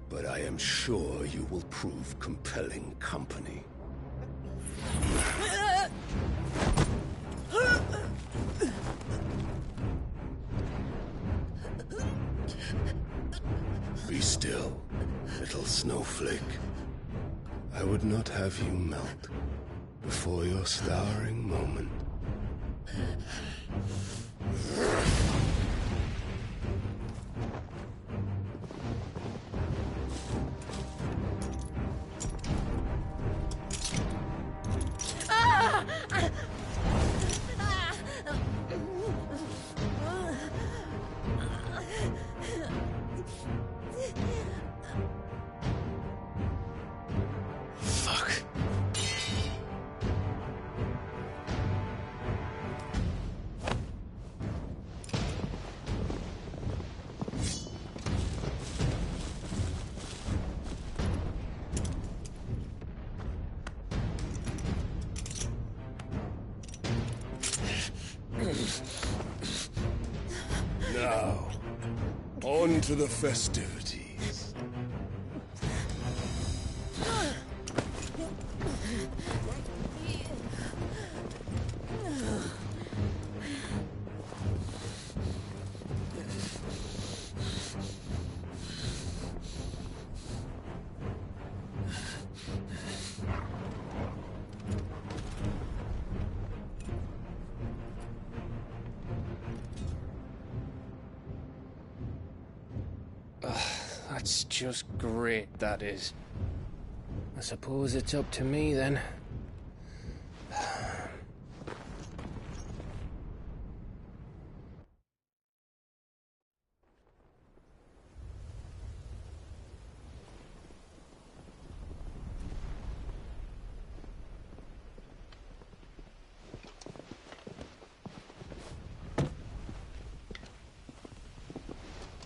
But I am sure you will prove compelling company. Be still, little snowflake. I would not have you melt before your starring moment. Fuck. Now, on to the festivities. That's just great, that is. I suppose it's up to me, then.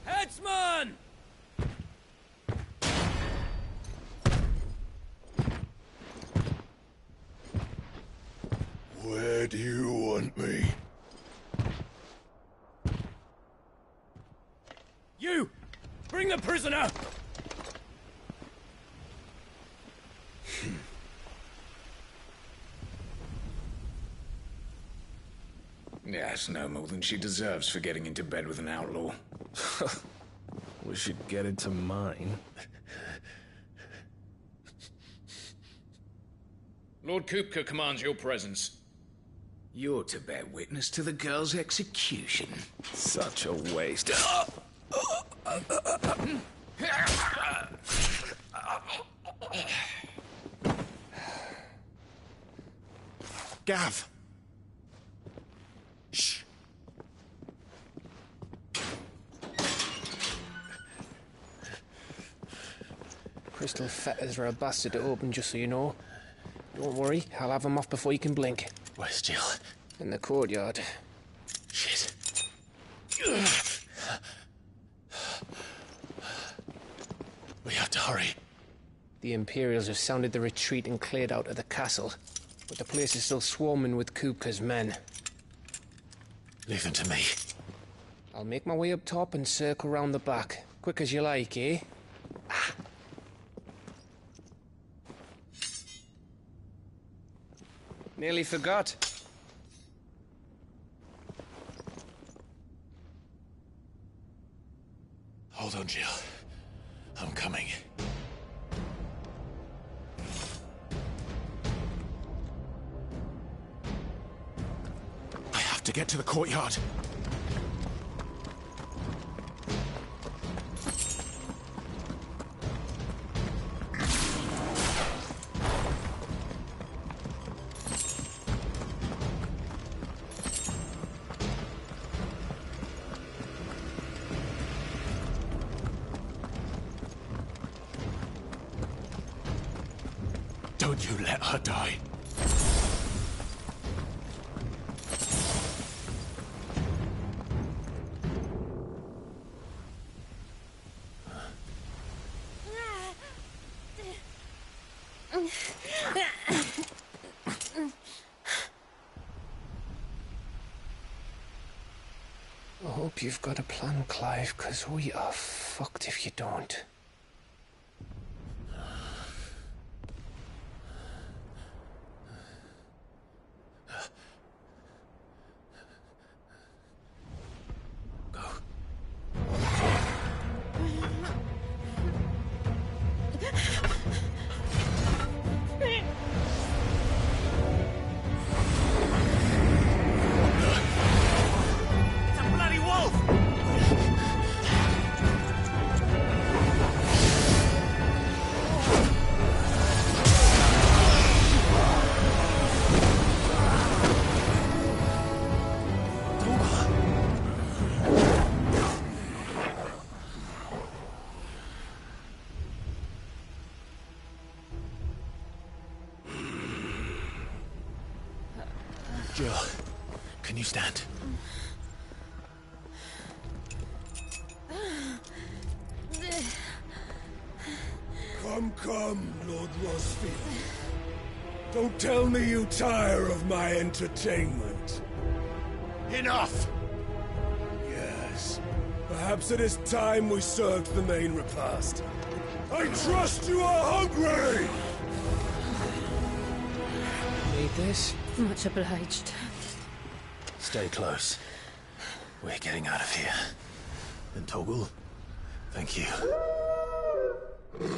Headsman! Where do you want me? You! Bring the prisoner! Yes, no more than she deserves for getting into bed with an outlaw. We should get into mine. Lord Kupka commands your presence. You're to bear witness to the girl's execution. Such a waste. Gav! Shh. Crystal fetters are a bastard to open, just so you know. Don't worry, I'll have them off before you can blink. Where's Jill? In the courtyard. Shit. We have to hurry. The Imperials have sounded the retreat and cleared out of the castle, but the place is still swarming with Kupka's men. Leave them to me. I'll make my way up top and circle round the back. Quick as you like, eh? Nearly forgot. Hold on, Jill. I'm coming. I have to get to the courtyard. Don't you let her die. I hope you've got a plan, Clive, because we are fucked if you don't. Jill, can you stand? Come, Lord Rosfield. Don't tell me you tire of my entertainment. Enough! Yes. Perhaps it is time we served the main repast. I trust you are hungry! Need this? Much obliged. Stay close. We're getting out of here. And Toggle, thank you. Take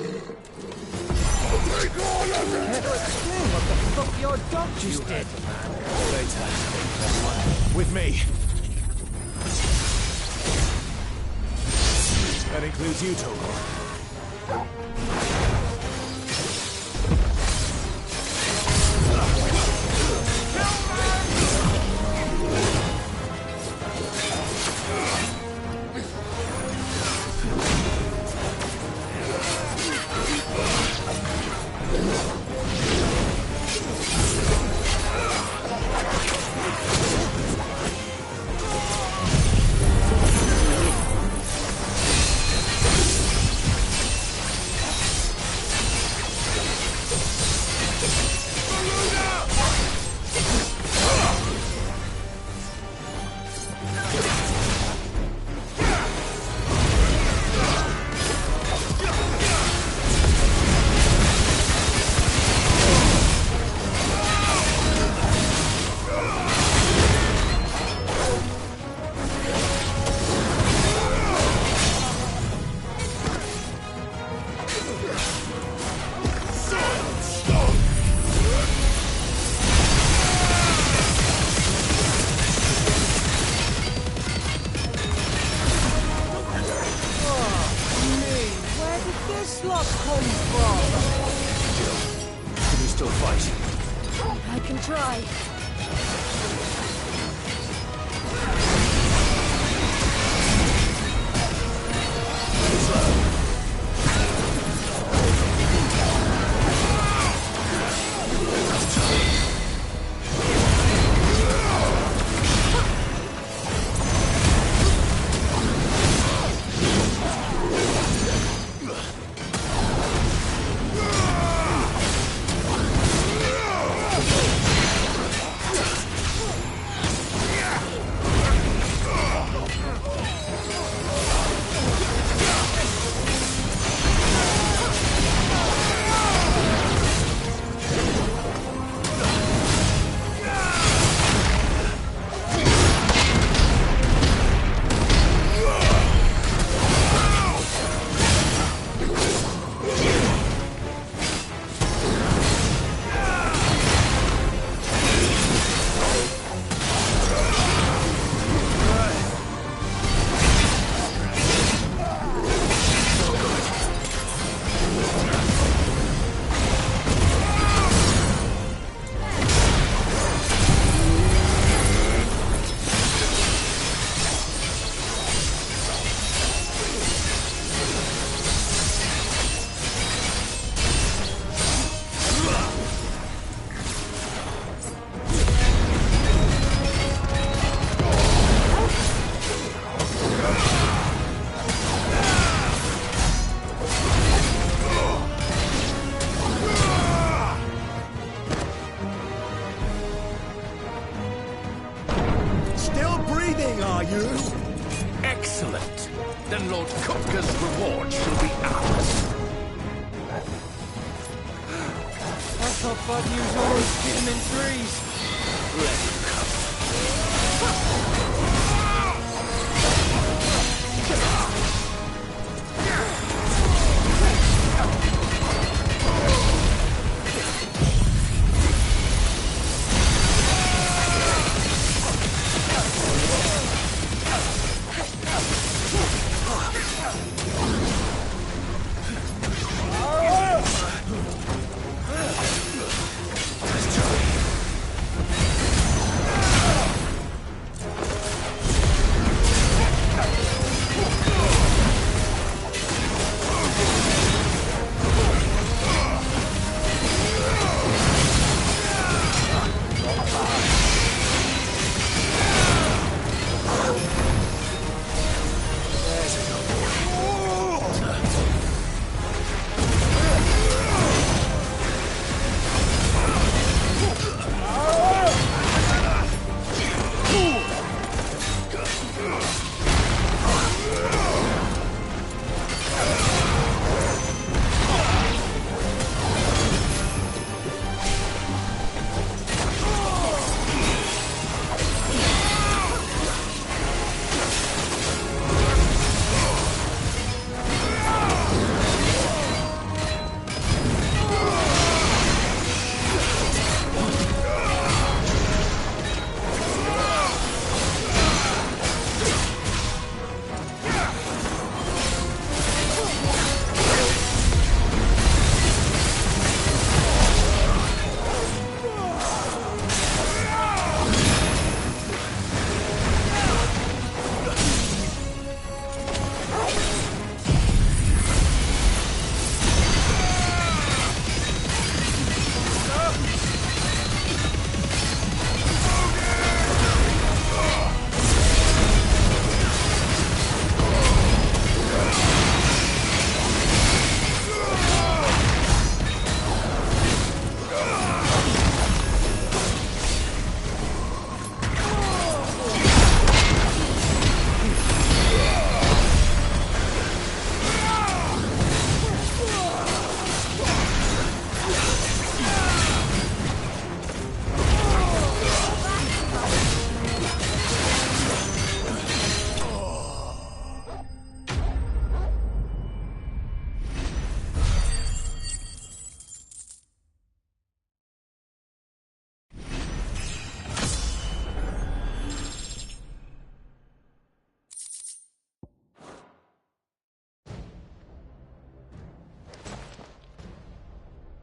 all of it! Care to explain what the fuck your dog Just did? Later, everyone. With me. That includes you, Toggle. I can try. thought you was always skimming trees. Let him come.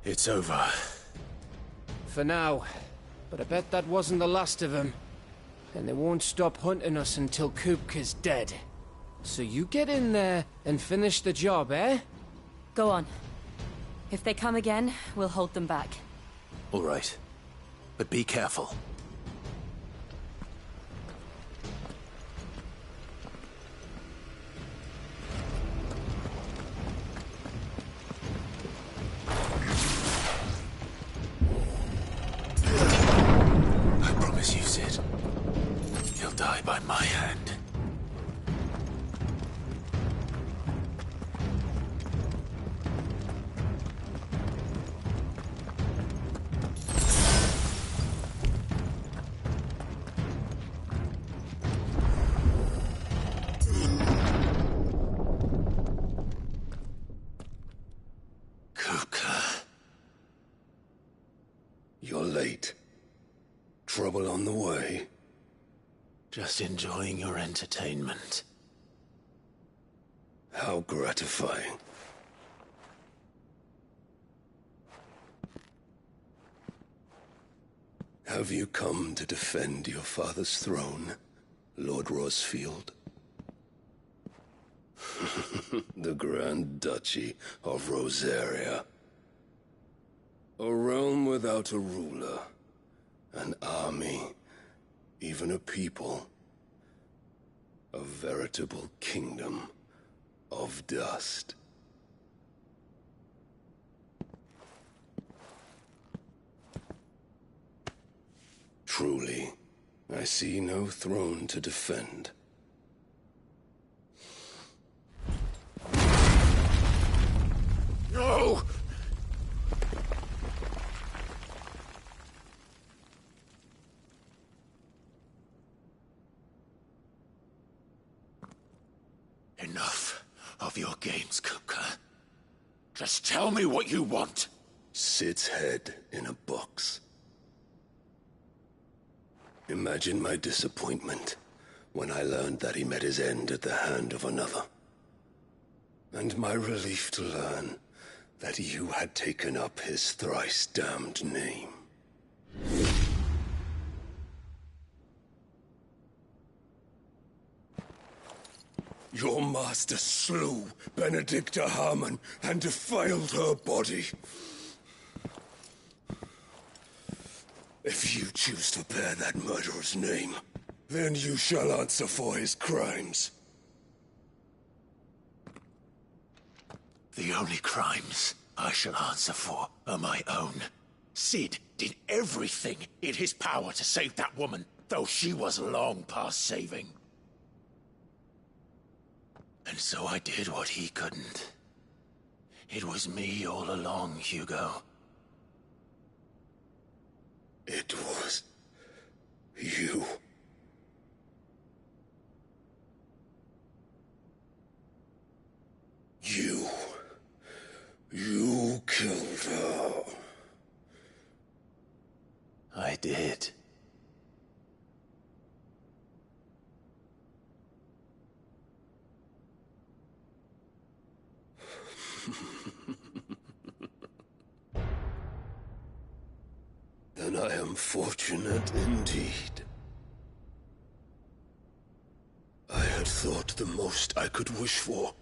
It's over. For now. But I bet that wasn't the last of them. And they won't stop hunting us until Kupka's dead. So you get in there and finish the job, eh? Go on. If they come again, we'll hold them back. All right. But be careful. I promise you, Sid. He'll die by my hand. You're late. Trouble on the way? Just enjoying your entertainment. How gratifying. Have you come to defend your father's throne, Lord Rosfield? The Grand Duchy of Rosaria. A realm without a ruler, an army, even a people. A veritable kingdom of dust. Truly, I see no throne to defend. No! of your games, Kuka. Just tell me what you want. Sid's head in a box. Imagine my disappointment when I learned that he met his end at the hand of another. And my relief to learn that you had taken up his thrice-damned name. Your master slew Benedicta Harmon and defiled her body. If you choose to bear that murderer's name, then you shall answer for his crimes. The only crimes I shall answer for are my own. Sid did everything in his power to save that woman, though she was long past saving. And so I did what he couldn't. It was me all along, Hugo. It was you. You killed her. I did. Then I am fortunate indeed. I had thought the most I could wish for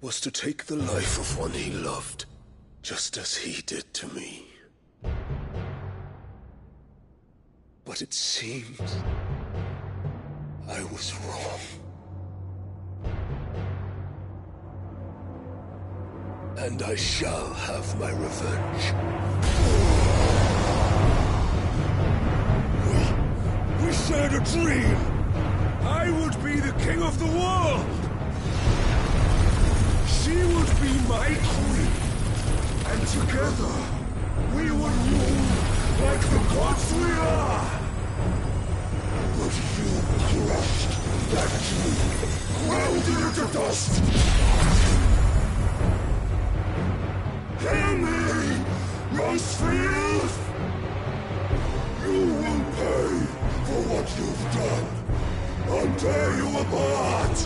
was to take the life of one he loved, just as he did to me. But it seems I was wrong. And I shall have my revenge. We shared a dream! I would be the king of the world! She would be my queen! And together, we would rule like the gods we are! But you crushed that dream, ground it into dust! Hear me, Rosefield! You will pay for what you've done. I'll tear you apart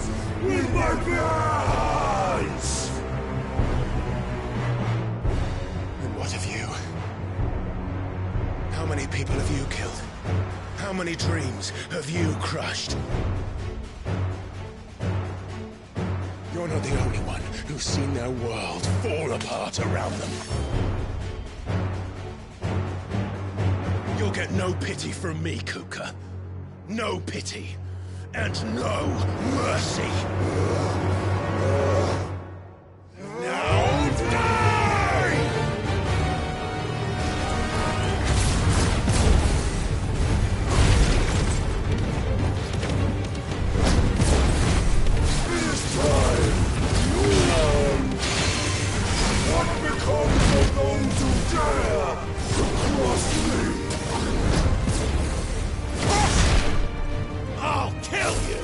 with my bare hands! And what of you? How many people have you killed? How many dreams have you crushed? You're not the only one who's seen their world fall apart around them. You'll get no pity from me, Kuka. No pity. And no mercy. Now die! This time, you learn what becomes of those who dare to cross me. I'll kill you!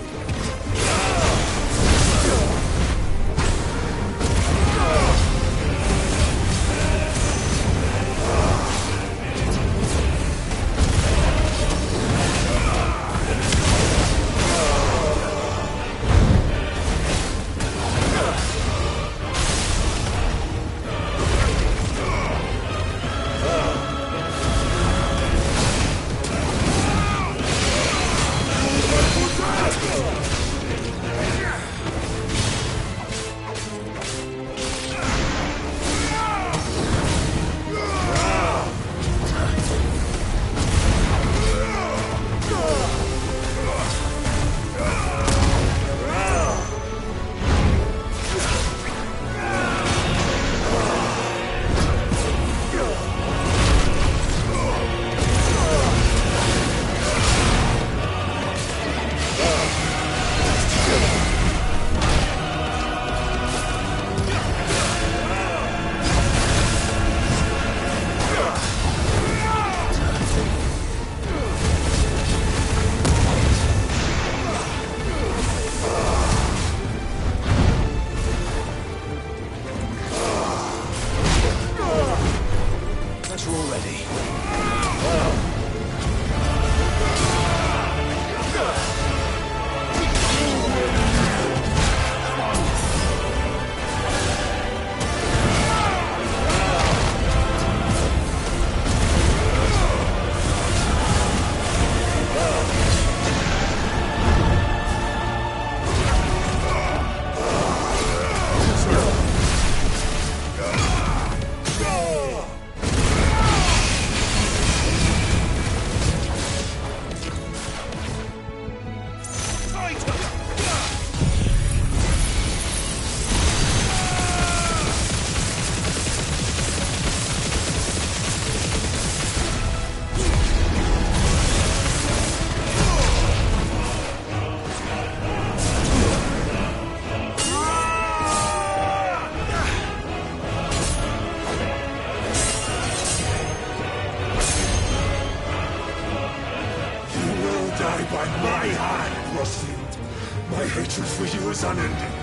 hatred for you is unending.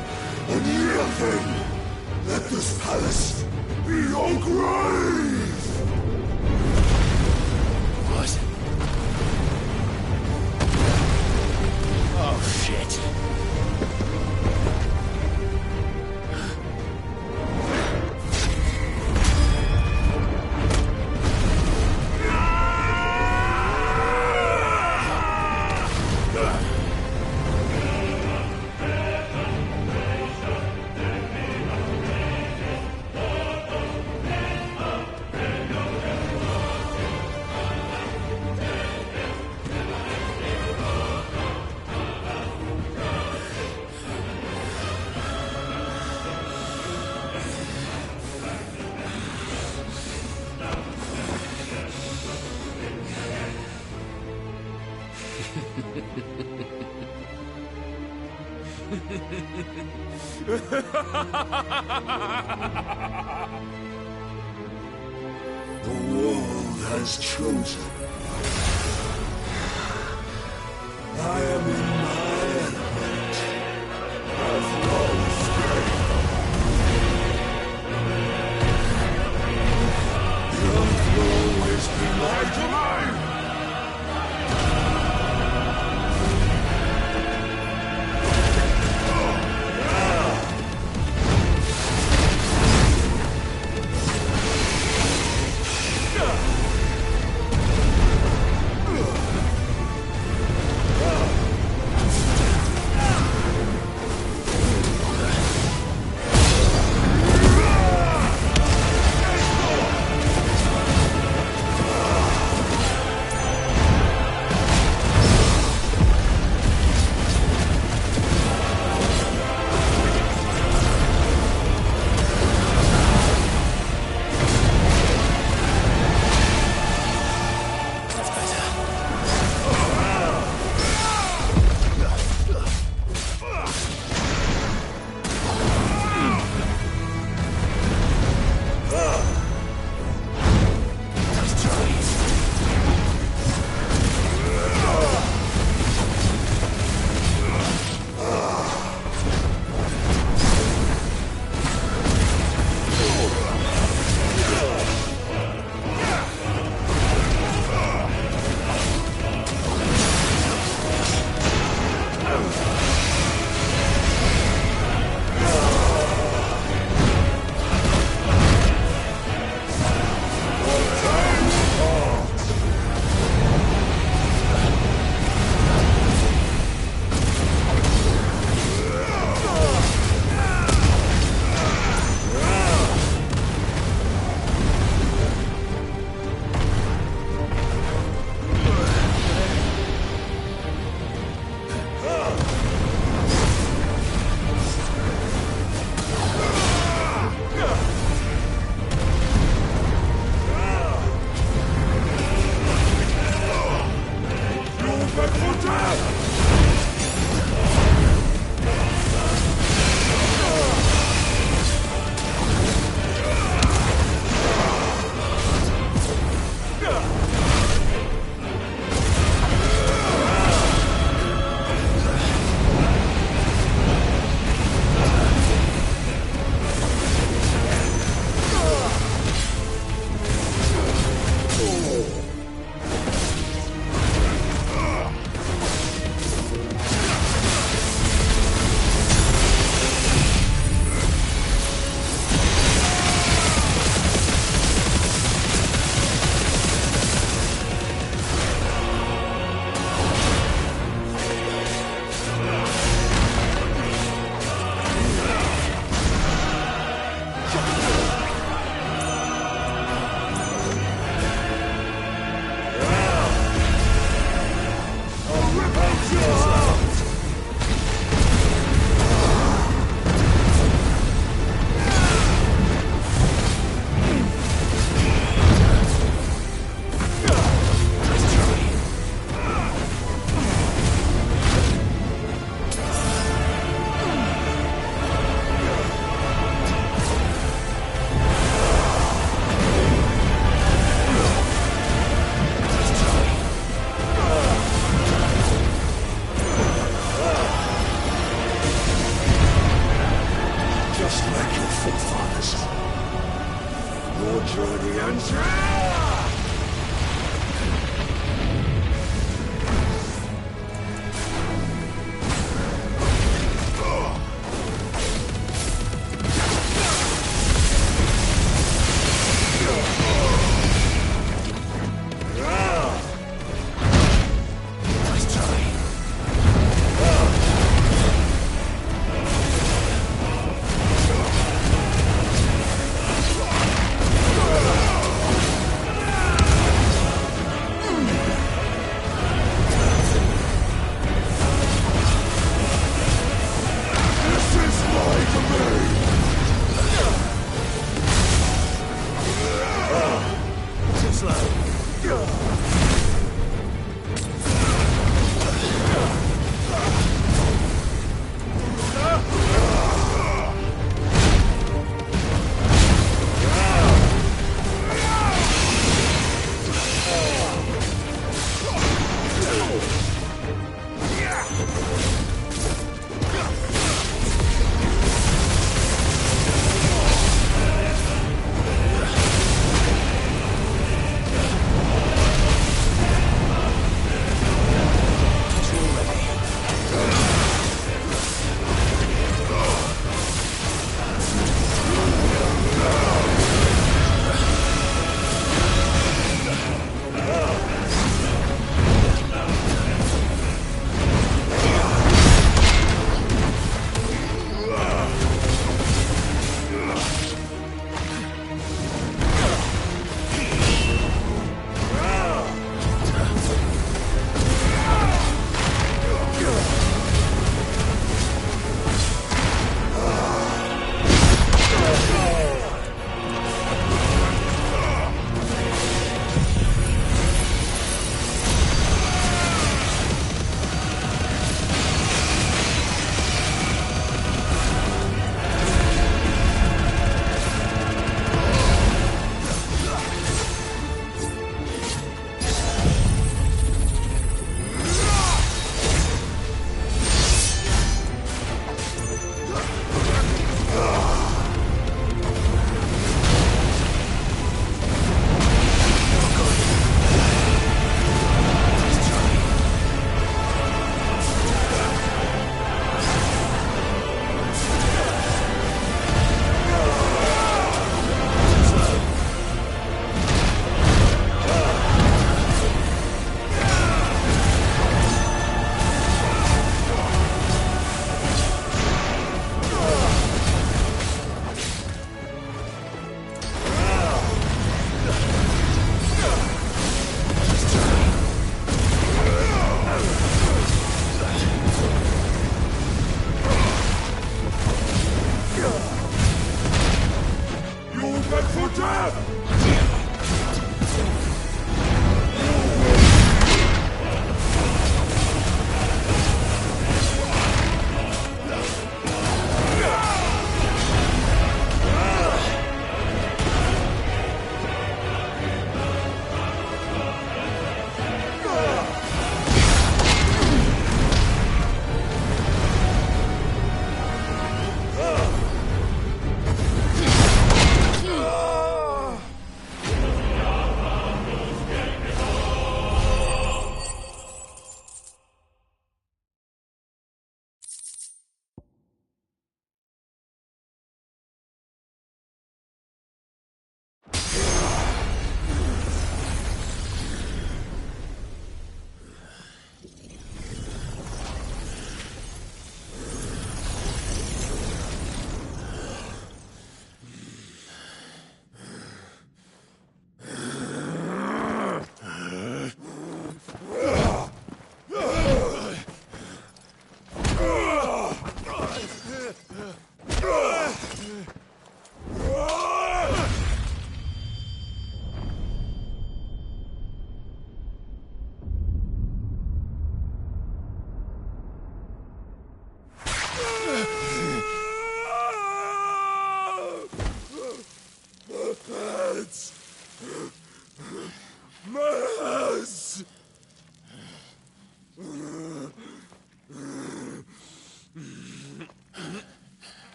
And yet then, let this palace be your grave! What? Oh, shit. The world has chosen. I am in my element. Have no escape. The earth will always be my domain.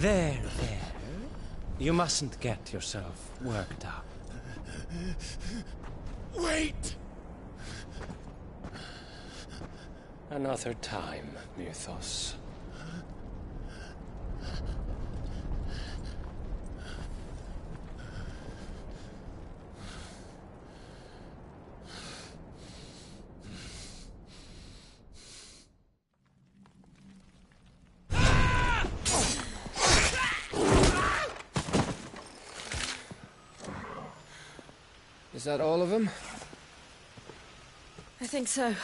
There. You mustn't get yourself worked up. Wait! Another time, Mythos. Is that all of them? I think so.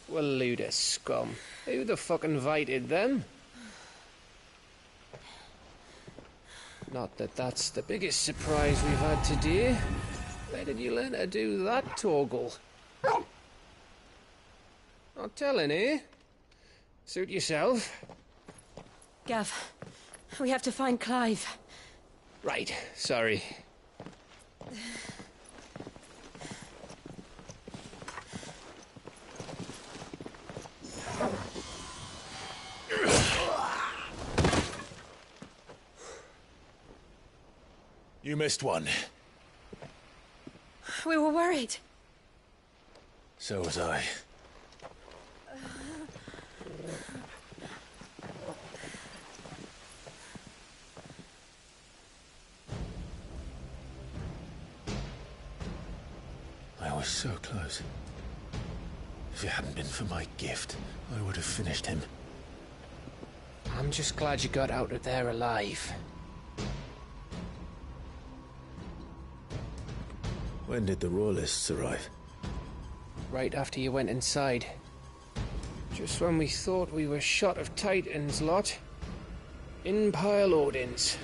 Well, load of scum. Who the fuck invited them? Not that that's the biggest surprise we've had today. Where did you learn to do that, Torgal? Not telling, eh? Suit yourself. Gav, we have to find Clive. Right, sorry. You missed one. We were worried. So was I. I was so close. If it hadn't been for my gift, I would have finished him. I'm just glad you got out of there alive. When did the Royalists arrive? Right after you went inside. Just when we thought we were shot of Titans, lot. In pile Odins.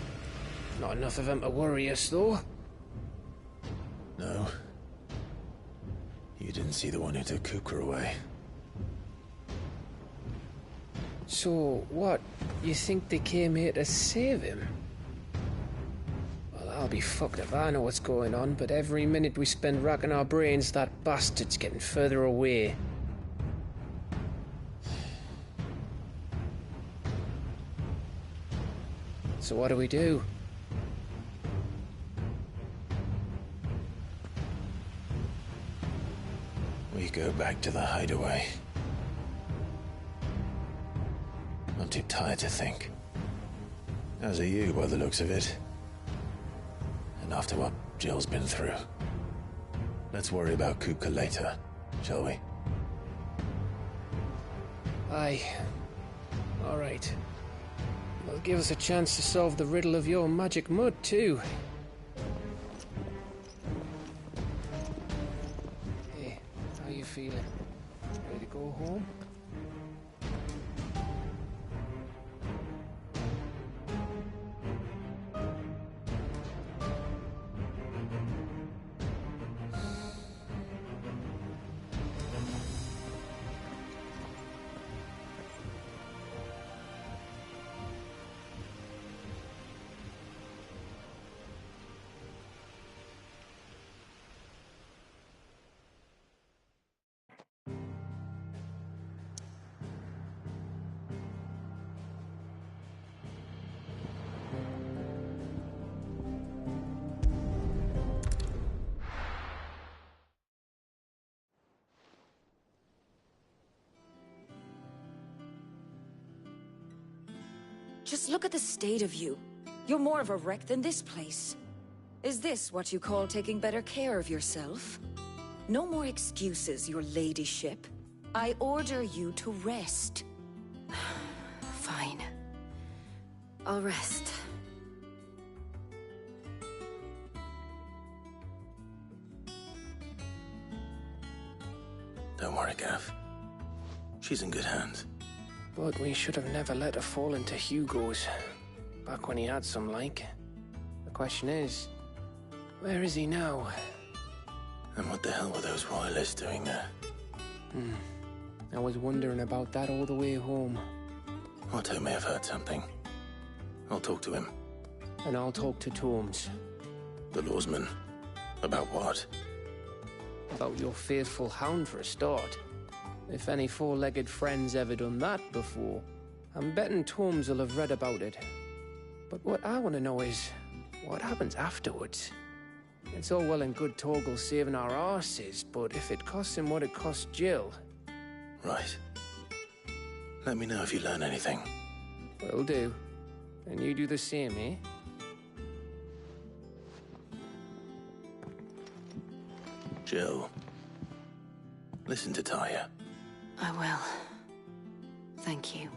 Not enough of them to worry us, though. No. You didn't see the one who took Kupka away. So, what? You think they came here to save him? Well, I'll be fucked if I know what's going on, but every minute we spend racking our brains, that bastard's getting further away. So what do? We go back to the hideaway. I'm too tired to think. As are you, by the looks of it. And after what Jill's been through. Let's worry about Kupka later, shall we? Aye. All right. Well, give us a chance to solve the riddle of your magic mud, too. Hey, how you feeling? Ready to go home? Just look at the state of you. You're more of a wreck than this place. Is this what you call taking better care of yourself? No more excuses, your ladyship. I order you to rest. Fine. I'll rest. Don't worry, Gav. She's in good hands. But we should have never let her fall into Hugo's. Back when he had some like. The question is, where is he now? And what the hell were those royalists doing there? I was wondering about that all the way home. Otto may have heard something. I'll talk to him. And I'll talk to Torms. The lawsman. About what? About your faithful hound for a start. If any four-legged friend's ever done that before, I'm betting Torms will have read about it. But what I want to know is, what happens afterwards? It's all well and good Torgal saving our arses, but if it costs him what it cost Jill... Right. Let me know if you learn anything. Will do. And you do the same, eh? Jill, listen to Taya. I will. Thank you.